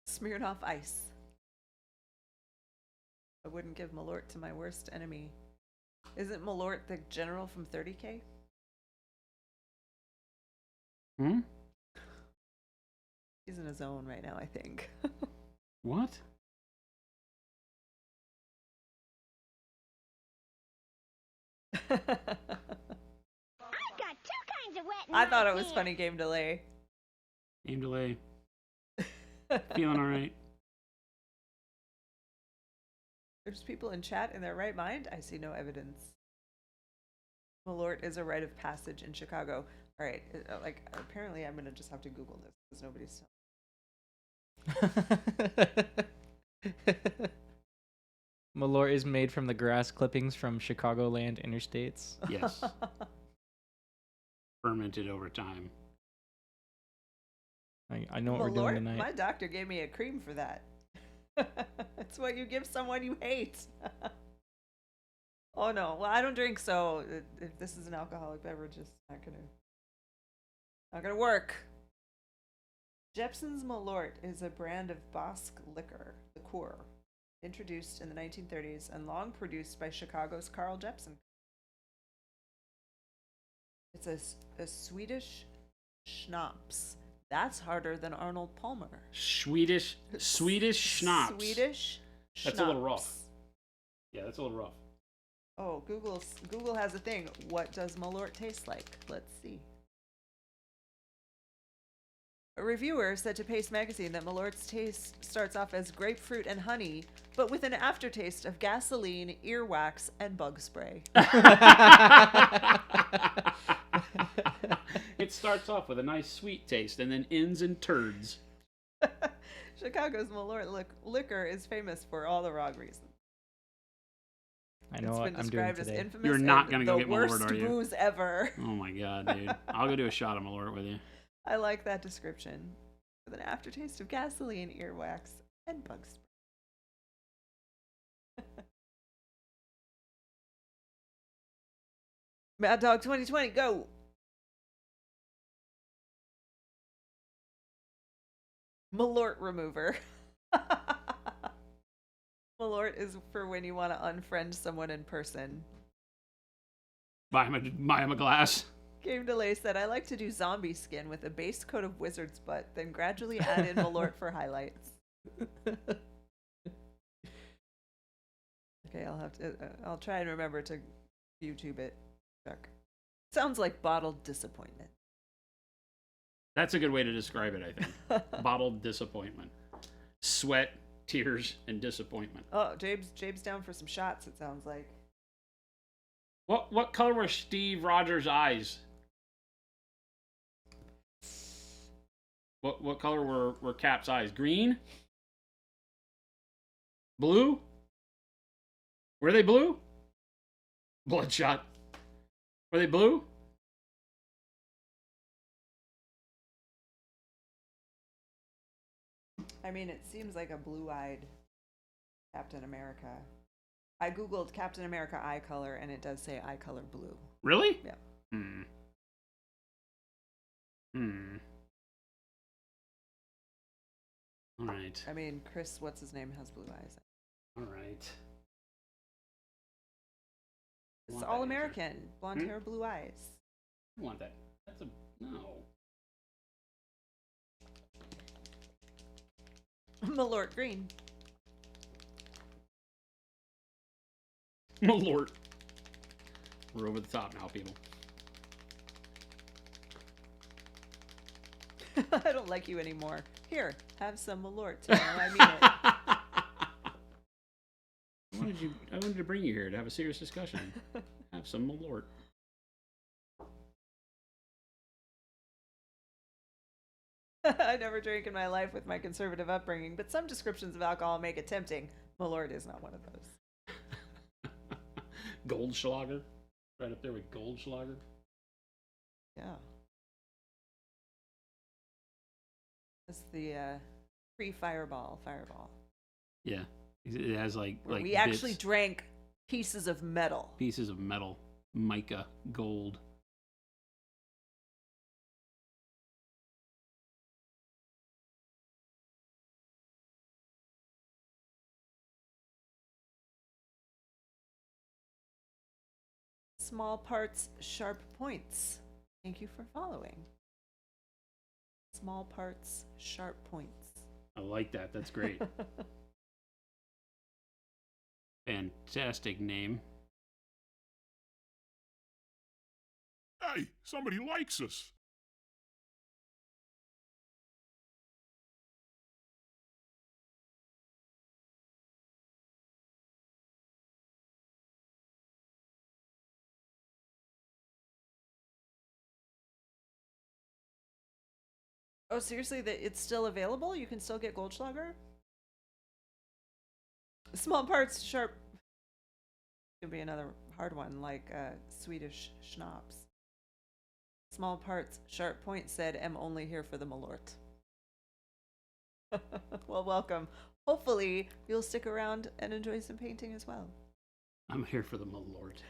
Smirnoff Ice. wouldn't give Malort to my worst enemy. Isn't Malort the general from 30K? Hmm? He's in his own right now, I think. What? I've got two kinds of wet. I thought it was funny game delay. Game delay. Feeling all right. There's people in chat in their right mind. I see no evidence. Malort is a rite of passage in Chicago. All right, like apparently I'm gonna just have to Google this because nobody's. Malort is made from the grass clippings from Chicagoland interstates. Yes. Fermented over time. I know what we're doing tonight. My doctor gave me a cream for that. It's what you give someone you hate. Oh no, well I don't drink, so if this is an alcoholic beverage, it's not gonna work. Jepson's Malort is a brand of Basque liquor, introduced in the 1930s and long produced by Chicago's Carl Jepson. It's a Swedish schnapps. That's harder than Arnold Palmer. Swedish schnapps. Swedish. That's a little rough. schnapps. Yeah, that's a little rough. Oh, Google has a thing. What does Malort taste like? Let's see. A reviewer said to Paste magazine that Malort's taste starts off as grapefruit and honey, but with an aftertaste of gasoline, earwax, and bug spray. It starts off with a nice sweet taste and then ends in turds. Chicago's Malort liquor is famous for all the wrong reasons. I know It's what been I'm doing described as today. infamous. You're not and gonna go the get Malort, worst are you? booze ever. Oh my god, dude. I'll go do a shot of Malort with you. I like that description. With an aftertaste of gasoline, earwax, and bug spray. Mad Dog 2020, go! Malort remover. Malort is for when you want to unfriend someone in person. Buy him a glass. Game Delay said, I like to do zombie skin with a base coat of wizard's butt, then gradually add in Malort for highlights. Okay, I'll try and remember to YouTube it. Chuck. Sounds like bottled disappointment. That's a good way to describe it, I think. Bottled disappointment. Sweat, tears, and disappointment. Oh, Jabe's down for some shots, it sounds like. What color were Steve Rogers' eyes? What color were Cap's eyes? Green? Blue? Were they blue? Bloodshot. Were they blue? I mean, it seems like a blue-eyed Captain America. I googled Captain America eye color, and it does say eye color blue. Really? Yeah. All right. I mean, Chris, what's his name, has blue eyes. All right. It's all American. Blonde hair, blue eyes. I want that. That's a no. Malort green. Malort. We're over the top now, people. I don't like you anymore. Here, have some Malort. You know, I mean it. I wanted to bring you here to have a serious discussion. Have some Malort. I never drank in my life with my conservative upbringing, but some descriptions of alcohol make it tempting. Malort is not one of those. Goldschlager. Right up there with Goldschlager. Yeah. That's the pre-fireball fireball. Yeah. It has like We bits, actually drank pieces of metal. pieces of metal, mica, gold. Small parts, sharp points. Thank you for following. Small parts, sharp points. I like that. That's great. Fantastic name. Hey, somebody likes us. Oh, seriously? That it's still available? You can still get Goldschlager? Small parts, sharp. Could be another hard one, like Swedish schnapps. Small parts, sharp point said, am only here for the malort. Well, welcome. Hopefully, you'll stick around and enjoy some painting as well. I'm here for the malort.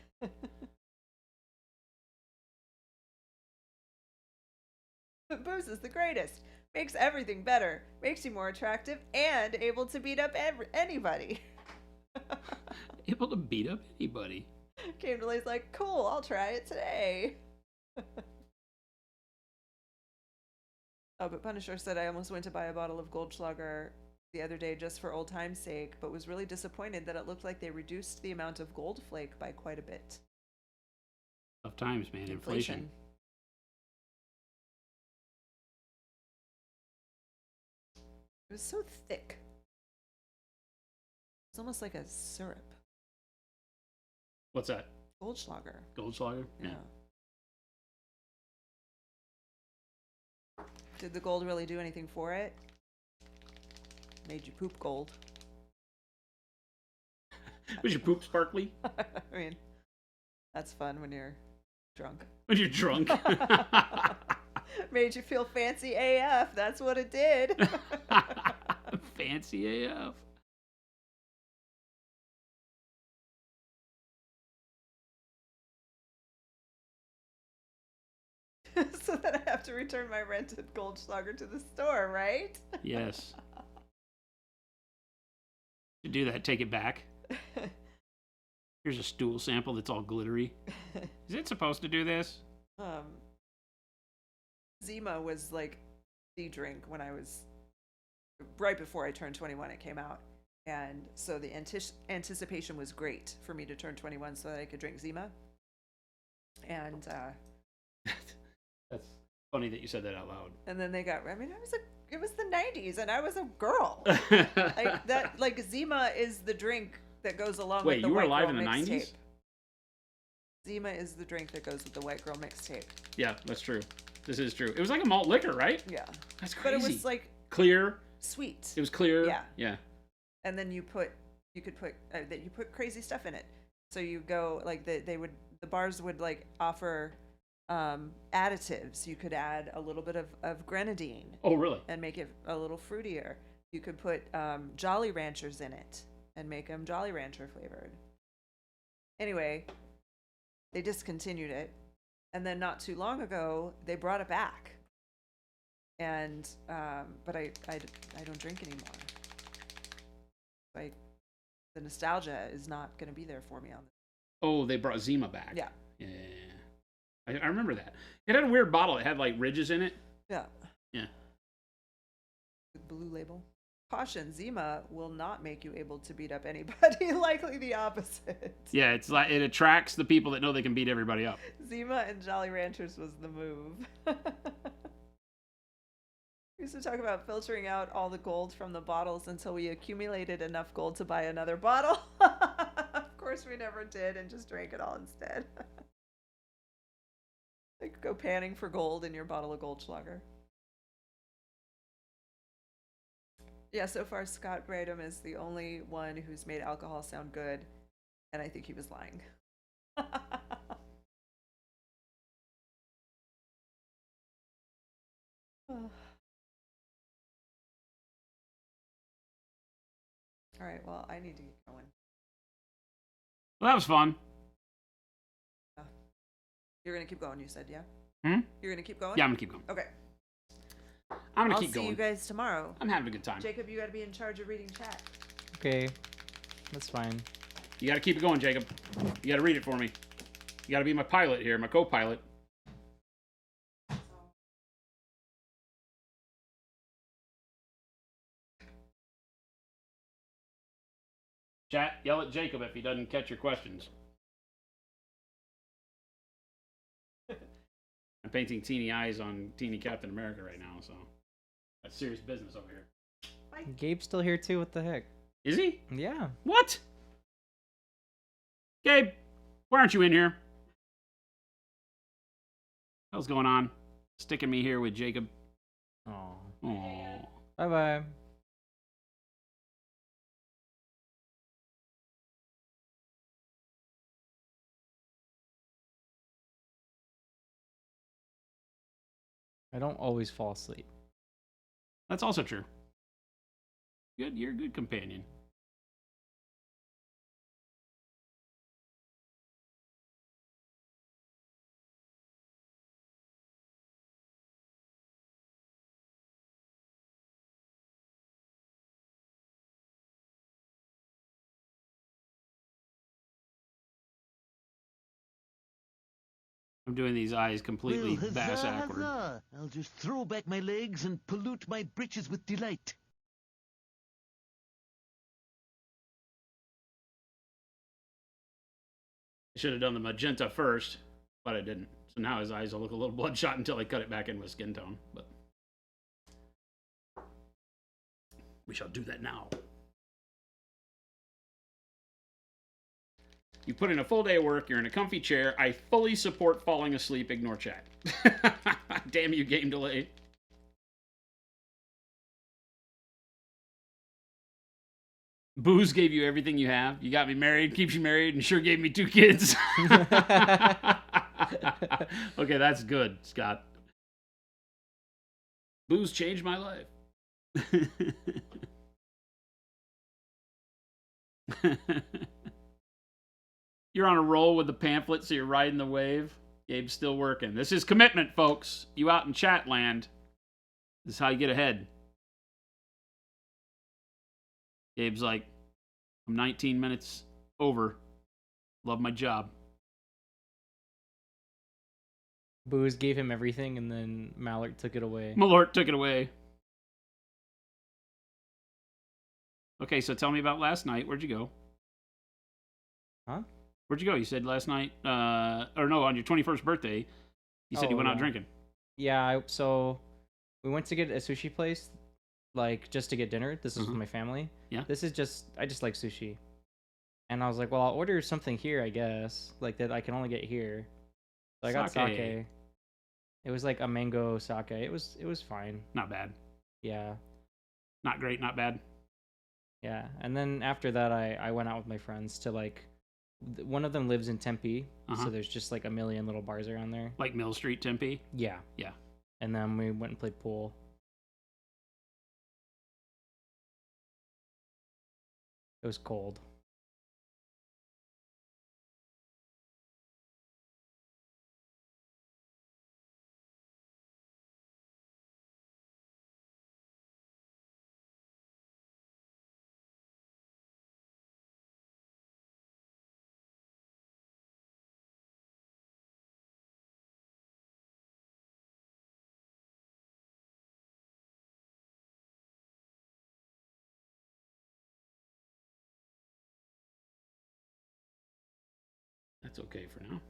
Booze is the greatest. Makes everything better. Makes you more attractive and able to beat up anybody. Able to beat up anybody. Came to Lay's like, cool, I'll try it today. Oh, but Punisher said, I almost went to buy a bottle of Goldschlager the other day just for old time's sake, but was really disappointed that it looked like they reduced the amount of gold flake by quite a bit. Tough times, man. Inflation. It was so thick. It's almost like a syrup. What's that? Goldschlager. Goldschlager? Yeah. Did the gold really do anything for it? Made you poop gold. Was your poop sparkly? I mean, that's fun when you're drunk. When you're drunk? Made you feel fancy AF. That's what it did. Fancy AF. So then I have to return my rented Goldschlager to the store, right? Yes. To do that, take it back. Here's a stool sample that's all glittery. Is it supposed to do this? Zima was like the drink when I was right before I turned 21. It came out, and so the anticipation was great for me to turn 21 so that I could drink Zima. And that's funny that you said that out loud. And then they got. I mean, it was the 90s, and I was a girl. Like that. Like Zima is the drink that goes along with the you were White alive Girl in the mixtape. 90s? Zima is the drink that goes with the White Girl mixtape. Yeah, that's true. This is true. It was like a malt liquor, right? Yeah. That's crazy. But it was like clear. sweet. It was clear. Yeah. Yeah. And then you put crazy stuff in it. So you go like the bars would like offer additives. You could add a little bit of grenadine. Oh, really? And make it a little fruitier. You could put Jolly Ranchers in it and make them Jolly Rancher flavored. Anyway, they discontinued it, and then not too long ago they brought it back. And but I don't drink anymore. Like the nostalgia is not going to be there for me on this. Oh, they brought Zima back. Yeah. Yeah. I remember that. It had a weird bottle. It had like ridges in it. Yeah. Yeah. With blue label. Caution, Zima will not make you able to beat up anybody. Likely the opposite. Yeah, it's like it attracts the people that know they can beat everybody up. Zima and Jolly Ranchers was the move. We used to talk about filtering out all the gold from the bottles until we accumulated enough gold to buy another bottle. Of course we never did and just drank it all instead. Like go panning for gold in your bottle of Goldschlager. Yeah, so far Scott Bradham is the only one who's made alcohol sound good, and I think he was lying. All right, well, I need to get going. Well, that was fun. You're going to keep going, you said, yeah? Hmm? You're going to keep going? Yeah, I'm going to keep going. Okay. I'm going I'll to keep see going. you guys tomorrow. I'm having a good time. Jacob, you got to be in charge of reading chat. Okay, that's fine. You got to keep it going, Jacob. You got to read it for me. You got to be my pilot here, my co-pilot. Chat, yell at Jacob if he doesn't catch your questions. I'm painting teeny eyes on teeny Captain America right now, so that's serious business over here. Gabe's still here too. What the heck? Is he? Yeah. What? Gabe, why aren't you in here? What's going on? Sticking me here with Jacob. Oh. Oh. Bye bye. I don't always fall asleep. That's also true. Good, you're a good companion. I'm doing these eyes completely Well, bass huzzah, awkward. huzzah. I'll just throw back my legs and pollute my breeches with delight. I should have done the magenta first, but I didn't. So now his eyes will look a little bloodshot until I cut it back in with skin tone. But we shall do that now. You put in a full day of work, you're in a comfy chair. I fully support falling asleep, ignore chat. Damn you, game delay. Booze gave you everything you have. You got me married, keeps you married, and sure gave me 2 kids. Okay, that's good, Scott. Booze changed my life. You're on a roll with the pamphlet, so you're riding the wave. Gabe's still working. This is commitment, folks. You out in chat land. This is how you get ahead. Gabe's like, I'm 19 minutes over. Love my job. Booze gave him everything, and then Mallard took it away. Malort took it away. Okay, so tell me about last night. Where'd you go? Huh? Where'd you go? You said last night, or no, on your 21st birthday, you said you Oh, went out yeah. drinking. Yeah, so we went to get a sushi place, like just to get dinner. This is with my family. Yeah. This is I just like sushi. And I was like, well, I'll order something here, I guess, like that I can only get here. So I got Sake. sake. It was like a mango sake. It was fine. Not bad. Yeah. Not great, not bad. Yeah. And then after that, I went out with my friends to like, one of them lives in Tempe, so there's just like a million little bars around there. Like Mill Street, Tempe? Yeah. Yeah. And then we went and played pool. It was cold. That's okay for now.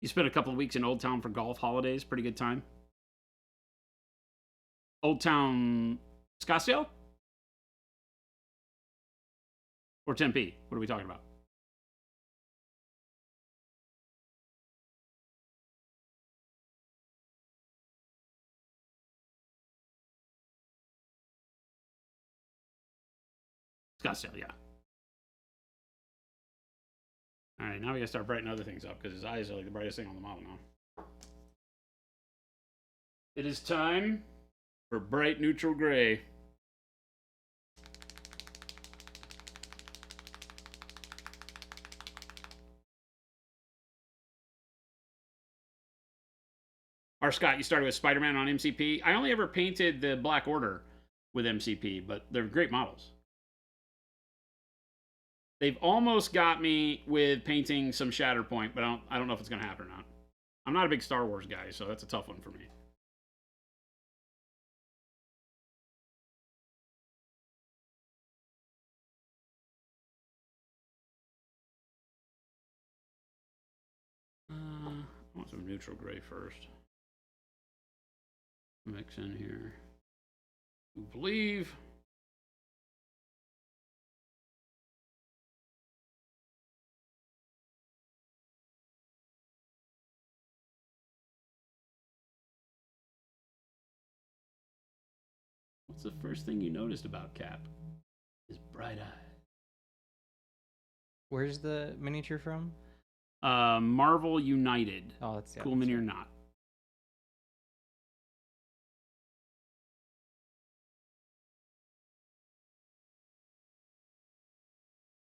You spent a couple of weeks in Old Town for golf holidays. Pretty good time. Old Town Scottsdale? Or Tempe? What are we talking about? Scottsdale, yeah. All right, now we gotta start brightening other things up because his eyes are like the brightest thing on the model now. It is time for bright neutral gray. Our Scott, you started with Spider-Man on MCP. I only ever painted the Black Order. with MCP, but they're great models. They've almost got me with painting some Shatterpoint, but I don't know if it's going to happen or not. I'm not a big Star Wars guy, so that's a tough one for me. I want some neutral gray first. Mix in here. You believe. What's the first thing you noticed about Cap? His bright eyes. Where's the miniature from? Marvel United. Oh, that's Cool Mini or Not.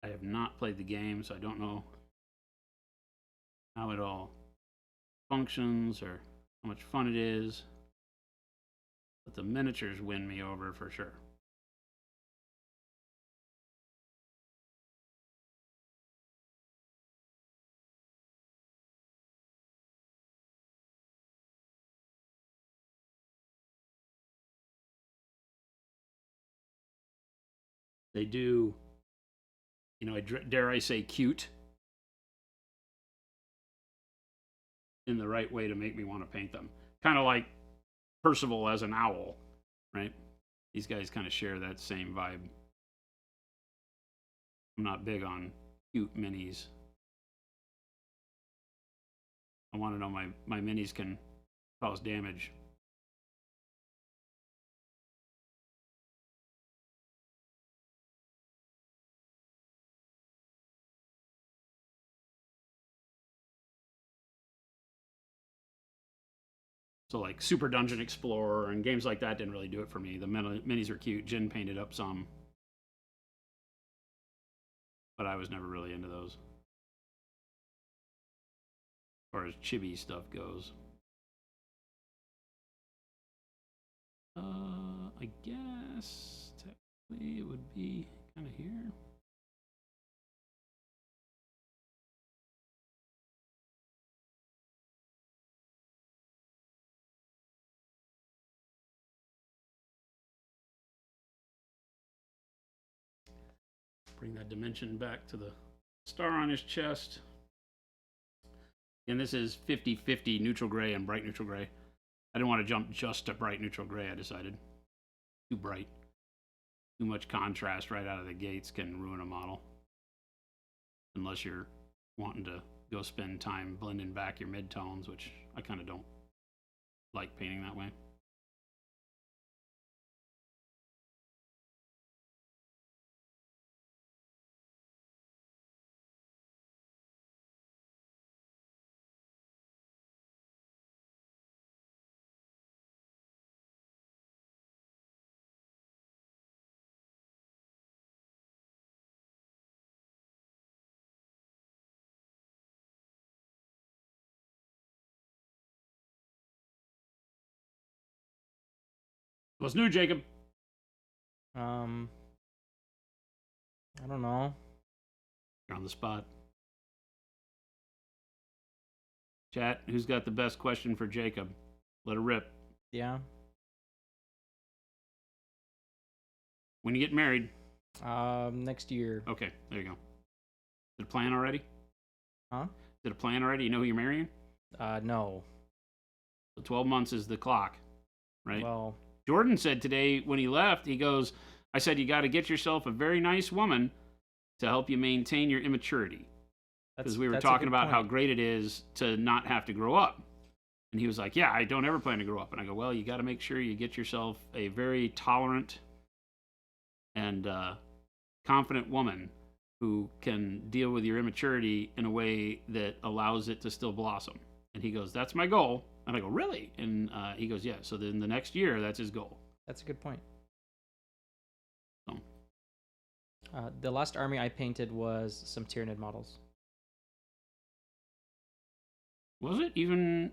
I have not played the game, so I don't know how it all functions or how much fun it is. But the miniatures win me over for sure. They do, you know, dare I say cute in the right way to make me want to paint them. Kind of like Percival as an owl, right? These guys kind of share that same vibe. I'm not big on cute minis. I want to know my minis can cause damage. So like Super Dungeon Explorer and games like that didn't really do it for me. The minis are cute. Jin painted up some. But I was never really into those. As far as chibi stuff goes. I guess technically it would be kind of here. Bring that dimension back to the star on his chest. And this is 50-50 neutral gray and bright neutral gray. I didn't want to jump just to bright neutral gray, I decided. Too bright. Too much contrast right out of the gates can ruin a model. Unless you're wanting to go spend time blending back your midtones, which I kind of don't like painting that way. What's new, Jacob? I don't know. You're on the spot. Chat, who's got the best question for Jacob? Let it rip. Yeah. When you get married? Next year. Okay, there you go. Did it plan already? Huh? Did it plan already? You know who you're marrying? No. So 12 months is the clock, right? Well, Jordan said today when he left, he goes, I said, you got to get yourself a very nice woman to help you maintain your immaturity. Because we were talking about how great it is to not have to grow up. And he was like, yeah, I don't ever plan to grow up. And I go, well, you got to make sure you get yourself a very tolerant and confident woman who can deal with your immaturity in a way that allows it to still blossom. And he goes, that's my goal. And I go, really? And he goes, yeah. So then the next year, that's his goal. that's a good point. So. The last army I painted was some Tyranid models. Was it even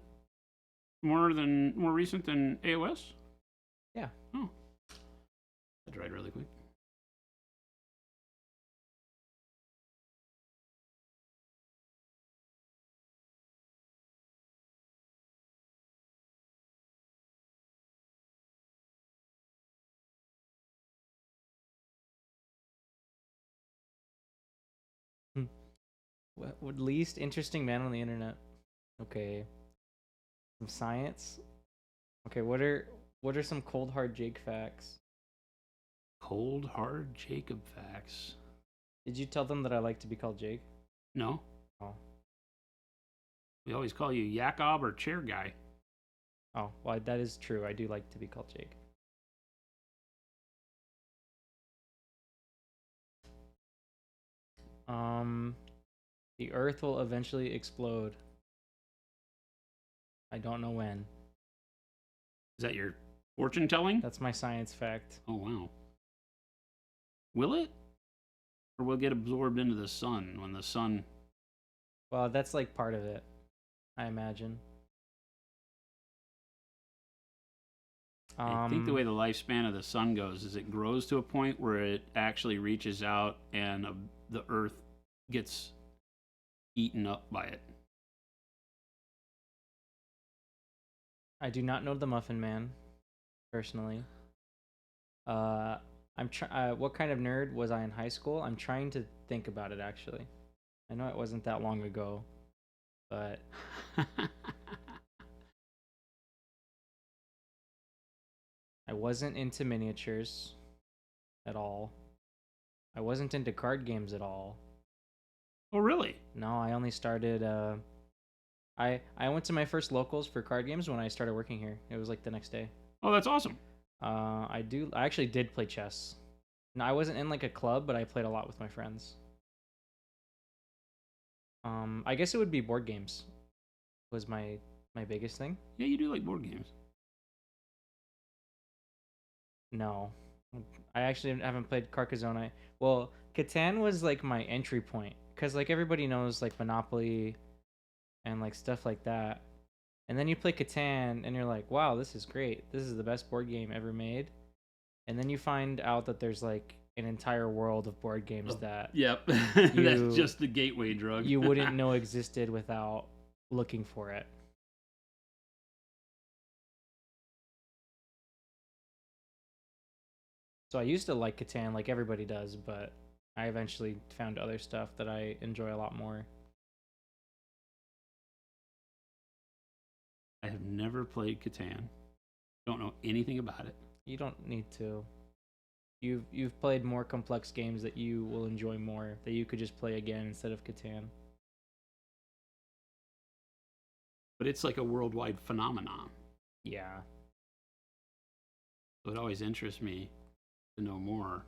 more recent than AOS? Yeah. Oh. That dried really quick. What least interesting man on the internet? Okay. Some science. Okay, what are some cold hard Jake facts? Cold hard Jacob facts. Did you tell them that I like to be called Jake? No. Oh. We always call you Yakob or Chair Guy. Oh, well, that is true. I do like to be called Jake. The Earth will eventually explode. I don't know when. Is that your fortune telling? That's my science fact. Oh, wow. Will it? Or will it get absorbed into the sun when the sun... Well, that's like part of it, I imagine. I think the way the lifespan of the sun goes is it grows to a point where it actually reaches out and the Earth gets eaten up by it. I do not know the Muffin Man, personally. What kind of nerd was I in high school? I'm trying to think about it, actually. I know it wasn't that long ago, but I wasn't into miniatures at all. I wasn't into card games at all. Oh, really? No, I only started. I went to my first locals for card games when I started working here. It was like the next day. Oh, that's awesome. I actually did play chess. No, I wasn't in like a club, but I played a lot with my friends. I guess it would be board games. Was my biggest thing. Yeah, you do like board games. No, I actually haven't played Carcassonne. Well, Catan was like my entry point because like everybody knows like Monopoly and like stuff like that. And then you play Catan and you're like, wow, this is great. This is the best board game ever made. And then you find out that there's like an entire world of board games that Yep. That's just the gateway drug. you wouldn't know existed without looking for it. So I used to like Catan like everybody does, but I eventually found other stuff that I enjoy a lot more. I have never played Catan. Don't know anything about it. You don't need to. You've played more complex games that you will enjoy more, that you could just play again instead of Catan. But it's like a worldwide phenomenon. Yeah. So it always interests me to know more,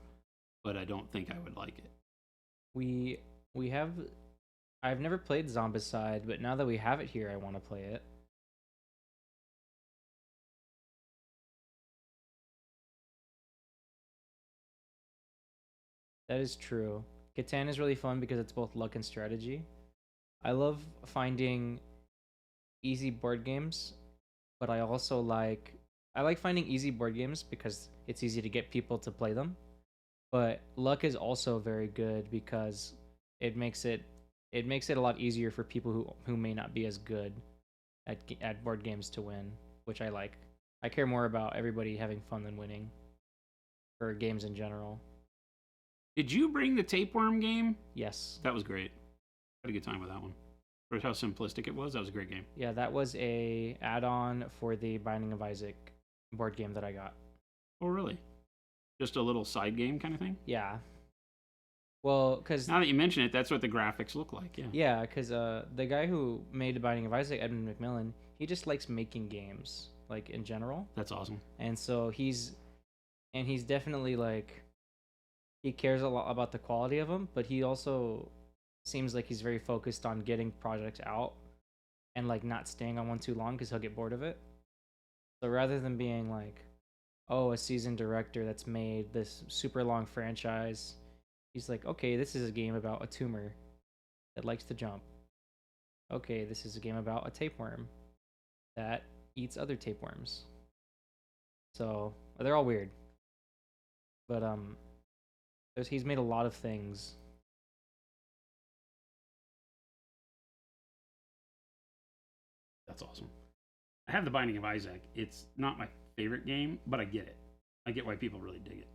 but I don't think I would like it. We have I've never played Zombicide, but now that we have it here, I want to play it. That is true. Catan is really fun because it's both luck and strategy. I love finding easy board games, but I also like finding easy board games because it's easy to get people to play them. But luck is also very good because it makes it a lot easier for people who may not be as good at board games to win, which I like. I care more about everybody having fun than winning for games in general. Did you bring the tapeworm game? Yes. That was great. Had a good time with that one. For how simplistic it was, that was a great game. Yeah, that was a add-on for the Binding of Isaac board game that I got. Oh, really? Just a little side game kind of thing? Yeah. Well, because now that you mention it, that's what the graphics look like. Yeah. Yeah, because the guy who made The Binding of Isaac, Edmund McMillan, he just likes making games, like in general. That's awesome. And so he's definitely like, he cares a lot about the quality of them, but he also seems like he's very focused on getting projects out and like not staying on one too long because he'll get bored of it. So rather than being like, oh, a seasoned director that's made this super long franchise, he's like, okay, this is a game about a tumor that likes to jump. Okay, this is a game about a tapeworm that eats other tapeworms. So they're all weird. But he's made a lot of things. That's awesome. I have The Binding of Isaac. It's not my favorite game, but I get it. I get why people really dig it.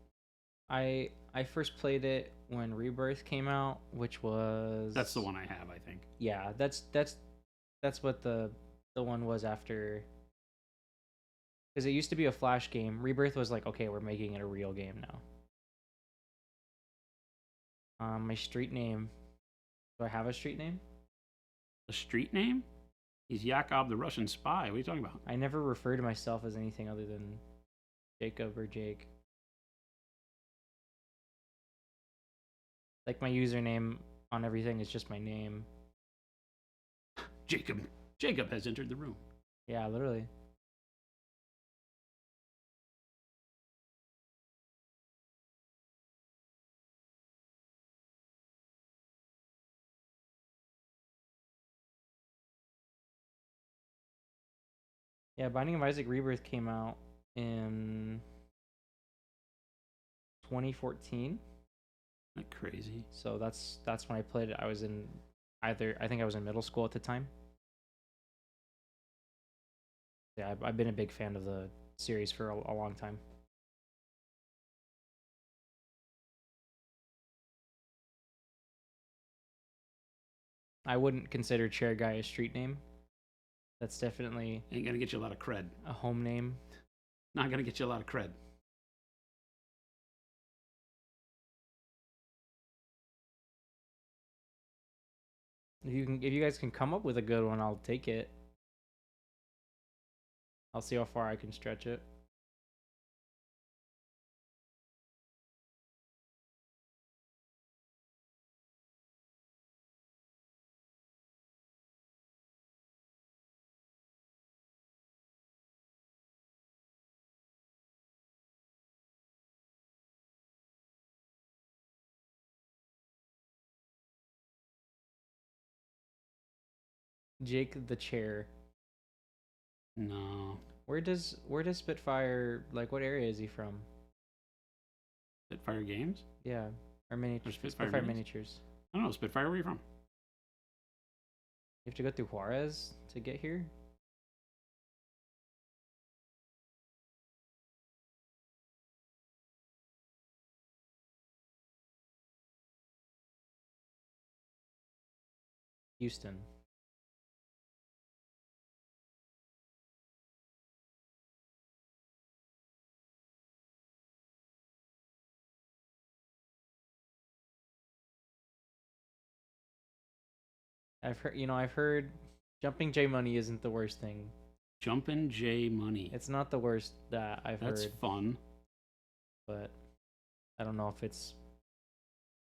I first played it when Rebirth came out, which was That's the one I have, I think. Yeah, that's what the one was after. Because it used to be a Flash game. Rebirth was like, okay, we're making it a real game now. My street name. Do I have a street name? A street name? He's Yakov the Russian spy. What are you talking about? I never refer to myself as anything other than Jacob or Jake. Like, my username on everything is just my name. Jacob. Jacob has entered the room. Yeah, literally. Yeah, Binding of Isaac Rebirth came out in 2014. Isn't that crazy? So that's when I played it. I was in I think I was in middle school at the time. Yeah, I've been a big fan of the series for a long time. I wouldn't consider Chair Guy a street name. That's definitely Ain't gonna get you a lot of cred. a home name. Not gonna get you a lot of cred. If you guys can come up with a good one, I'll take it. I'll see how far I can stretch it. Jake the Chair. No. Where does Spitfire, like, what area is he from? Spitfire Games? Yeah, or miniatures. Spitfire Spitfire Minis? miniatures. I don't know. Spitfire, where are you from? You have to go through Juarez to get here. Houston. I've heard Jumping J Money isn't the worst thing. Jumpin' J Money. It's not the worst that I've That's heard, fun. but I don't know if it's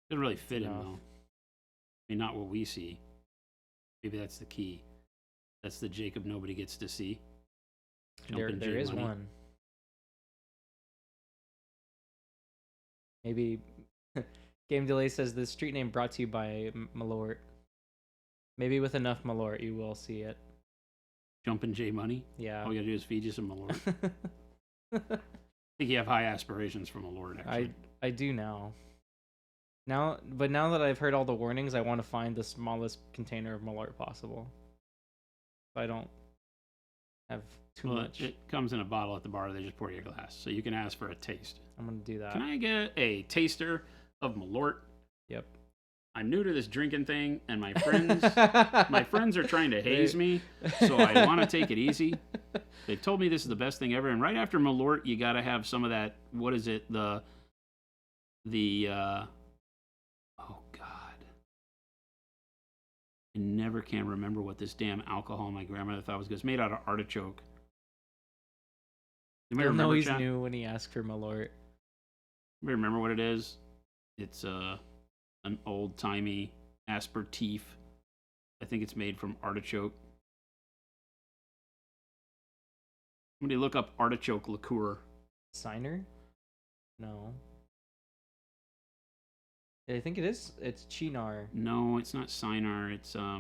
Doesn't really fit him, enough. though. I mean, not what we see. Maybe that's the key. That's the Jacob nobody gets to see. Jumpin' There J is Money. one. Maybe Game Delay says the street name brought to you by Malort. Maybe with enough Malort you will see it. Jumpin' J Money. Yeah. All you gotta do is feed you some Malort. I think you have high aspirations for Malort, actually. I do now. But now that I've heard all the warnings, I want to find the smallest container of Malort possible. So I don't have too much. It comes in a bottle at the bar. They just pour you a glass, so you can ask for a taste. I'm gonna do that. Can I get a taster of Malort? Yep. I'm new to this drinking thing, and my friends are trying to haze me, so I want to take it easy. They've told me this is the best thing ever, and right after Malort, you got to have some of that. What is it? Oh God, I never can remember what this damn alcohol my grandmother thought was good. It's made out of artichoke. You may He'll know remember, he's chat? new when he asks for Malort. You remember what it is? It's an old-timey aspertif. I think it's made from artichoke. Somebody look up artichoke liqueur. Signer? No. I think it is. It's Chinar. No, it's not Sinar. It's I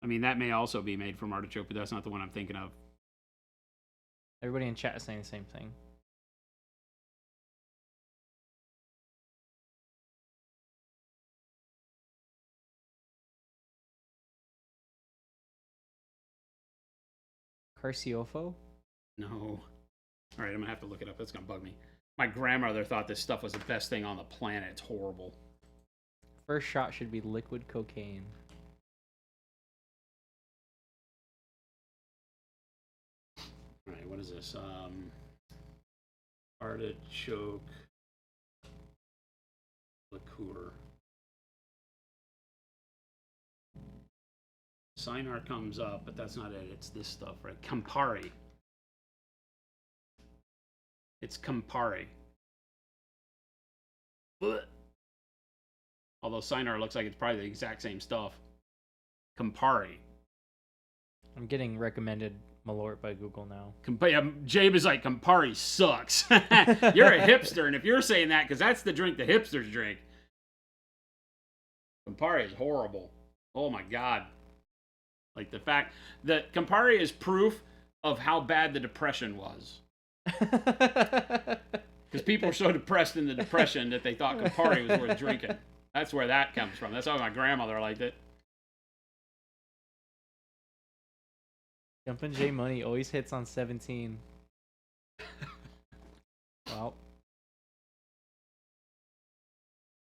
mean, that may also be made from artichoke, but that's not the one I'm thinking of. Everybody in chat is saying the same thing. Carciofo? No. All right, I'm gonna have to look it up. That's gonna bug me. My grandmother thought this stuff was the best thing on the planet. It's horrible. First shot should be liquid cocaine. All right, what is this? Artichoke liqueur. Sinar comes up, but that's not it. It's this stuff, right? Campari. It's Campari. Blech. Although Sinar looks like it's probably the exact same stuff. Campari. I'm getting recommended Malort by Google now. Jabe is like, Campari sucks. You're a hipster, and if you're saying that, because that's the drink the hipsters drink. Campari is horrible. Oh my God. Like the fact that Campari is proof of how bad the Depression was. Because people were so depressed in the Depression that they thought Campari was worth drinking. That's where that comes from. That's how my grandmother liked it. Jumpin' J Money always hits on 17. Well.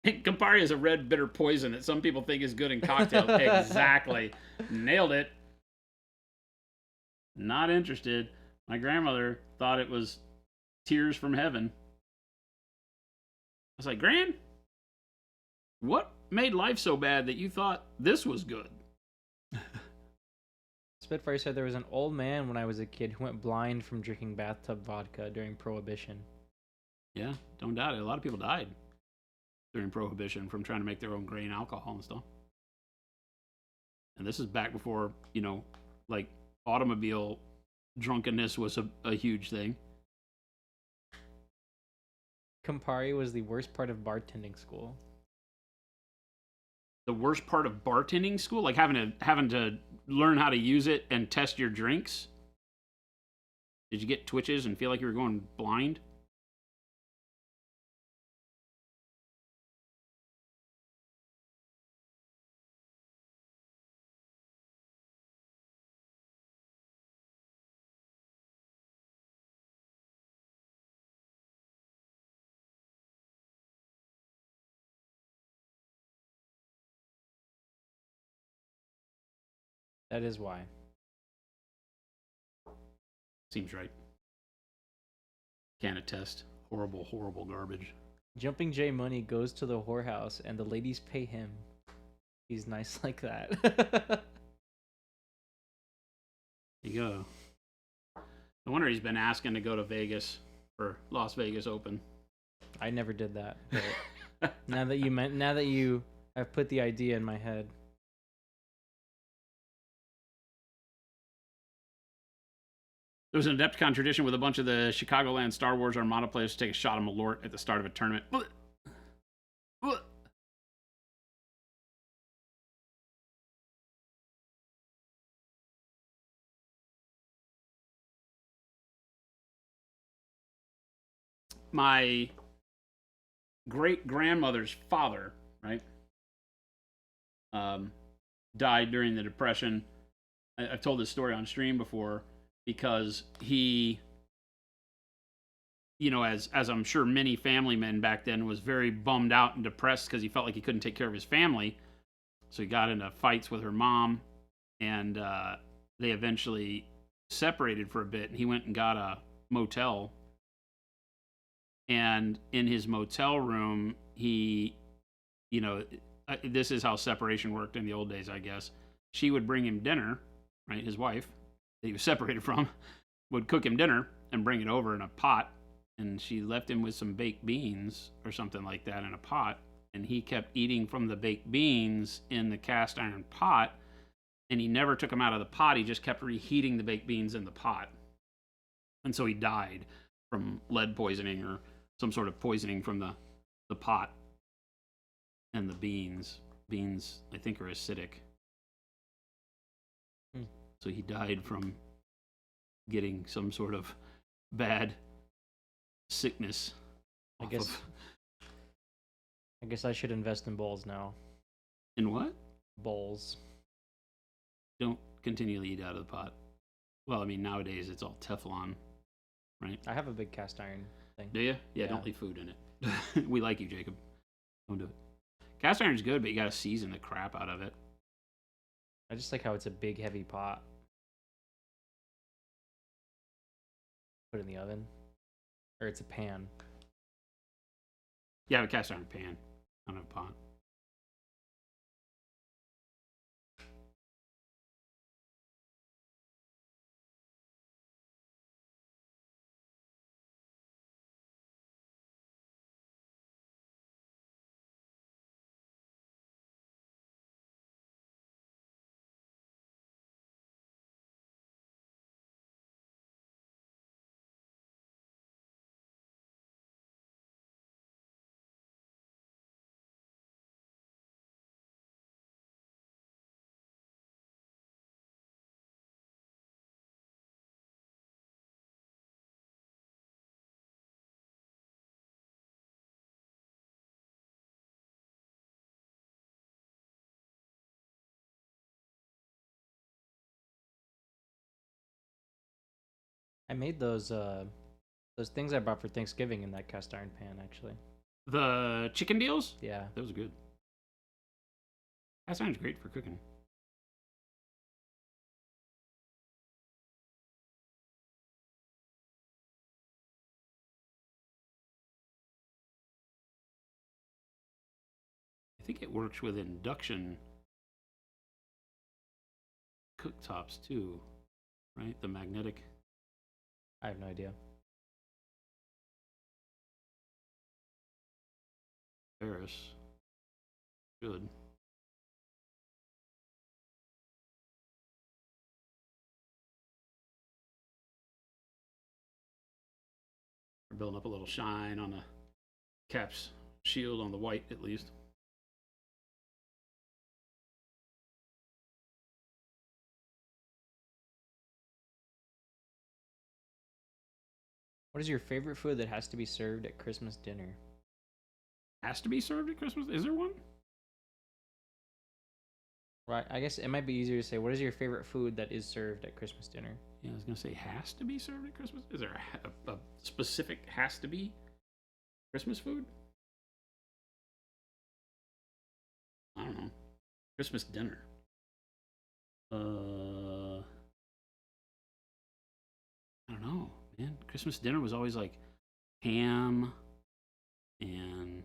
Campari is a red bitter poison that some people think is good in cocktails. Exactly. Nailed it. Not interested. My grandmother thought it was tears from heaven. I was like, Gran, what made life so bad that you thought this was good? Spitfire said there was an old man when I was a kid who went blind from drinking bathtub vodka during Prohibition. Yeah, don't doubt it. A lot of people died during Prohibition from trying to make their own grain alcohol and stuff. And this is back before, you know, like automobile drunkenness was a huge thing. Campari was the worst part of bartending school. The worst part of bartending school, like having to learn how to use it and test your drinks. Did you get twitches and feel like you were going blind? That is why. Seems right. Can attest. Horrible, horrible garbage. Jumping J Money goes to the whorehouse and the ladies pay him. He's nice like that. There you go. No wonder he's been asking to go to Vegas for Las Vegas Open. I never did that. But now that you have put the idea in my head. There was an Adepticon tradition with a bunch of the Chicagoland Star Wars Armada players to take a shot of Malort at the start of a tournament. My great-grandmother's father, right, died during the Depression. I've told this story on stream before. Because he, you know, as I'm sure many family men back then, was very bummed out and depressed because he felt like he couldn't take care of his family. So he got into fights with her mom, and they eventually separated for a bit. And he went and got a motel. And in his motel room, he, you know, this is how separation worked in the old days, I guess. She would bring him dinner, right, his wife, that he was separated from, would cook him dinner and bring it over in a pot, and she left him with some baked beans or something like that in a pot, and he kept eating from the baked beans in the cast iron pot, and he never took them out of the pot. He just kept reheating the baked beans in the pot, and so he died from lead poisoning or some sort of poisoning from the pot and the beans. Beans, I think, are acidic. So he died from getting some sort of bad sickness. I guess I should invest in bowls now. In what? Bowls. Don't continually eat out of the pot. Well, I mean, nowadays it's all Teflon, right? I have a big cast iron thing. Do you? Yeah, Yeah. don't leave food in it. We like you, Jacob. Don't do it. Cast iron's good, but you gotta season the crap out of it. I just like how it's a big, heavy pot. Put it in the oven. Or it's a pan. Yeah, I have a cast iron pan. I don't have a pot. I made those things I bought for Thanksgiving in that cast iron pan, actually. The chicken deals? Yeah. That was good. Cast iron's great for cooking. I think it works with induction cooktops too, right? The magnetic. I have no idea. Paris. Good. We're building up a little shine on the cap's shield on the white, at least. What is your favorite food that has to be served at Christmas dinner? Has to be served at Christmas? Is there one? Right. I guess it might be easier to say, what is your favorite food that is served at Christmas dinner? Yeah, I was gonna say has to be served at Christmas. Is there a specific has to be Christmas food? I don't know. Christmas dinner. I don't know, man. Christmas dinner was always like ham and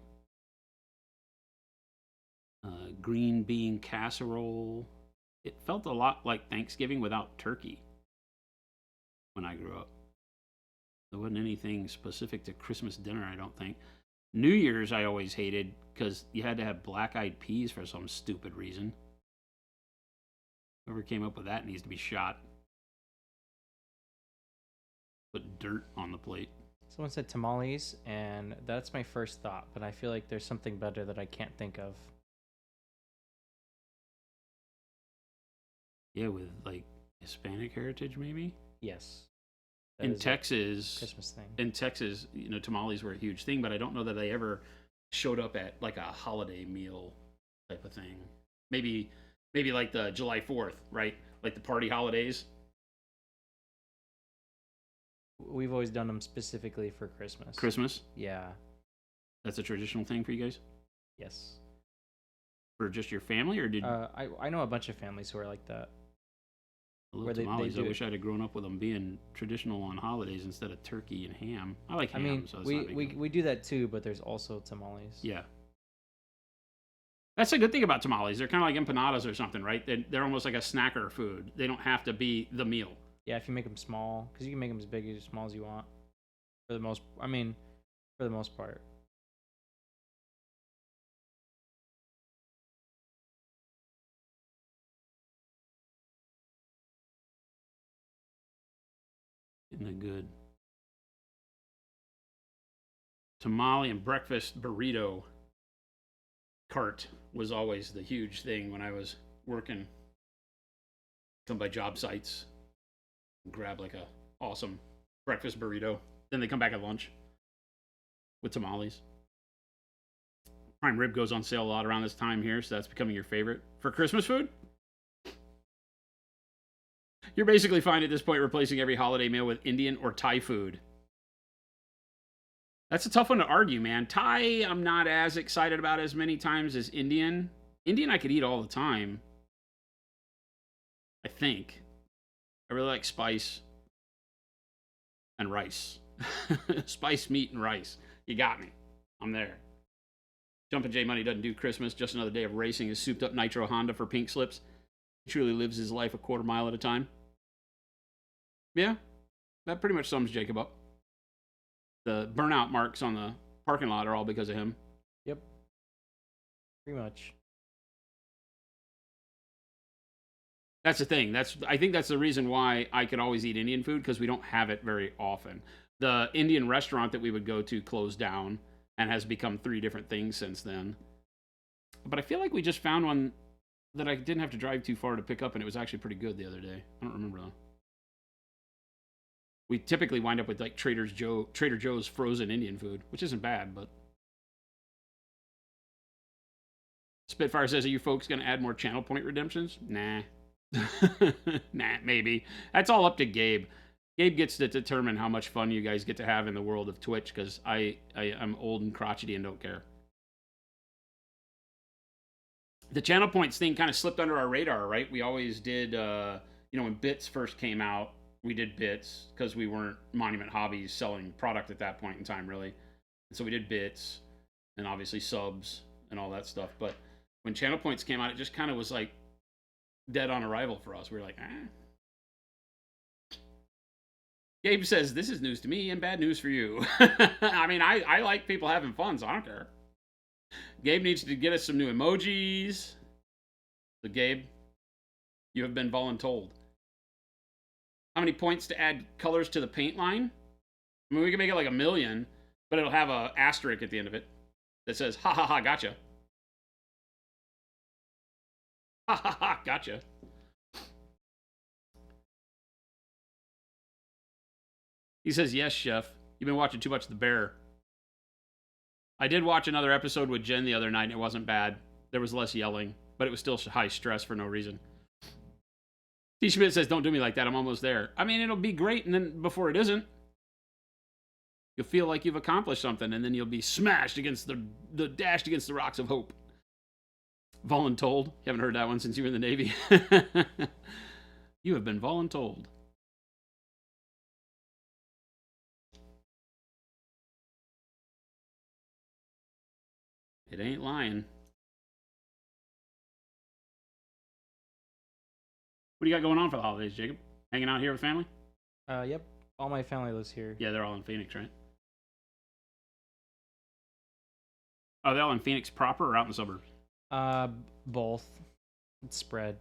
green bean casserole. It felt a lot like Thanksgiving without turkey when I grew up. There wasn't anything specific to Christmas dinner, I don't think. New Year's I always hated because you had to have black-eyed peas for some stupid reason. Whoever came up with that needs to be shot. Put dirt on the plate. Someone said tamales, and that's my first thought, but I feel like there's something better that I can't think of. Yeah, with like Hispanic heritage, maybe. Yes. That In is a Texas, Christmas thing. in Texas, you know, tamales were a huge thing, but I don't know that they ever showed up at like a holiday meal type of thing. Maybe like the July 4th, right? Like the party holidays. We've always done them specifically for Christmas. Christmas, Yeah. that's a traditional thing for you guys? Yes. For just your family, or did I know a bunch of families who are like that. I love where they tamales? I do wish I'd have grown up with them being traditional on holidays instead of turkey and ham. I like I ham, mean, so it's not a big deal. we do that too, but there's also tamales. Yeah. That's a good thing about tamales. They're kind of like empanadas or something, right? They're almost like a snacker food. They don't have to be the meal. Yeah, if you make them small, because you can make them as big or as small as you want. For the most part. Isn't it good? Tamale and breakfast burrito cart was always the huge thing when I was working. Come by job sites, grab like a awesome breakfast burrito. Then they come back at lunch with tamales. Prime rib goes on sale a lot around this time here, so that's becoming your favorite for Christmas food. You're basically fine at this point replacing every holiday meal with Indian or Thai food. That's a tough one to argue, man. Thai, I'm not as excited about as many times as Indian. Indian, I could eat all the time. I think. I really like spice and rice. Spice, meat, and rice. You got me. I'm there. Jumpin' J Money doesn't do Christmas. Just another day of racing his souped up nitro Honda for pink slips. He truly lives his life a quarter mile at a time. Yeah, that pretty much sums Jacob up. The burnout marks on the parking lot are all because of him. Yep. Pretty much. That's the thing. I think that's the reason why I could always eat Indian food, because we don't have it very often. The Indian restaurant that we would go to closed down and has become 3 different things since then. But I feel like we just found one that I didn't have to drive too far to pick up, and it was actually pretty good the other day. I don't remember though. We typically wind up with like Trader Joe's frozen Indian food, which isn't bad, but Spitfire says, are you folks going to add more channel point redemptions? Nah. Nah, maybe. That's all up to Gabe. Gabe gets to determine how much fun you guys get to have in the world of Twitch, because I'm old and crotchety and don't care. The channel points thing kind of slipped under our radar, right? We always did, when bits first came out, we did bits because we weren't Monument Hobbies selling product at that point in time, really. And so we did bits and obviously subs and all that stuff. But when channel points came out, it just kind of was like dead on arrival for us. We were like, Gabe says, this is news to me and bad news for you. I mean, I like people having fun, so I don't care. Gabe needs to get us some new emojis. So Gabe, you have been voluntold. How many points to add colors to the paint line? I mean, we can make it like 1 million, but it'll have a asterisk at the end of it that says, ha ha ha, gotcha. Ha ha ha, gotcha. He says, yes, chef. You've been watching too much The Bear. I did watch another episode with Jen the other night, and it wasn't bad. There was less yelling, but it was still high stress for no reason. T. Schmidt says, don't do me like that. I'm almost there. I mean, it'll be great, and then before it isn't, you'll feel like you've accomplished something, and then you'll be smashed against the dashed against the rocks of hope. Voluntold. You haven't heard that one since you were in the Navy. You have been voluntold. It ain't lying. What do you got going on for the holidays, Jacob? Hanging out here with family? Yep. All my family lives here. Yeah, they're all in Phoenix, right? Oh, they're all in Phoenix proper or out in the suburbs? Both. It's spread.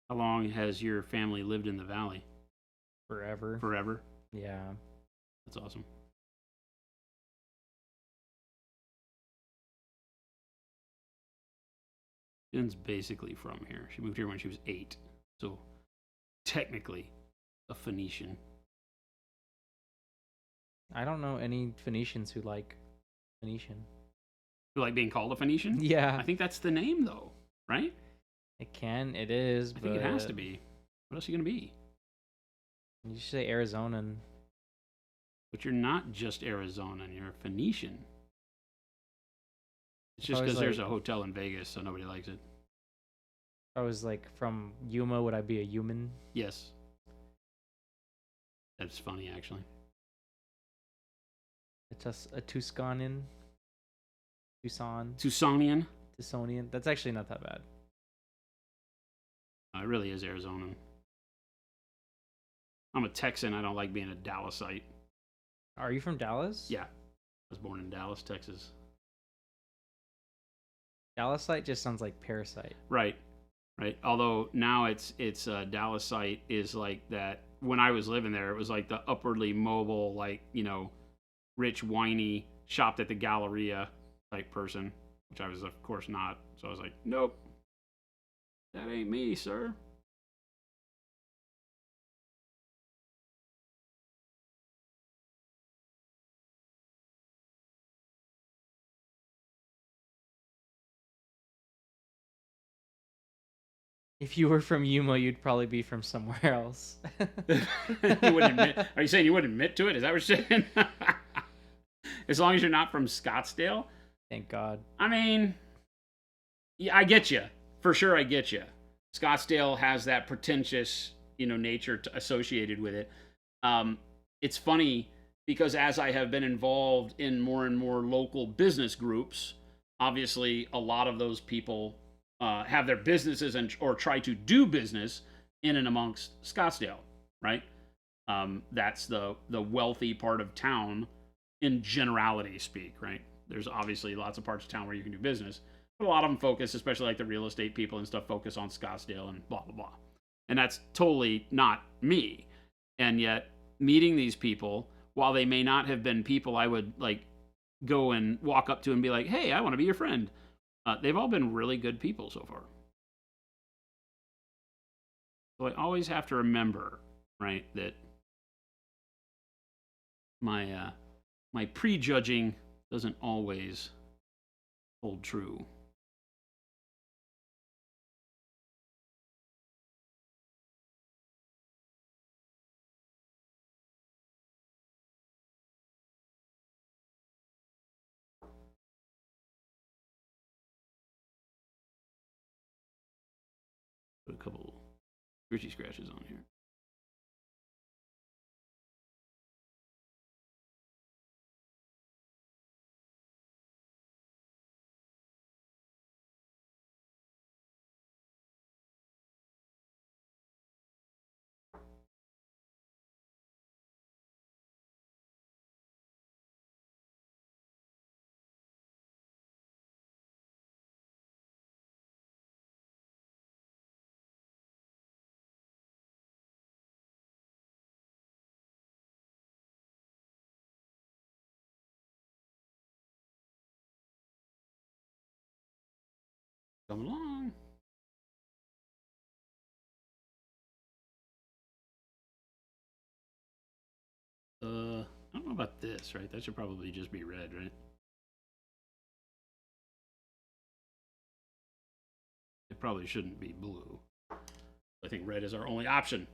How long has your family lived in the valley? Forever. Forever? Yeah. That's awesome. Jen's basically from here. She moved here when she was 8. So, technically, a Phoenician. I don't know any Phoenicians who like Phoenician. You like being called a Phoenician? Yeah. I think that's the name, though, right? It is, I think it has to be. What else are you going to be? You should say Arizonan. But you're not just Arizonan, you're a Phoenician. It's just I was because there's like- a hotel in Vegas, so nobody likes it. If I was like from Yuma, would I be a human? Yes. That's funny, actually. A Tuscanan? Tucson? Tucsonian? Tucsonian? That's actually not that bad. It really is Arizonan. I'm a Texan. I don't like being a Dallasite. Are you from Dallas? Yeah. I was born in Dallas, Texas. Dallasite just sounds like parasite. Right. Right. Although now it's Dallasite is like that. When I was living there, it was like the upwardly mobile, like, rich, whiny, shopped at the Galleria type person, which I was, of course, not. So I was like, nope. That ain't me, sir. If you were from Yuma, you'd probably be from somewhere else. You wouldn't admit. Are you saying you wouldn't admit to it? Is that what you're saying? As long as you're not from Scottsdale. Thank God. I mean, yeah, I get you. For sure, I get you. Scottsdale has that pretentious, nature associated with it. It's funny because as I have been involved in more and more local business groups, obviously a lot of those people have their businesses or try to do business in and amongst Scottsdale, right? That's the wealthy part of town in generality speak, right? There's obviously lots of parts of town where you can do business, but a lot of them focus, especially like the real estate people and stuff, focus on Scottsdale and blah, blah, blah. And that's totally not me. And yet meeting these people, while they may not have been people I would like go and walk up to and be like, hey, I want to be your friend. They've all been really good people so far. So I always have to remember, right, that my prejudging doesn't always hold true. Put a couple gritty scratches on here. Come along. I don't know about this, right? That should probably just be red, right? It probably shouldn't be blue. I think red is our only option.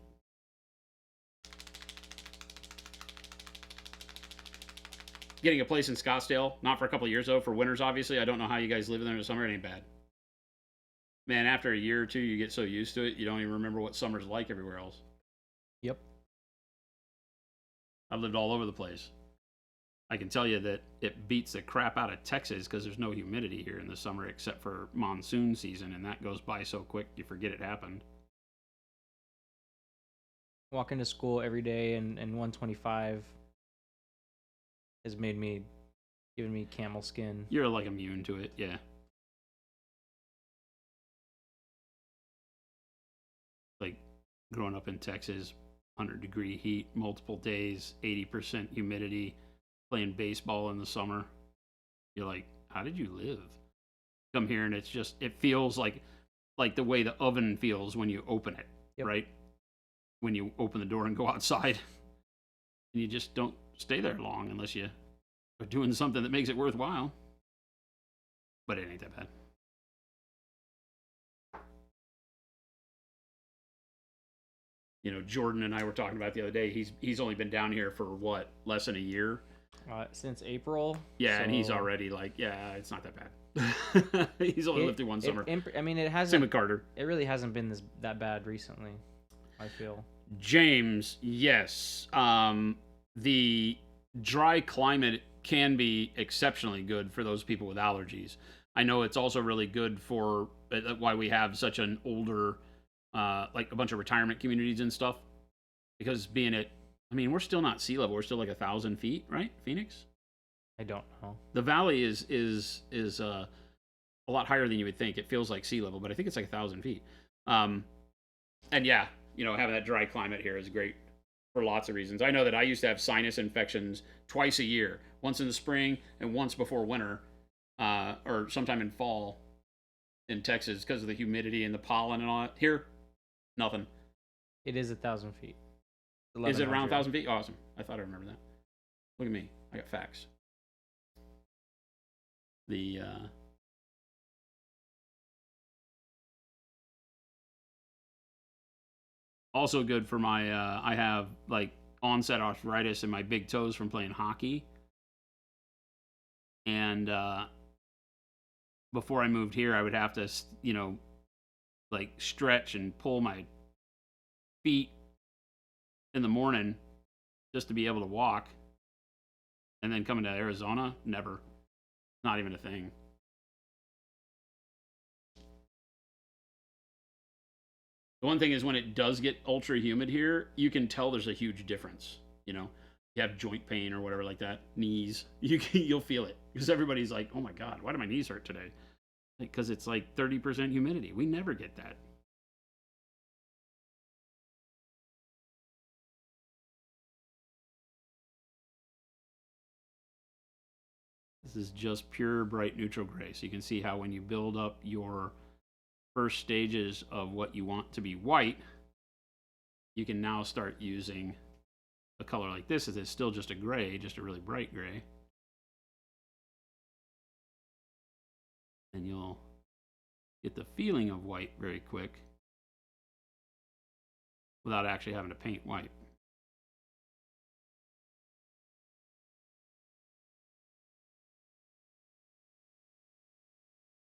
Getting a place in Scottsdale, not for a couple of years though, for winters obviously. I don't know how you guys live in there in the summer. It ain't bad. Man, after a year or two, you get so used to it, you don't even remember what summer's like everywhere else. Yep. I've lived all over the place. I can tell you that it beats the crap out of Texas because there's no humidity here in the summer except for monsoon season, and that goes by so quick you forget it happened. Walking to school every day and 125 has given me camel skin. You're like immune to it, yeah. Like growing up in Texas, 100-degree heat, multiple days, 80% humidity, playing baseball in the summer. You're like, how did you live? Come here and it feels like the way the oven feels when you open it, yep. Right? When you open the door and go outside. And you just don't stay there long unless you are doing something that makes it worthwhile. But it ain't that bad. Jordan and I were talking about the other day. He's only been down here for what, less than a year? Since April. Yeah, so... and he's already like, yeah, it's not that bad. He's only lived through one summer. It hasn't. Same with Carter. It really hasn't been that bad recently, I feel. James, yes. The dry climate can be exceptionally good for those people with allergies. I know it's also really good for why we have such an older, like a bunch of retirement communities and stuff. Because we're still not sea level. We're still like 1,000 feet, right, Phoenix? I don't know. The valley is a lot higher than you would think. It feels like sea level, but I think it's like 1,000 feet. And yeah, having that dry climate here is great for lots of reasons. I know that I used to have sinus infections twice a year, once in the spring and once before winter, or sometime in fall in Texas because of the humidity and the pollen and all that. Here, nothing. It is 1,000 feet. Is it around 1,000 feet? Awesome. I thought I remembered that. Look at me. I got facts. Also good for my, I have like onset arthritis in my big toes from playing hockey. And before I moved here, I would have to, you know, like stretch and pull my feet in the morning just to be able to walk. And then coming to Arizona, never. Not even a thing. The one thing is when it does get ultra humid here, you can tell there's a huge difference. You know, you have joint pain or whatever like that, knees, you'll feel it. Because everybody's like, oh my God, why do my knees hurt today? Because it's like 30% humidity. We never get that. This is just pure bright neutral gray. So you can see how when you build up your first stages of what you want to be white, you can now start using a color like this. It's still just a gray, just a really bright gray. And you'll get the feeling of white very quick without actually having to paint white.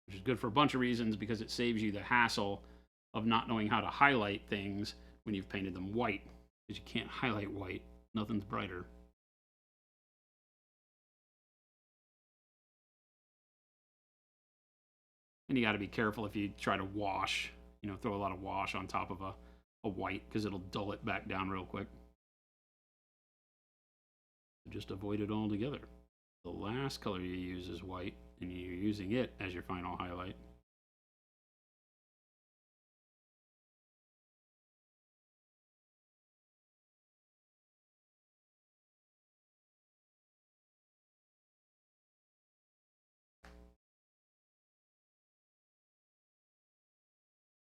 Which is good for a bunch of reasons, because it saves you the hassle of not knowing how to highlight things when you've painted them white, because you can't highlight white. Nothing's brighter. And you got to be careful if you try to wash, you know, throw a lot of wash on top of a white, because it'll dull it back down real quick. Just avoid it altogether. The last color you use is white, and you're using it as your final highlight.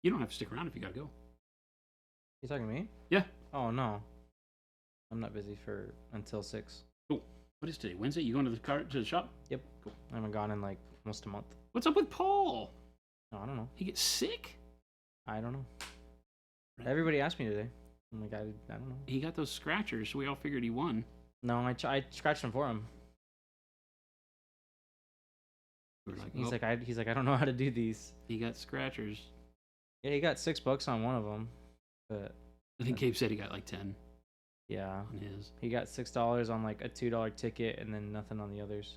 You don't have to stick around if you gotta go. You talking to me? Yeah. Oh no, I'm not busy for until 6. Cool. What is today? Wednesday? You going to the shop? Yep. Cool. I haven't gone in like almost a month. What's up with Paul? No, I don't know. He gets sick? I don't know. Everybody asked me today. I'm like, I don't know. He got those scratchers, so we all figured he won. No, I scratched them for him. We were like, He's oh, like, I don't know how to do these. he got scratchers. Yeah, he got $6 on one of them, but I think Gabe said he got like 10 yeah, on his. he got $6 on like a $2 ticket, and then nothing on the others.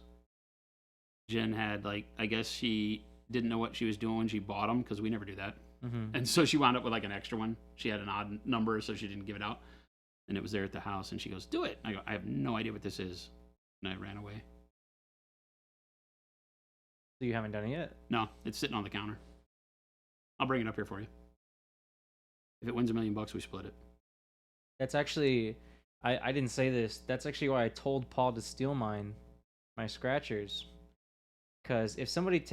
Jen had like, I guess she didn't know what she was doing when she bought them, because we never do that. Mm-hmm. And so she wound up with like an extra one. She had an odd number, so she didn't give it out. And it was there at the house, and she goes, do it. I go, I have no idea what this is. And I ran away. So you haven't done it yet? No, it's sitting on the counter. I'll bring it up here for you. If it wins $1 million, we split it. That's actually, I didn't say this. That's actually why I told Paul to steal my scratchers. Because if somebody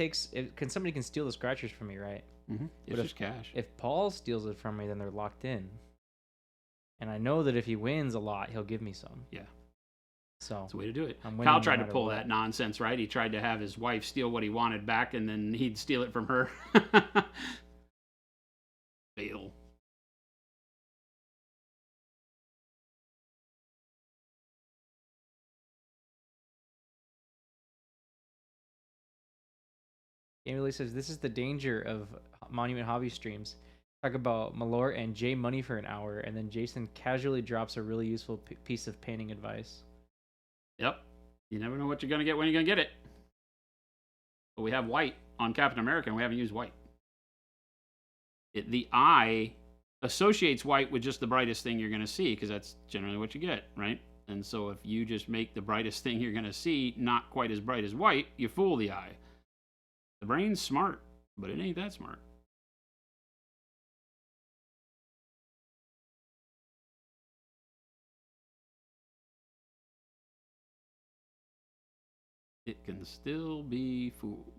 somebody can steal the scratchers from me, right? Mm-hmm. It's But just cash. If Paul steals it from me, then they're locked in. And I know that if he wins a lot, he'll give me some. Yeah. So That's the way to do it. I'm winning Kyle no tried to matter pull what. that nonsense, right? He tried to have his wife steal what he wanted back, and then he'd steal it from her. Fail. Game Relay says, this is the danger of Monument Hobby streams. Talk about Malort and Jay Money for an hour, and then Jason casually drops a really useful piece of painting advice. Yep. You never know what you're going to get when you're going to get it. But we have white on Captain America, and we haven't used white. The eye associates white with just the brightest thing you're going to see, because that's generally what you get, right? And so if you just make the brightest thing you're going to see not quite as bright as white, you fool the eye. The brain's smart, but it ain't that smart. It can still be fooled.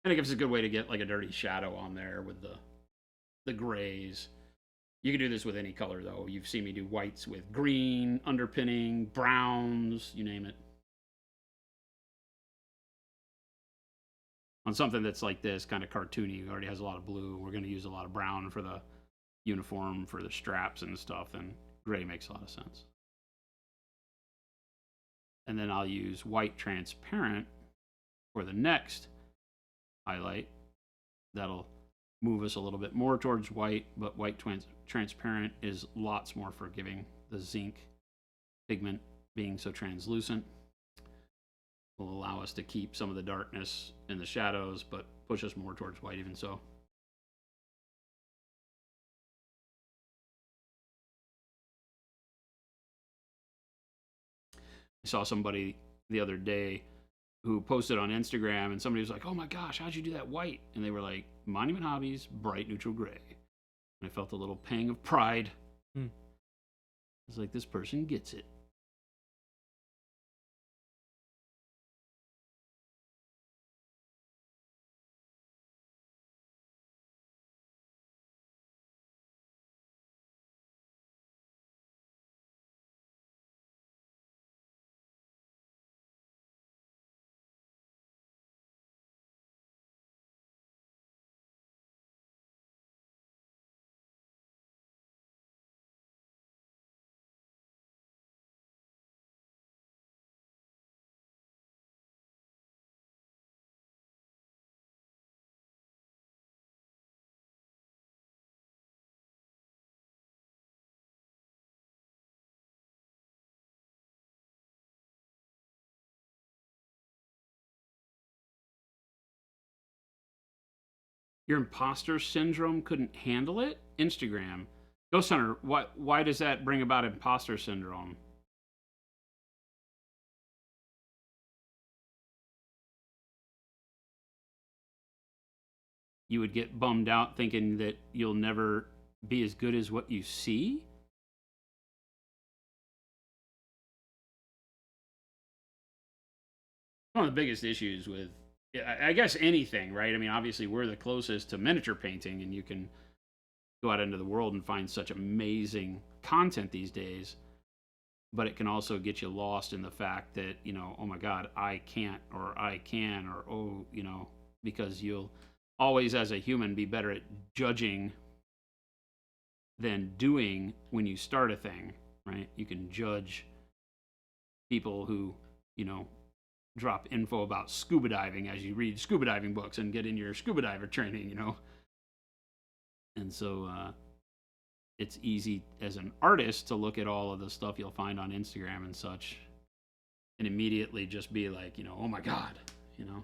And it gives us a good way to get like a dirty shadow on there with the grays. You can do this with any color, though. You've seen me do whites with green, underpinning, browns, you name it. On something that's like this, kind of cartoony, already has a lot of blue, we're going to use a lot of brown for the uniform, for the straps and stuff, then gray makes a lot of sense. And then I'll use white transparent for the next highlight. That'll move us a little bit more towards white, but white transparent is lots more forgiving. The zinc pigment being so translucent will allow us to keep some of the darkness in the shadows, but push us more towards white even so. I saw somebody the other day who posted on Instagram, and somebody was like, "Oh my gosh, how'd you do that white?" And they were like, "Monument Hobbies, bright neutral gray." And I felt a little pang of pride. I was like, this person gets it. Your imposter syndrome couldn't handle it? Instagram. Ghost Hunter, why does that bring about imposter syndrome? You would get bummed out thinking that you'll never be as good as what you see? One of the biggest issues with, I guess, anything, right? I mean, obviously, we're the closest to miniature painting, and you can go out into the world and find such amazing content these days. But it can also get you lost in the fact that, you know, oh my God, I can't, or I can, or oh, you know, because you'll always, as a human, be better at judging than doing when you start a thing, right? You can judge people who, you know, drop info about scuba diving as you read scuba diving books and get in your scuba diver training, you know? And so it's easy as an artist to look at all of the stuff you'll find on Instagram and such and immediately just be like, you know, oh my God, you know,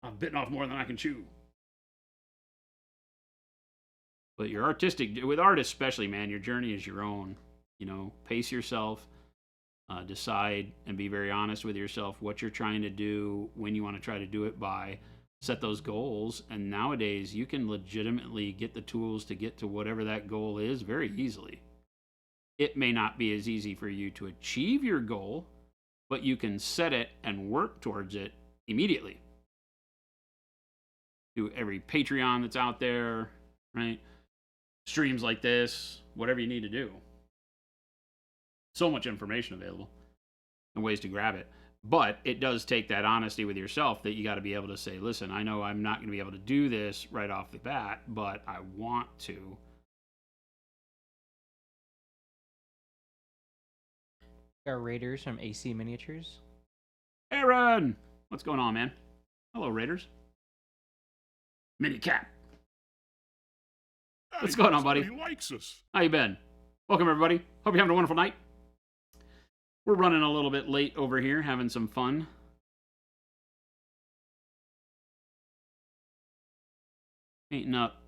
I've bitten off more than I can chew. But your artistic, with art especially, man, your journey is your own. You know, pace yourself. Decide and be very honest with yourself what you're trying to do, when you want to try to do it by, set those goals. And nowadays you can legitimately get the tools to get to whatever that goal is very easily. It may not be as easy for you to achieve your goal, but you can set it and work towards it immediately. Do every Patreon that's out there, right? Streams like this, whatever you need to do. So much information available and ways to grab it. But it does take that honesty with yourself that you got to be able to say, listen, I know I'm not going to be able to do this right off the bat, but I want to. Got Raiders from AC Miniatures. Aaron! What's going on, man? Hello, Raiders. Mini Cap. Hey, What's going on, buddy? somebody likes us. How you been? Welcome, everybody. Hope you're having a wonderful night. We're running a little bit late over here, having some fun. Painting up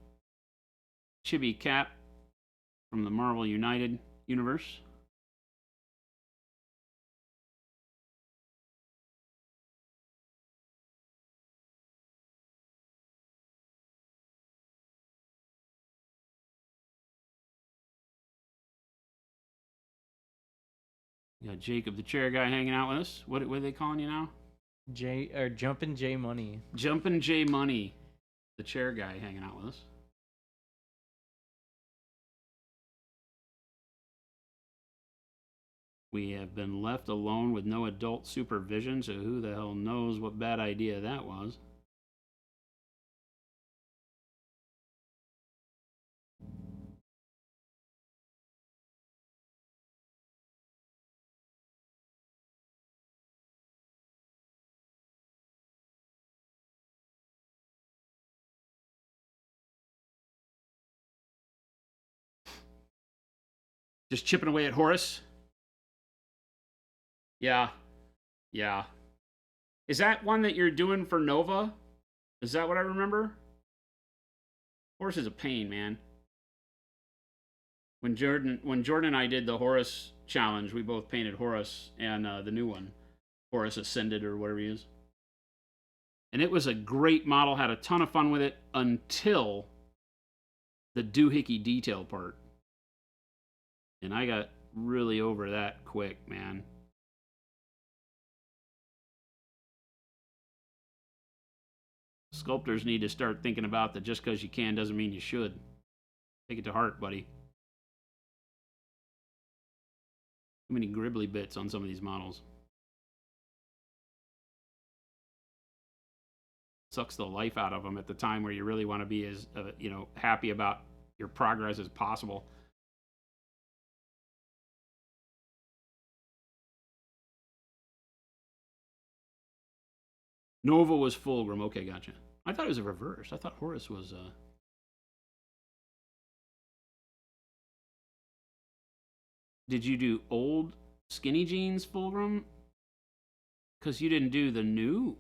Chibi Cap from the Marvel United universe. We got Jacob, the chair guy, hanging out with us. What are they calling you now? Jumpin' J Money. Jumpin' J Money, the chair guy, hanging out with us. We have been left alone with no adult supervision, so who the hell knows what bad idea that was. Just chipping away at Horus. Yeah. Yeah. Is that one that you're doing for Nova? Is that what I remember? Horus is a pain, man. When Jordan and I did the Horus challenge, we both painted Horus and the new one, Horus Ascended or whatever he is. And it was a great model, had a ton of fun with it until the doohickey detail part. And I got really over that quick, man. Sculptors need to start thinking about that just because you can doesn't mean you should. Take it to heart, buddy. Too many gribbly bits on some of these models. Sucks the life out of them at the time where you really want to be as happy about your progress as possible. Nova was Fulgrim. Okay, gotcha. I thought it was a reverse. I thought Horus was. Did you do old skinny jeans Fulgrim? Because you didn't do the new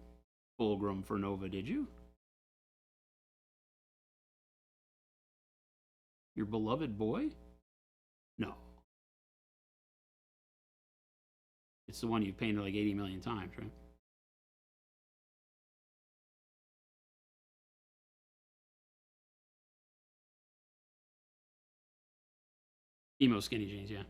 Fulgrim for Nova, did you? Your beloved boy? No. It's the one you've painted like 80 million times, right? Emo skinny jeans, yeah.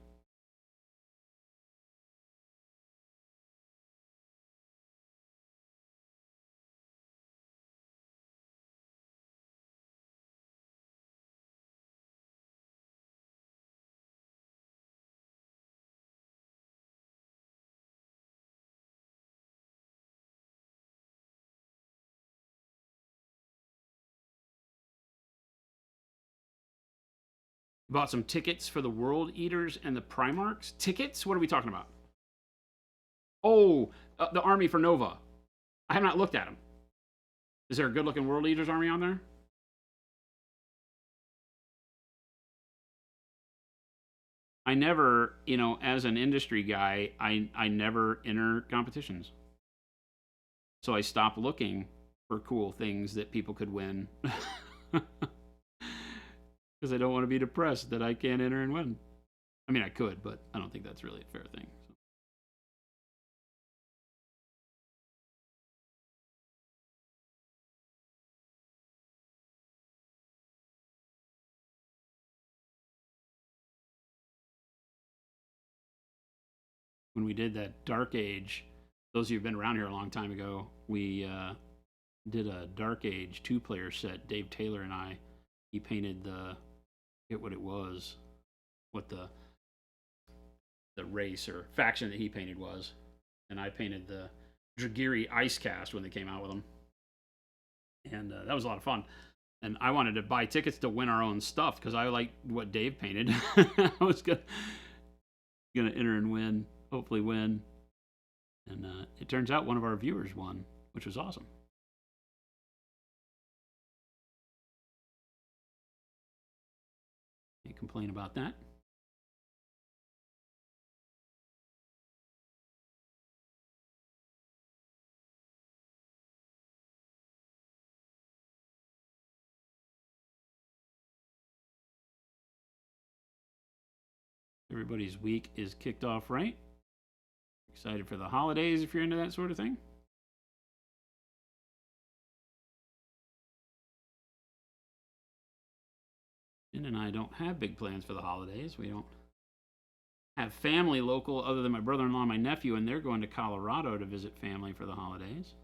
Bought some tickets for the World Eaters and the Primarchs. Tickets? What are we talking about? Oh, the army for Nova. I have not looked at them. Is there a good-looking World Eaters army on there? I never, as an industry guy, I never enter competitions. So I stopped looking for cool things that people could win. Because I don't want to be depressed that I can't enter and win. I mean, I could, but I don't think that's really a fair thing. So. When we did that Dark Age, those of you who've been around here a long time ago, we did a Dark Age 2-player set. Dave Taylor and I, he painted I forget what it was, what the race or faction that he painted was, and I painted the Dragiri Icecast when they came out with them, and that was a lot of fun. And I wanted to buy tickets to win our own stuff because I liked what Dave painted. I was gonna enter and win, hopefully win, and it turns out one of our viewers won, which was awesome. Can't complain about that. Everybody's week is kicked off right. Excited for the holidays if you're into that sort of thing. Jen and I don't have big plans for the holidays. We don't have family local other than my brother-in-law and my nephew, and they're going to Colorado to visit family for the holidays.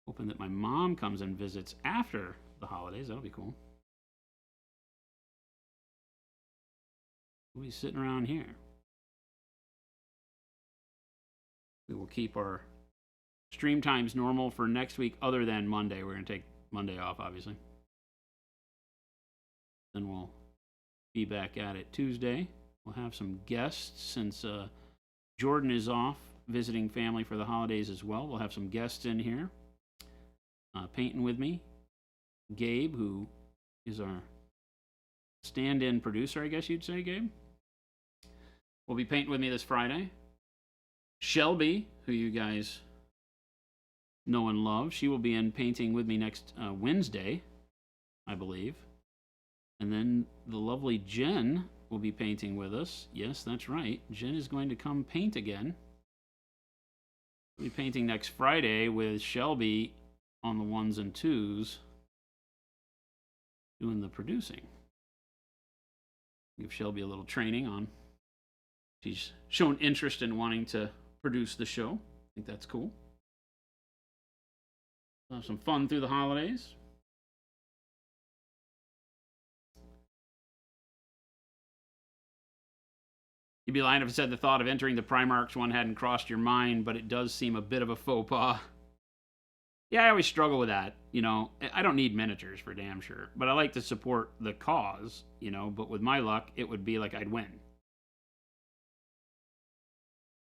Hoping that my mom comes and visits after the holidays. That'll be cool. We'll be sitting around here. We will keep our stream times normal for next week other than Monday. We're going to take Monday off, obviously. Then we'll be back at it Tuesday. We'll have some guests since Jordan is off visiting family for the holidays as well. We'll have some guests in here painting with me. Gabe, who is our stand-in producer, I guess you'd say, Gabe. will be painting with me this Friday. Shelby, who you guys know and love, she will be in painting with me next Wednesday, I believe. And then the lovely Jen will be painting with us. Yes, that's right. Jen is going to come paint again. We'll be painting next Friday with Shelby on the 1s and 2s, doing the producing. Give Shelby a little training on. She's shown interest in wanting to produce the show. I think that's cool. We'll have some fun through the holidays. You'd be lying if I said the thought of entering the Primarchs one hadn't crossed your mind, but it does seem a bit of a faux pas. Yeah, I always struggle with that. You know, I don't need miniatures for damn sure, but I like to support the cause, you know, but with my luck, it would be like I'd win.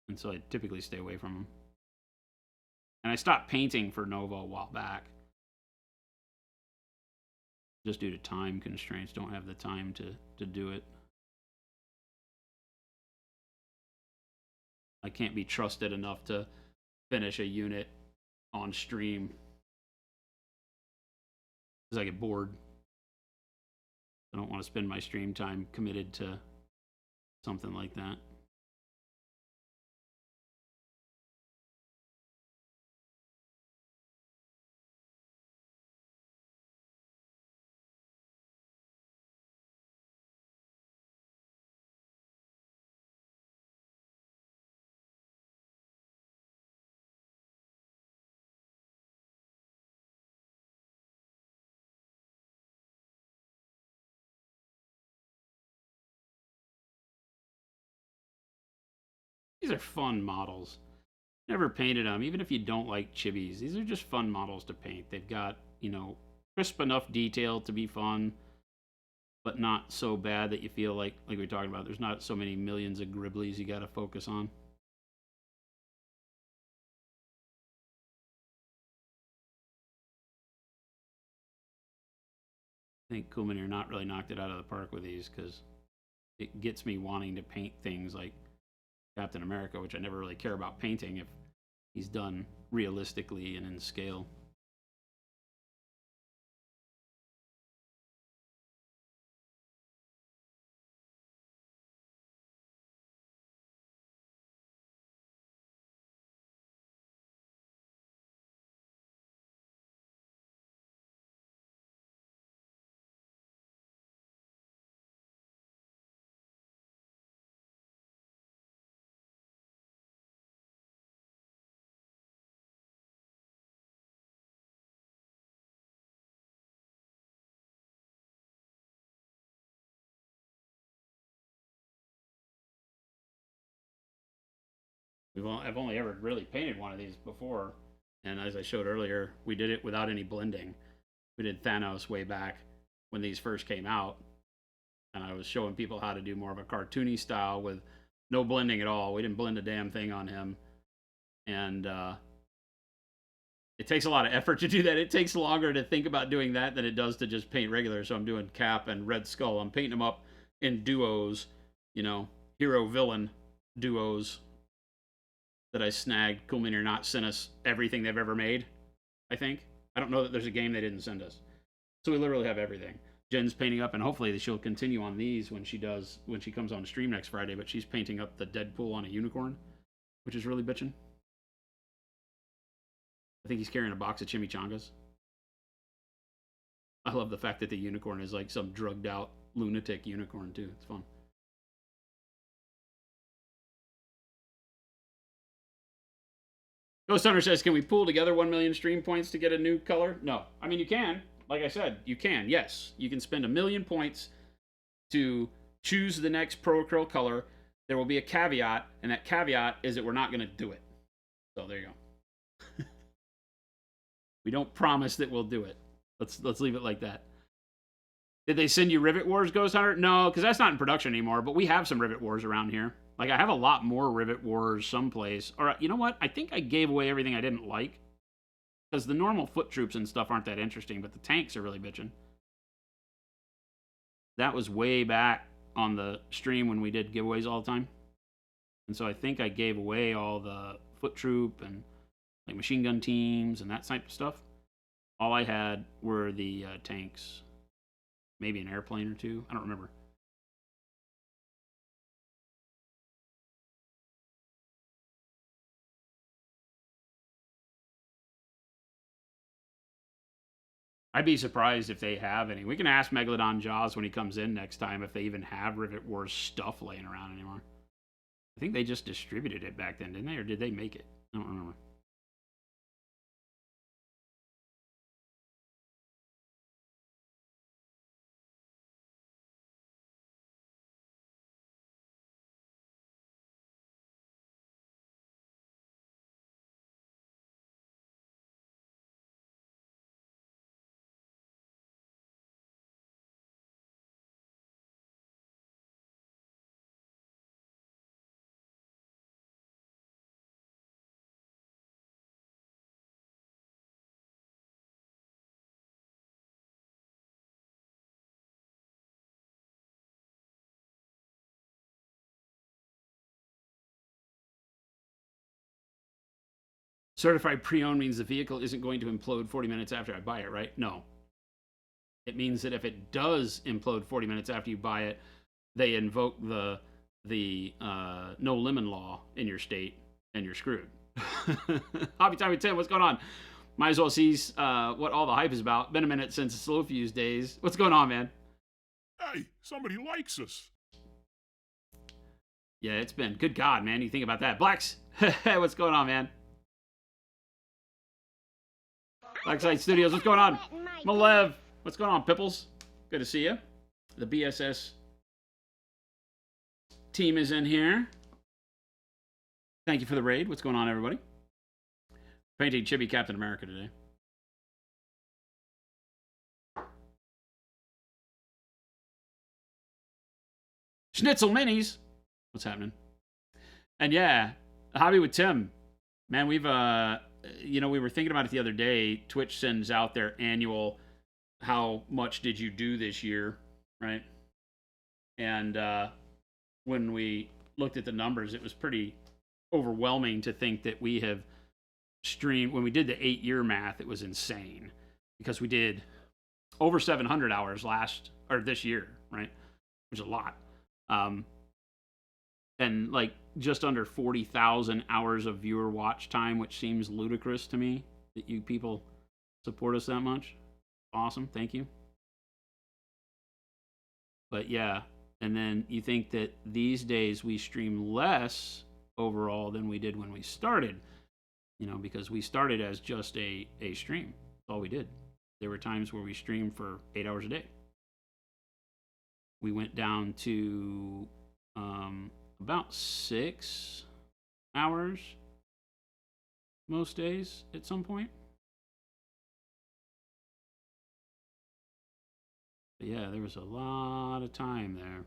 And so I typically stay away from them. And I stopped painting for Nova a while back. Just due to time constraints, don't have the time to do it. I can't be trusted enough to finish a unit on stream because I get bored. I don't want to spend my stream time committed to something like that. These are fun models. Never painted them, even if you don't like chibis. These are just fun models to paint. They've got, you know, crisp enough detail to be fun, but not so bad that you feel like we were talking about, there's not so many millions of gribblies you got to focus on. I think Kuhlman not really knocked it out of the park with these because it gets me wanting to paint things like Captain America, which I never really care about painting if he's done realistically and in scale. I've only ever really painted one of these before, and as I showed earlier, we did it without any blending. We did Thanos way back when these first came out, and I was showing people how to do more of a cartoony style with no blending at all. We didn't blend a damn thing on him, and it takes a lot of effort to do that. It takes longer to think about doing that than it does to just paint regular. So I'm doing Cap and Red Skull. I'm painting them up in duos, you know, hero-villain duos that I snagged. Cool Mini or Not sent us everything they've ever made, I think. I don't know that there's a game they didn't send us. So we literally have everything. Jen's painting up, and hopefully she'll continue on these when she comes on stream next Friday, but she's painting up the Deadpool on a unicorn, which is really bitching. I think he's carrying a box of chimichangas. I love the fact that the unicorn is like some drugged out lunatic unicorn too. It's fun. Ghost Hunter says, can we pool together 1 million stream points to get a new color? No. I mean, you can. Like I said, you can. Yes. You can spend 1 million points to choose the next Pro Acryl color. There will be a caveat, and that caveat is that we're not going to do it. So there you go. We don't promise that we'll do it. Let's leave it like that. Did they send you Rivet Wars, Ghost Hunter? No, because that's not in production anymore, but we have some Rivet Wars around here. Like, I have a lot more Rivet Wars someplace. Or, you know what? I think I gave away everything I didn't like. Because the normal foot troops and stuff aren't that interesting, but the tanks are really bitching. That was way back on the stream when we did giveaways all the time. And so I think I gave away all the foot troop and like machine gun teams and that type of stuff. All I had were the tanks, maybe an airplane or two. I don't remember. I'd be surprised if they have any. We can ask Megalodon Jaws when he comes in next time if they even have Rivet Wars stuff laying around anymore. I think they just distributed it back then, didn't they? Or did they make it? I don't remember. Certified pre-owned means the vehicle isn't going to implode 40 minutes after I buy it, right? No. It means that if it does implode 40 minutes after you buy it, they invoke the no lemon law in your state, and you're screwed. Hobby Time with Tim, what's going on? Might as well see what all the hype is about. Been a minute since the Slow Fuse days. What's going on, man? Hey, somebody likes us. Yeah, it's been. Good God, man. You think about that. Blacks, what's going on, man? Blackside Studios, what's going on? Malev, what's going on, Pipples? Good to see you. The BSS team is in here. Thank you for the raid. What's going on, everybody? Painting Chibi Captain America today. Schnitzel Minis. What's happening? And yeah, Hobby with Tim. Man, we've we were thinking about it the other day. Twitch sends out their annual how much did you do this year, right? And when we looked at the numbers, it was pretty overwhelming to think that we have streamed. When we did the 8-year math, it was insane because we did over 700 hours this year, right? Which is a lot. And like just under 40,000 hours of viewer watch time, which seems ludicrous to me that you people support us that much. Awesome. Thank you. But yeah, and then you think that these days we stream less overall than we did when we started, because we started as just a stream. That's all we did. There were times where we streamed for 8 hours a day. We went down to about 6 hours most days at some point. But yeah, there was a lot of time there.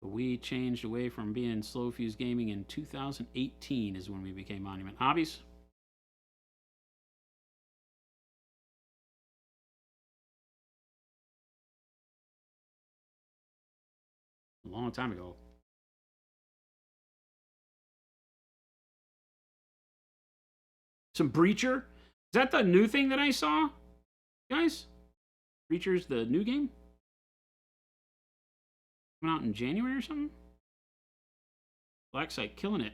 But we changed away from being Slow Fuse Gaming in 2018 is when we became Monument Hobbies. A long time ago. Some Breacher? Is that the new thing that I saw? Guys? Breacher's the new game? Coming out in January or something? Blacksite killing it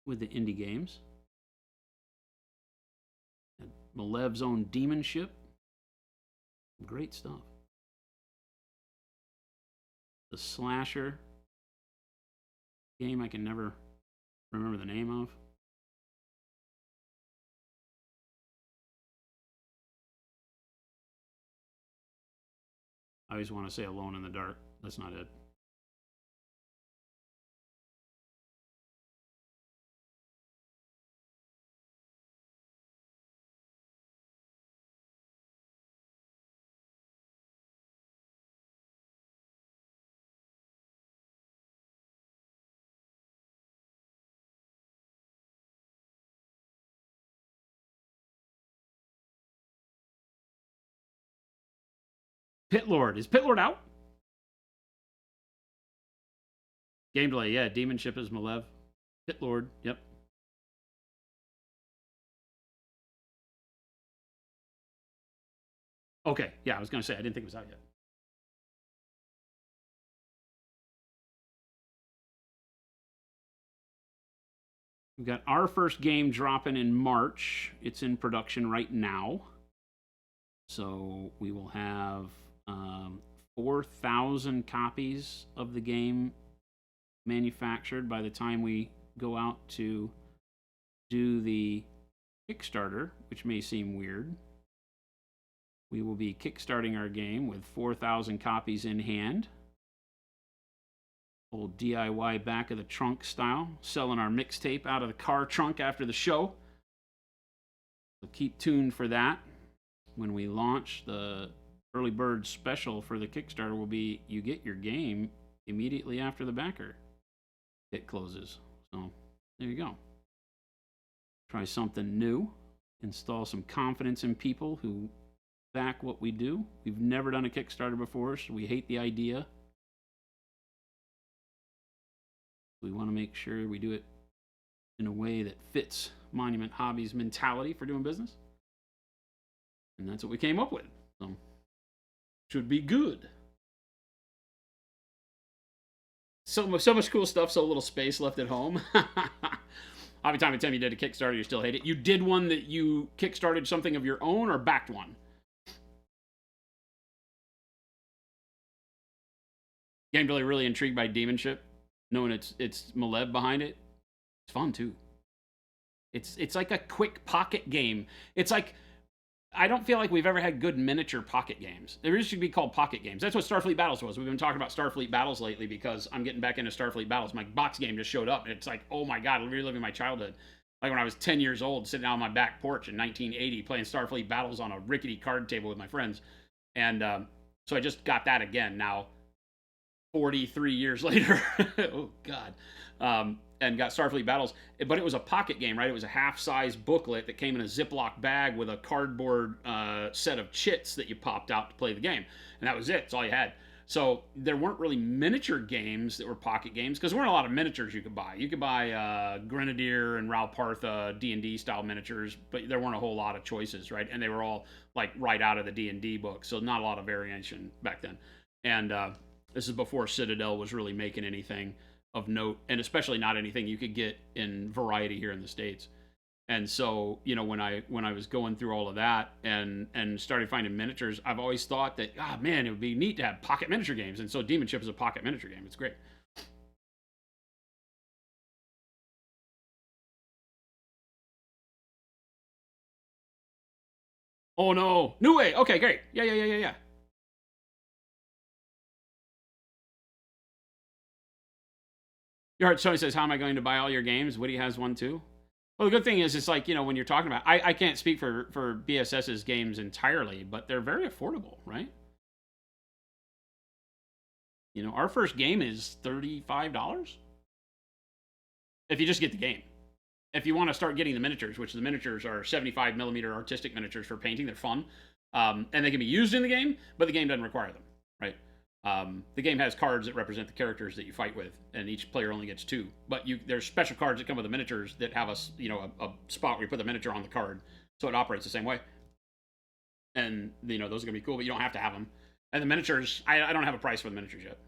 with the indie games. Malev's own Demon Ship. Great stuff. The slasher game I can never remember the name of. I always want to say Alone in the Dark. That's not it. Pit Lord. Is Pit Lord out? Game delay, yeah. Demon Ship is Malev. Pit Lord, yep. Okay, yeah, I was going to say, I didn't think it was out yet. We've got our first game dropping in March. It's in production right now. So we will have 4,000 copies of the game manufactured by the time we go out to do the Kickstarter, which may seem weird. We will be kickstarting our game with 4,000 copies in hand. Old DIY back of the trunk style, selling our mixtape out of the car trunk after the show. So keep tuned for that. When we launch, the early bird special for the Kickstarter will be you get your game immediately after the backer it closes. So there you go. Try something new. Install some confidence in people who back what we do. We've never done a Kickstarter before, so we hate the idea. We want to make sure we do it in a way that fits Monument Hobbies mentality for doing business. And that's what we came up with. So, should be good. So much cool stuff, so little space left at home. Hobby Time and Tim, you did a Kickstarter, you still hate it. You did one that you kickstarted something of your own or backed one? Game really intrigued by Demon Ship, knowing it's Malev behind it. It's fun too. It's like a quick pocket game. It's like, I don't feel like we've ever had good miniature pocket games. There used to be called pocket games. That's what Starfleet Battles was. We've been talking about Starfleet Battles lately because I'm getting back into Starfleet Battles. My box game just showed up, and it's like, oh my god, I'm reliving my childhood. Like when I was 10 years old, sitting out on my back porch in 1980, playing Starfleet Battles on a rickety card table with my friends. And so I just got that again now, 43 years later. Oh god. And got Starfleet Battles, but it was a pocket game, right? It was a half-size booklet that came in a Ziploc bag with a cardboard set of chits that you popped out to play the game, and that was it. That's all you had. So there weren't really miniature games that were pocket games because there weren't a lot of miniatures you could buy. You could buy Grenadier and Ralpartha D&D style miniatures, but there weren't a whole lot of choices, right? And they were all like right out of the D&D book, so not a lot of variation back then. And this is before Citadel was really making anything of note, and especially not anything you could get in variety here in the States. And so, you know, when I was going through all of that and started finding miniatures, I've always thought that, man, it would be neat to have pocket miniature games. And so Demon Ship is a pocket miniature game. It's great. Oh no, New Way. Okay, great. Yeah. Your Heart Sony says, how am I going to buy all your games? Woody has one too. Well, the good thing is, it's like, you know, when you're talking about, I can't speak for BSS's games entirely, but they're very affordable, right? You know, our first game is $35 if you just get the game. If you want to start getting the miniatures, which the miniatures are 75 millimeter artistic miniatures for painting, they're fun, and they can be used in the game, but the game doesn't require them, right? The game has cards that represent the characters that you fight with, and each player only gets 2. But there's special cards that come with the miniatures that have a spot where you put the miniature on the card, so it operates the same way. And you know, those are gonna be cool, but you don't have to have them. And the miniatures, I don't have a price for the miniatures yet.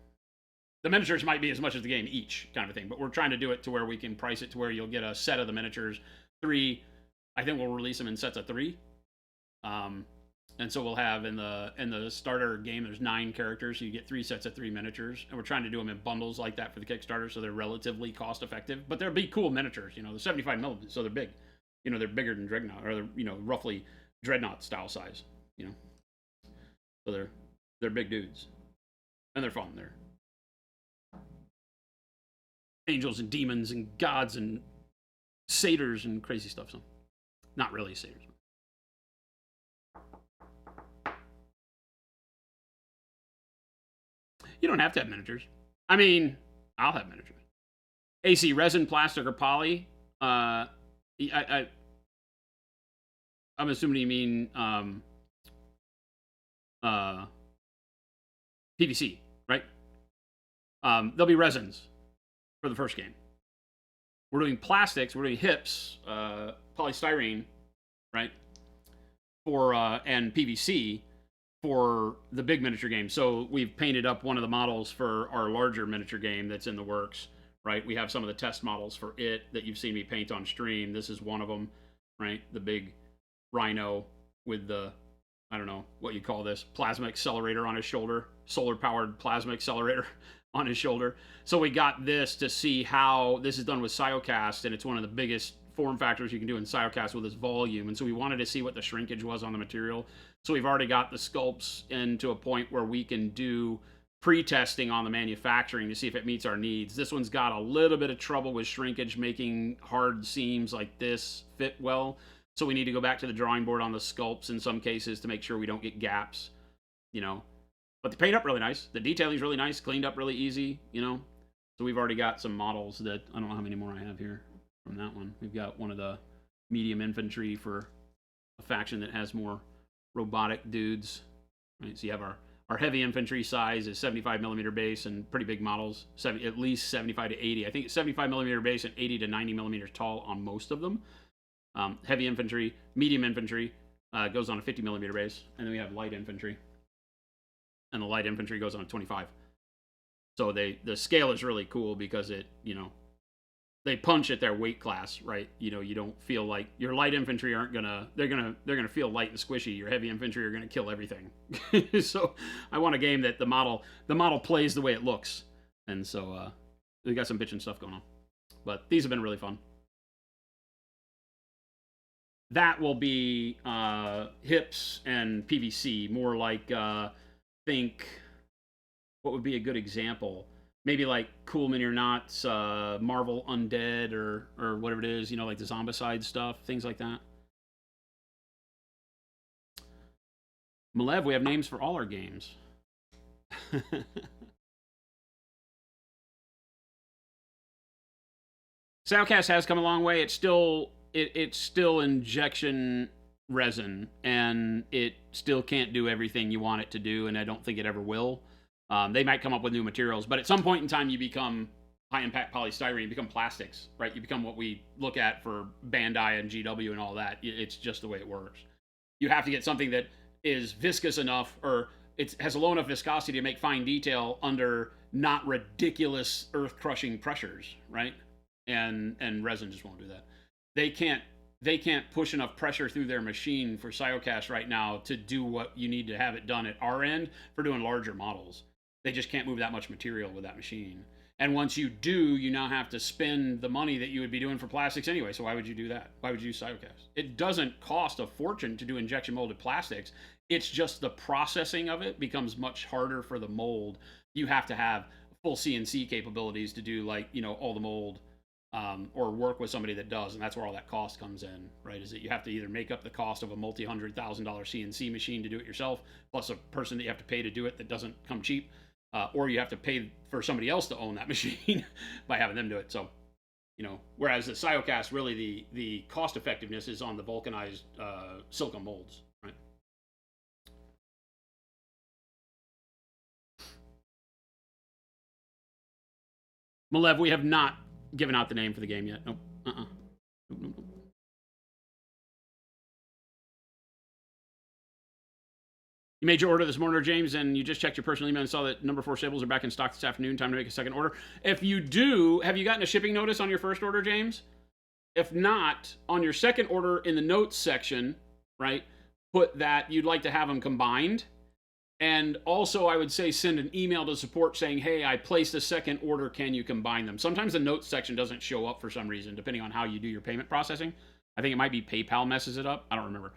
The miniatures might be as much as the game each, kind of a thing, but we're trying to do it to where we can price it to where you'll get a set of the miniatures, 3. I think we'll release them in sets of 3. And so we'll have in the starter game, there's 9 characters, so you get 3 sets of 3 miniatures, and we're trying to do them in bundles like that for the Kickstarter, so they're relatively cost effective. But they'll be cool miniatures, you know, they're 75 millimeters, so they're big. You know, they're bigger than Dreadnought, or they're, you know, roughly Dreadnought style size. You know, so they're big dudes, and they're fun. They're angels and demons and gods and satyrs and crazy stuff. So, not really satyrs. You don't have to have miniatures. I mean, I'll have miniatures. AC, resin, plastic, or poly. I'm assuming you mean PVC, right? There'll be resins. for the first game. We're doing plastics. We're doing hips, polystyrene, right? For and PVC for the big miniature game. So we've painted up one of the models for our larger miniature game that's in the works, right? We have some of the test models for it that you've seen me paint on stream. This is one of them, right? The big rhino with the, I don't know what you call this, plasma accelerator on his shoulder, solar powered plasma accelerator on his shoulder. So we got this to see how this is done with Cyocast, and it's one of the biggest form factors you can do in Cyocast with this volume. And so we wanted to see what the shrinkage was on the material. So we've already got the sculpts into a point where we can do pre-testing on the manufacturing to see if it meets our needs. This one's got a little bit of trouble with shrinkage, making hard seams like this fit well. So we need to go back to the drawing board on the sculpts in some cases to make sure we don't get gaps, you know. But the paint up really nice. The detailing's really nice, cleaned up really easy, you know. So we've already got some models that, I don't know how many more I have here from that one. We've got one of the medium infantry for a faction that has more robotic dudes, right? So you have our heavy infantry size is 75 millimeter base and pretty big models, at least 75 to 80. I think it's 75 millimeter base and 80 to 90 millimeters tall on most of them. Heavy infantry, medium infantry goes on a 50 millimeter base, and then we have light infantry, and the light infantry goes on a 25. So the scale is really cool because it, you know, they punch at their weight class, right? You know, you don't feel like your light infantry they're gonna feel light and squishy. Your heavy infantry are gonna kill everything. So I want a game that the model plays the way it looks, and so we got some bitchin' stuff going on. But these have been really fun. That will be hips and PVC, more like think what would be a good example. Maybe like Cool Mini or Not's Marvel Undead or whatever it is, you know, like the Zombicide stuff, things like that. Malev, we have names for all our games. Soundcast has come a long way. It's still injection resin, and it still can't do everything you want it to do, and I don't think it ever will. They might come up with new materials, but at some point in time, you become high-impact polystyrene, you become plastics, right? You become what we look at for Bandai and GW and all that. It's just the way it works. You have to get something that is viscous enough, or it has a low enough viscosity to make fine detail under not ridiculous earth-crushing pressures, right? And resin just won't do that. They can't push enough pressure through their machine for Cyocast right now to do what you need to have it done at our end for doing larger models. They just can't move that much material with that machine. And once you do, you now have to spend the money that you would be doing for plastics anyway. So why would you do that? Why would you use Cyocast? It doesn't cost a fortune to do injection molded plastics. It's just the processing of it becomes much harder for the mold. You have to have full CNC capabilities to do, like, you know, all the mold, or work with somebody that does, and that's where all that cost comes in, right? Is that you have to either make up the cost of a multi-$100,000 CNC machine to do it yourself, plus a person that you have to pay to do it that doesn't come cheap, or you have to pay for somebody else to own that machine by having them do it. So, you know, whereas the Cyocast, really the cost effectiveness is on the vulcanized silicone molds, right? Malev, we have not given out the name for the game yet. Nope. Nope. You made your order this morning, James, and you just checked your personal email and saw that number 4 sables are back in stock this afternoon. Time to make a second order. If you do, have you gotten a shipping notice on your first order, James? If not, on your second order in the notes section, right, put that you'd like to have them combined. And also, I would say send an email to support saying, hey, I placed a second order. Can you combine them? Sometimes the notes section doesn't show up for some reason, depending on how you do your payment processing. I think it might be PayPal messes it up. I don't remember.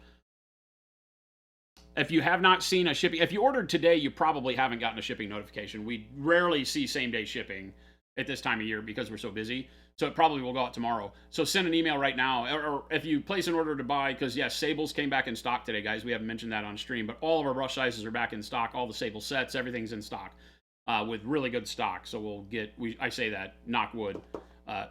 If you have not seen a shipping, if you ordered today, you probably haven't gotten a shipping notification. We rarely see same-day shipping at this time of year because we're so busy. So it probably will go out tomorrow. So send an email right now. Or if you place an order to buy, because yes, sables came back in stock today, guys. We haven't mentioned that on stream, but all of our brush sizes are back in stock. All the sable sets, everything's in stock with really good stock. So we'll get, I say that, knock wood.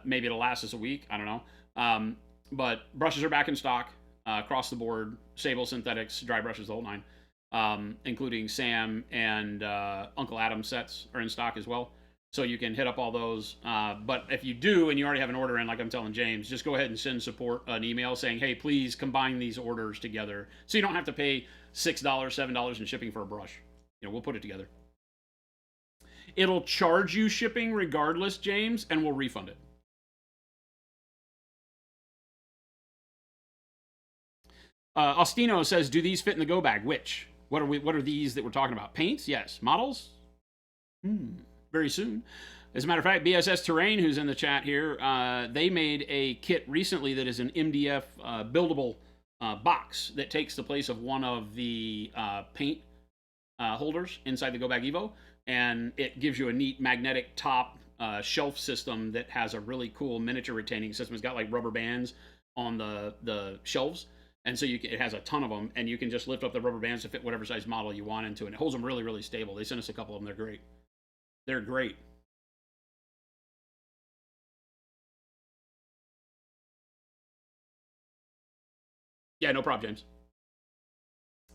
Maybe it'll last us a week. I don't know. But brushes are back in stock across the board. Sable, synthetics, dry brushes, the whole nine. Including Sam and Uncle Adam sets are in stock as well. So you can hit up all those. But if you do and you already have an order in, like I'm telling James, just go ahead and send support an email saying, hey, please combine these orders together. So you don't have to pay $6, $7 in shipping for a brush. We'll put it together. It'll charge you shipping regardless, James, and we'll refund it. Ostino says, do these fit in the go bag? Which? What are these that we're talking about? Paints? Yes. Models? Very soon. As a matter of fact, BSS Terrain, who's in the chat here, they made a kit recently that is an MDF buildable box that takes the place of one of the paint holders inside the Go Bag Evo, and it gives you a neat magnetic top shelf system that has a really cool miniature retaining system. It's got like rubber bands on the shelves, and so it has a ton of them, and you can just lift up the rubber bands to fit whatever size model you want into it. And it holds them really, really stable. They sent us a couple of them. They're great. They're great. Yeah, no problem, James.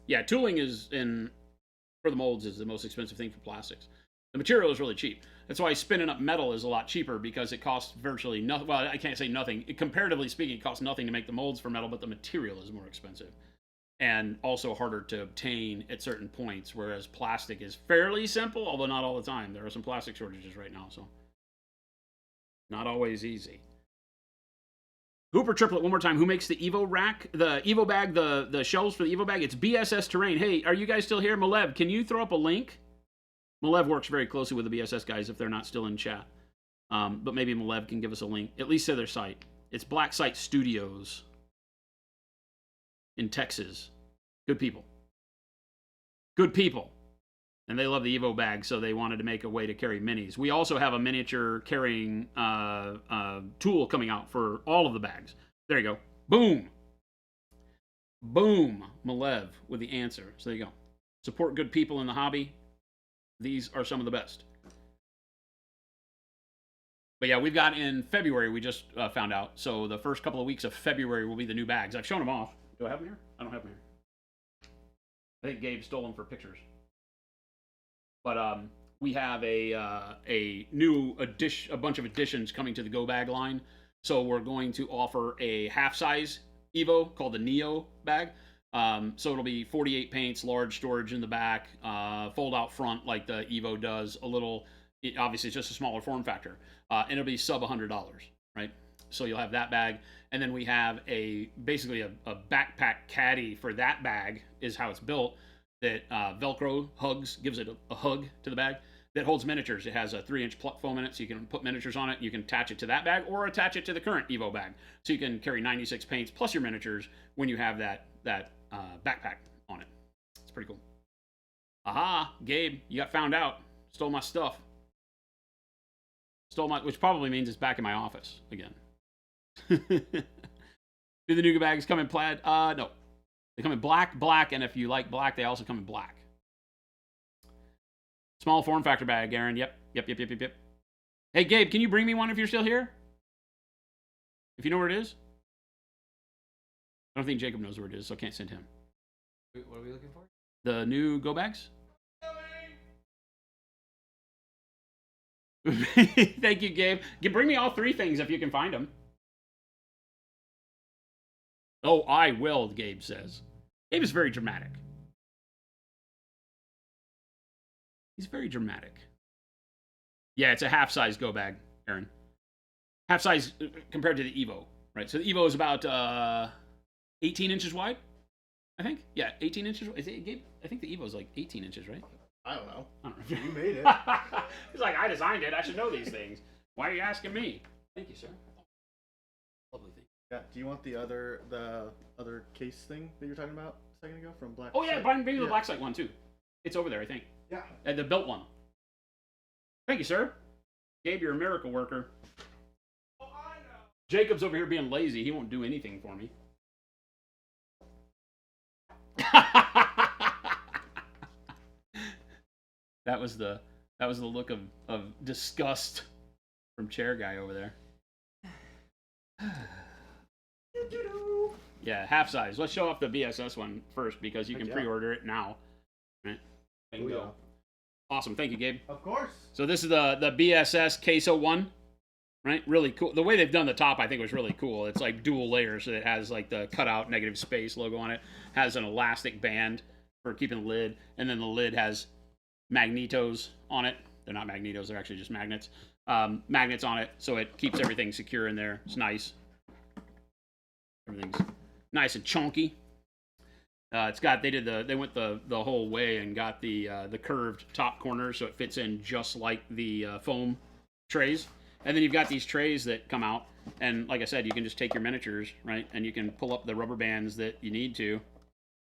Yeah, tooling for the molds is the most expensive thing for plastics. The material is really cheap. That's why spinning up metal is a lot cheaper, because it costs virtually nothing. Well, I can't say nothing. Comparatively speaking, it costs nothing to make the molds for metal, but the material is more expensive and also harder to obtain at certain points, whereas plastic is fairly simple, although not all the time. There are some plastic shortages right now, so not always easy. Hooper Triplet, one more time. Who makes the Evo rack, the Evo bag, the shelves for the Evo bag? It's BSS Terrain. Hey, are you guys still here? Malev, can you throw up a link? Malev works very closely with the BSS guys if they're not still in chat. But maybe Malev can give us a link, at least to their site. It's Black Site Studios in Texas. Good people. Good people. And they love the Evo bag, so they wanted to make a way to carry minis. We also have a miniature carrying tool coming out for all of the bags. There you go. Boom. Boom. Malev with the answer. So there you go. Support good people in the hobby. These are some of the best. But yeah, we've got in February, we just found out. So the first couple of weeks of February will be the new bags. I've shown them off. Do I have them here? I don't have them here. I think Gabe stole them for pictures. But we have a new a bunch of additions coming to the Go Bag line. So we're going to offer a half-size Evo called the Neo bag. So it'll be 48 paints, large storage in the back, fold-out front like the Evo does. Obviously, it's just a smaller form factor. And it'll be sub $100, right? So you'll have that bag. And then we have basically a backpack caddy for that bag is how it's built. That Velcro gives it a hug to the bag that holds miniatures. It has a 3-inch pluck foam in it, so you can put miniatures on it. You can attach it to that bag or attach it to the current Evo bag. So you can carry 96 paints plus your miniatures when you have that backpack on it. It's pretty cool. Aha, Gabe, you got found out. Stole my stuff. Which probably means it's back in my office again. Do the Nuga bags come in plaid? No. They come in black, and if you like black, they also come in black. Small form factor bag, Aaron. Yep. Hey, Gabe, can you bring me one if you're still here? If you know where it is? I don't think Jacob knows where it is, so I can't send him. What are we looking for? The new Go Bags? Thank you, Gabe. Bring me all 3 things if you can find them. Oh, I will, Gabe says. Gabe is very dramatic. He's very dramatic. Yeah, it's a half-size Go Bag, Aaron. Half-size compared to the Evo, right? So the Evo is about 18 inches wide, I think. Yeah, 18 inches. Is it, Gabe? I think the Evo is like 18 inches, right? I don't know. I don't know. You made it. He's like, I designed it. I should know these things. Why are you asking me? Thank you, sir. Lovely thing. Yeah. Do you want the other case thing that you were talking about a second ago from Black? Oh yeah, Site? bring the Black Site one too. It's over there, I think. Yeah. The built one. Thank you, sir. Gabe, you're a miracle worker. Oh, I know. Jacob's over here being lazy. He won't do anything for me. That was the look of disgust from chair guy over there. Yeah, half size. Let's show off the BSS one first because you can pre-order it now. Right? There you go. Awesome. Thank you, Gabe. Of course. So this is the BSS Queso 1, right? Really cool. The way they've done the top, I think, was really cool. It's like dual layers, so it has like the cutout negative space logo on it. Has an elastic band for keeping the lid, and then the lid has magnetos on it. They're not magnetos; they're actually just magnets. Magnets on it, so it keeps everything secure in there. It's nice. Everything's nice and chunky. They went the whole way and got the curved top corner, so it fits in just like the foam trays. And then you've got these trays that come out, and like I said, you can just take your miniatures, right, and you can pull up the rubber bands that you need to,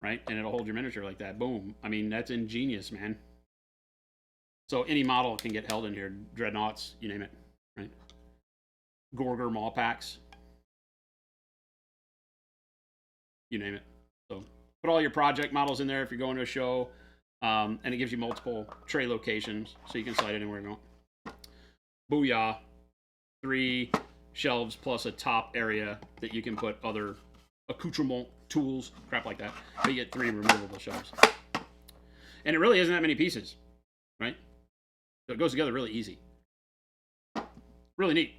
right, and it'll hold your miniature like that. Boom. I mean, that's ingenious, man. So any model can get held in here. Dreadnoughts, you name it, right? Gorger Maw Packs, you name it. So put all your project models in there if you're going to a show, and it gives you multiple tray locations, so you can slide it anywhere you want. Booyah. 3 shelves plus a top area that you can put other accoutrement, tools, crap like that. But you get 3 removable shelves. And it really isn't that many pieces, right? So it goes together really easy. Really neat.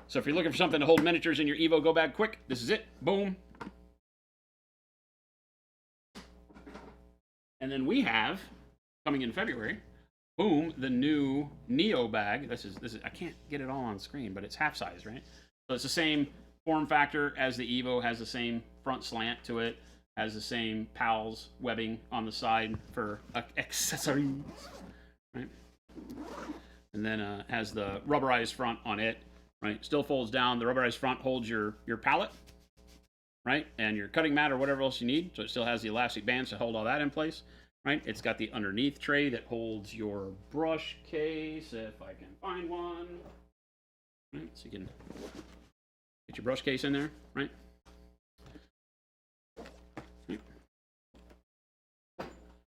So if you're looking for something to hold miniatures in your Evo Go Bag quick, this is it. Boom. And then we have, coming in February, boom, the new Neo bag. This is I can't get it all on screen, but it's half size, right? So it's the same form factor as the Evo, has the same front slant to it, has the same PALS webbing on the side for accessories, right? And then has the rubberized front on it, right? Still folds down. The rubberized front holds your pallet, right? And your cutting mat or whatever else you need. So it still has the elastic bands to hold all that in place, right? It's got the underneath tray that holds your brush case, if I can find one. Right? So you can get your brush case in there, right?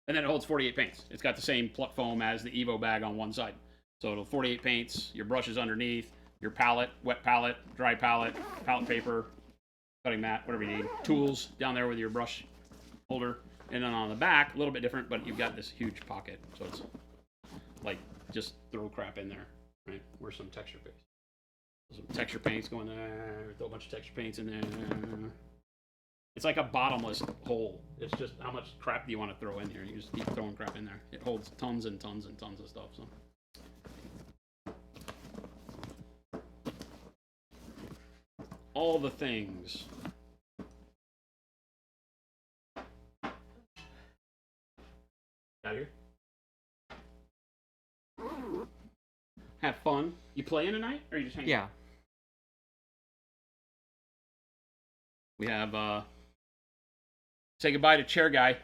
And then it holds 48 paints. It's got the same pluck foam as the Evo bag on one side. So it'll 48 paints, your brushes underneath, your palette, wet palette, dry palette, palette paper, cutting mat, whatever you need. Tools down there with your brush holder. And then on the back, a little bit different, but you've got this huge pocket. So it's like, just throw crap in there, right? Where's some texture paints? Some texture paints going there, throw a bunch of texture paints in there. It's like a bottomless hole. It's just how much crap do you want to throw in here? You just keep throwing crap in there. It holds tons and tons and tons of stuff. So. All the things. Out here. Have fun. You playing tonight, or you just hanging? Yeah. We have say goodbye to Chair Guy.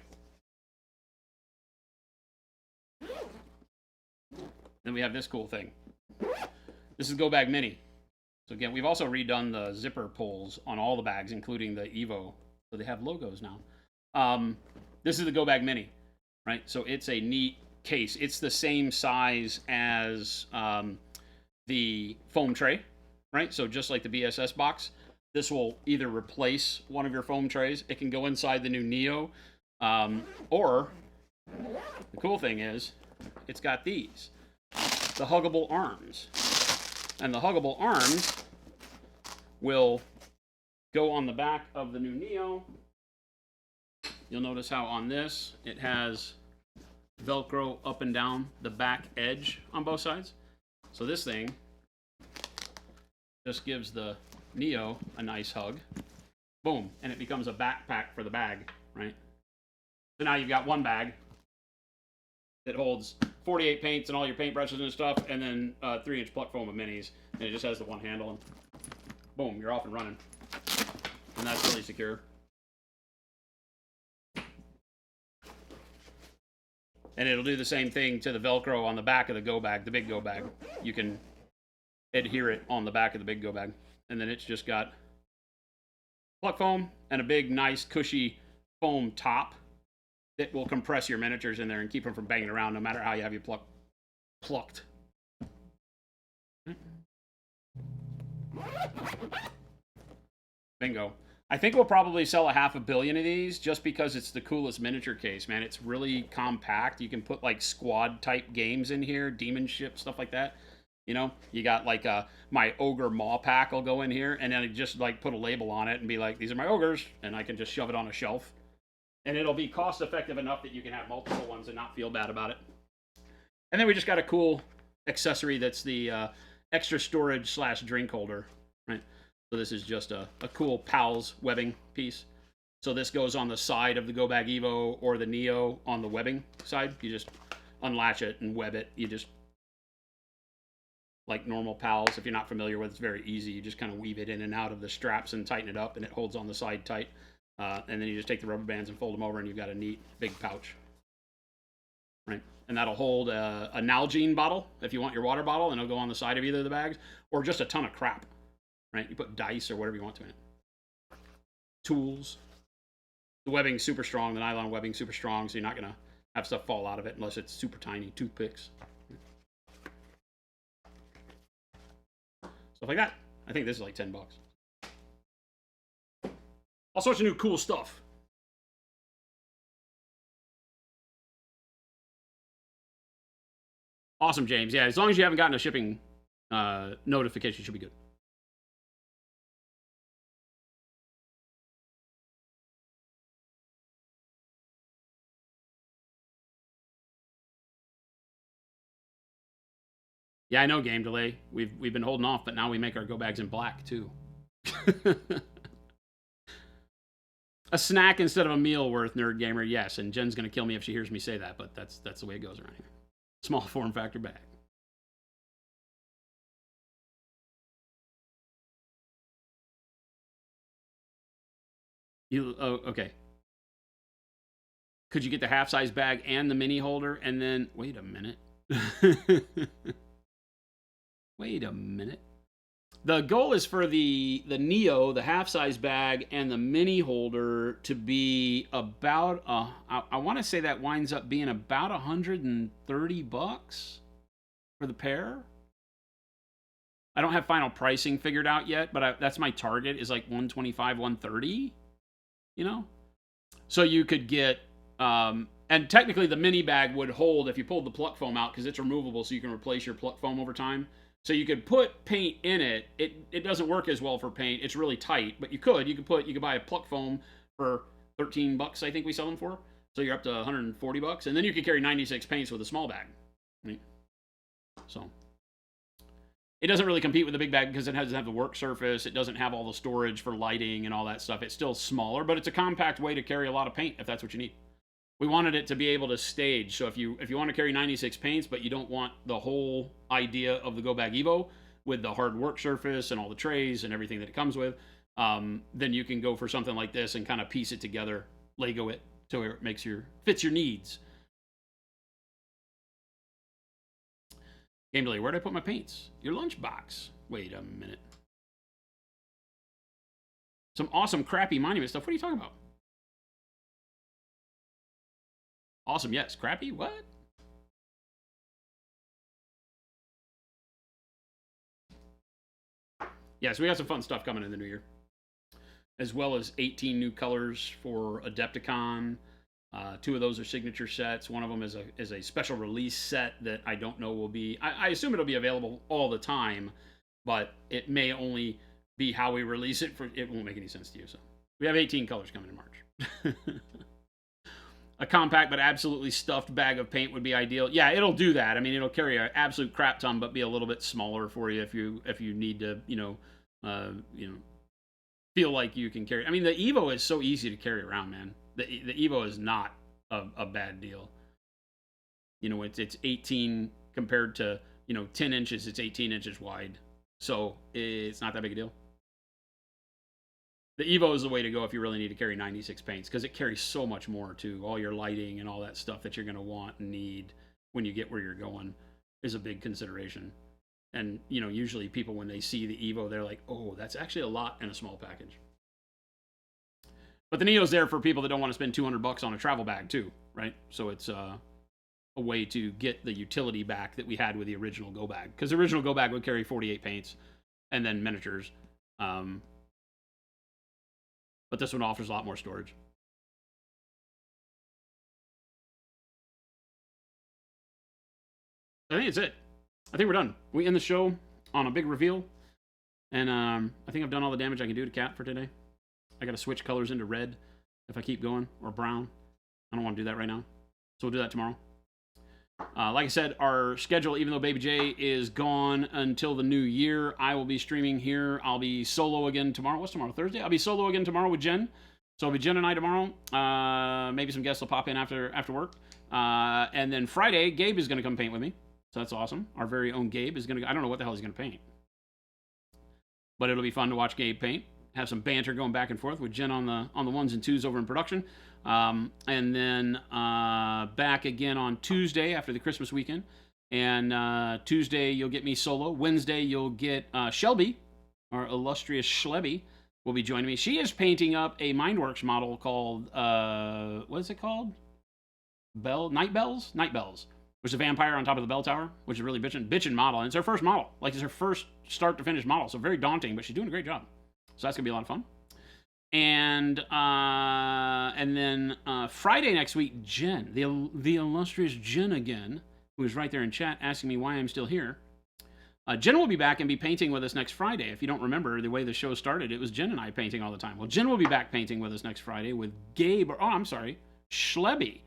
Then we have this cool thing. This is Go Bag Mini. So again, we've also redone the zipper pulls on all the bags, including the Evo. So they have logos now. This is the Go Bag Mini, right? So it's a neat case. It's the same size as the foam tray, right? So just like the BSS box, this will either replace one of your foam trays. It can go inside the new Neo, or the cool thing is it's got these, the huggable arms. And the huggable arms will go on the back of the new Neo. You'll notice how on this, it has Velcro up and down the back edge on both sides. So this thing just gives the Neo a nice hug. Boom. And it becomes a backpack for the bag, right? So now you've got one bag that holds 48 paints and all your paintbrushes and stuff, and then 3-inch pluck foam of minis, and it just has the one handle, and boom, you're off and running. And that's really secure. And it'll do the same thing to the Velcro on the back of the Go Bag, the big Go Bag. You can adhere it on the back of the big Go Bag. And then it's just got pluck foam and a big, nice, cushy foam top that will compress your miniatures in there and keep them from banging around no matter how you have you plucked. Bingo. I think we'll probably sell 500 million of these just because it's the coolest miniature case, man. It's really compact. You can put like squad type games in here, demon ship, stuff like that. You know, you got like my ogre maw pack will go in here, and then I just like put a label on it and be like, these are my ogres, and I can just shove it on a shelf. And it'll be cost effective enough that you can have multiple ones and not feel bad about it. And then we just got a cool accessory that's the extra storage / drink holder, right? So this is just a cool PALS webbing piece. So this goes on the side of the Go Bag Evo or the Neo on the webbing side. You just unlatch it and web it. You just, like normal PALS, if you're not familiar with it, it's very easy. You just kind of weave it in and out of the straps and tighten it up, and it holds on the side tight. And then you just take the rubber bands and fold them over, and you've got a neat big pouch. Right? And that'll hold a Nalgene bottle if you want your water bottle, and it'll go on the side of either of the bags, or just a ton of crap. Right? You put dice or whatever you want to in it. Tools. The webbing's super strong. The nylon webbing's super strong, so you're not going to have stuff fall out of it unless it's super tiny. Toothpicks. Stuff like that. I think this is like $10. All sorts of new cool stuff. Awesome, James. Yeah, as long as you haven't gotten a shipping notification, you should be good. Yeah, I know, game delay. We've been holding off, but now we make our go bags in black too. A snack instead of a meal worth, nerd gamer. Yes, and Jen's gonna kill me if she hears me say that, but that's the way it goes around here. Small form factor bag. Okay. Could you get the half size bag and the mini holder, and then wait a minute? Wait a minute. The goal is for the Neo, the half-size bag, and the mini holder to be about, I want to say that winds up being about $130 for the pair. I don't have final pricing figured out yet, but that's my target, is like 125, 130, you know? So you could get, and technically the mini bag would hold if you pulled the pluck foam out, because it's removable, so you can replace your pluck foam over time. So you could put paint in it. It doesn't work as well for paint. It's really tight, but you could buy a pluck foam for $13, I think we sell them for. So you're up to $140, and then you could carry 96 paints with a small bag. Right? So it doesn't really compete with the big bag because it doesn't have the work surface. It doesn't have all the storage for lighting and all that stuff. It's still smaller, but it's a compact way to carry a lot of paint if that's what you need. We wanted it to be able to stage. So if you want to carry 96 paints, but you don't want the whole idea of the Go Bag Evo with the hard work surface and all the trays and everything that it comes with, then you can go for something like this and kind of piece it together, Lego it to where it fits your needs. Game delay. Where did I put my paints? Your lunchbox. Wait a minute. Some awesome crappy monument stuff. What are you talking about? Awesome, yes. Crappy? What? Yes, we got some fun stuff coming in the new year. As well as 18 new colors for Adepticon. 2 of those are signature sets. One of them is a special release set that I don't know will be... I assume it'll be available all the time, but it may only be how we release it. It won't make any sense to you. So we have 18 colors coming in March. A compact but absolutely stuffed bag of paint would be ideal. Yeah, it'll do that. I mean, it'll carry an absolute crap ton, but be a little bit smaller for you if you need to, feel like you can carry. I mean, the Evo is so easy to carry around, man. The Evo is not a bad deal. You know, it's 18 compared to 10 inches. It's 18 inches wide, so it's not that big a deal. The Evo is the way to go if you really need to carry 96 paints, because it carries so much more too. All your lighting and all that stuff that you're going to want and need when you get where you're going is a big consideration. And, usually people, when they see the Evo, they're like, oh, that's actually a lot in a small package. But the Neo's there for people that don't want to spend $200 on a travel bag too, right? So it's a way to get the utility back that we had with the original Go Bag. Because the original Go Bag would carry 48 paints and then miniatures. but this one offers a lot more storage. I think it's it. I think we're done. We end the show on a big reveal. And I think I've done all the damage I can do to Cat for today. I got to switch colors into red if I keep going, or brown. I don't want to do that right now. So we'll do that tomorrow. Like I said, our schedule, even though Baby J is gone until the new year, I will be streaming here. I'll be solo again tomorrow. What's tomorrow? Thursday? I'll be solo again tomorrow with Jen. So it'll be Jen and I tomorrow. Maybe some guests will pop in after work. And then Friday, Gabe is going to come paint with me. So that's awesome. Our very own Gabe is going to... I don't know what the hell he's going to paint. But it'll be fun to watch Gabe paint. Have some banter going back and forth with Jen on the ones and twos over in production. And then back again on Tuesday after the Christmas weekend. And Tuesday you'll get me solo. Wednesday you'll get Shelby, our illustrious Schlebby, will be joining me. She is painting up a Mindworks model called, what is it called? Night Bells? Night Bells. Which is a vampire on top of the bell tower, which is really bitchin' model. And it's her first model. Like, it's her first start to finish model. So very daunting, but she's doing a great job. So that's going to be a lot of fun. And then Friday next week, Jen, the illustrious Jen again, who is right there in chat asking me why I'm still here. Jen will be back and be painting with us next Friday. If you don't remember the way the show started, it was Jen and I painting all the time. Well, Jen will be back painting with us next Friday with Gabe, Schlebby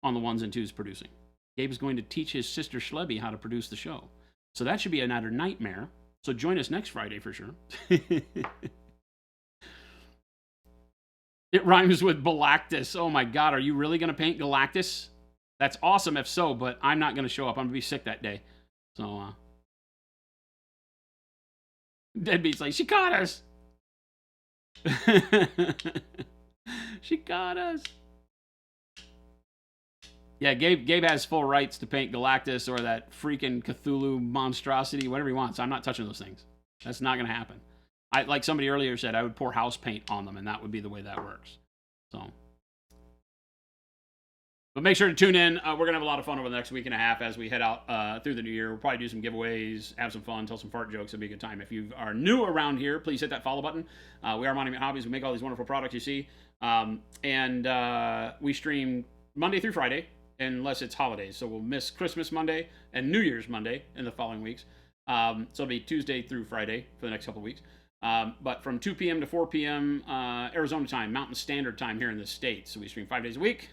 on the ones and twos producing. Gabe is going to teach his sister Schlebby how to produce the show. So that should be another nightmare. So join us next Friday for sure. It rhymes with Galactus. Oh my God, are you really going to paint Galactus? That's awesome if so, but I'm not going to show up. I'm going to be sick that day. So, Deadbeat's like, she caught us. She caught us. Yeah, Gabe has full rights to paint Galactus or that freaking Cthulhu monstrosity, whatever he wants. I'm not touching those things. That's not going to happen. Like somebody earlier said, I would pour house paint on them, and that would be the way that works. So, but make sure to tune in. We're going to have a lot of fun over the next week and a half as we head out through the new year. We'll probably do some giveaways, have some fun, tell some fart jokes. It'll be a good time. If you are new around here, please hit that follow button. We are Monument Hobbies. We make all these wonderful products you see. And we stream Monday through Friday, unless it's holidays. So we'll miss Christmas Monday and New Year's Monday in the following weeks. So it'll be Tuesday through Friday for the next couple of weeks. But from 2 p.m. to 4 p.m. Arizona time, Mountain Standard Time here in the States. So we stream 5 days a week.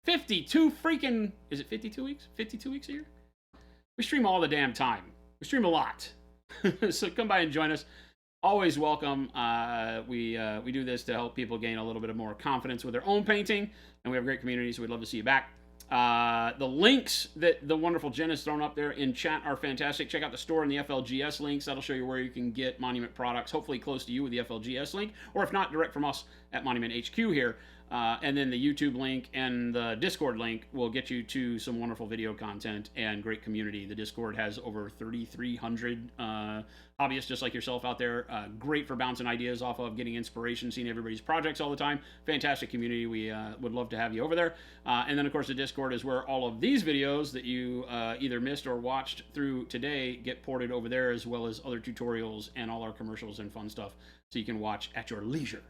52 freaking... Is it 52 weeks? 52 weeks a year? We stream all the damn time. We stream a lot. So come by and join us. Always welcome. We do this to help people gain a little bit of more confidence with their own painting. And we have a great community, so we'd love to see you back. The links that the wonderful Jen has thrown up there in chat are fantastic. Check out the store and the FLGS links. That'll show you where you can get Monument products, hopefully close to you with the FLGS link, or if not, direct from us at Monument HQ here. And then the YouTube link and the Discord link will get you to some wonderful video content and great community. The Discord has over 3,300 hobbyists just like yourself out there. Great for bouncing ideas off of, getting inspiration, seeing everybody's projects all the time. Fantastic community. We would love to have you over there. And then, of course, the Discord is where all of these videos that you either missed or watched through today get ported over there, as well as other tutorials and all our commercials and fun stuff so you can watch at your leisure.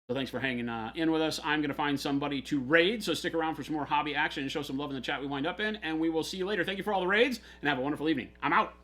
So thanks for hanging in with us. I'm going to find somebody to raid, so stick around for some more hobby action and show some love in the chat we wind up in, and we will see you later. Thank you for all the raids, and have a wonderful evening. I'm out.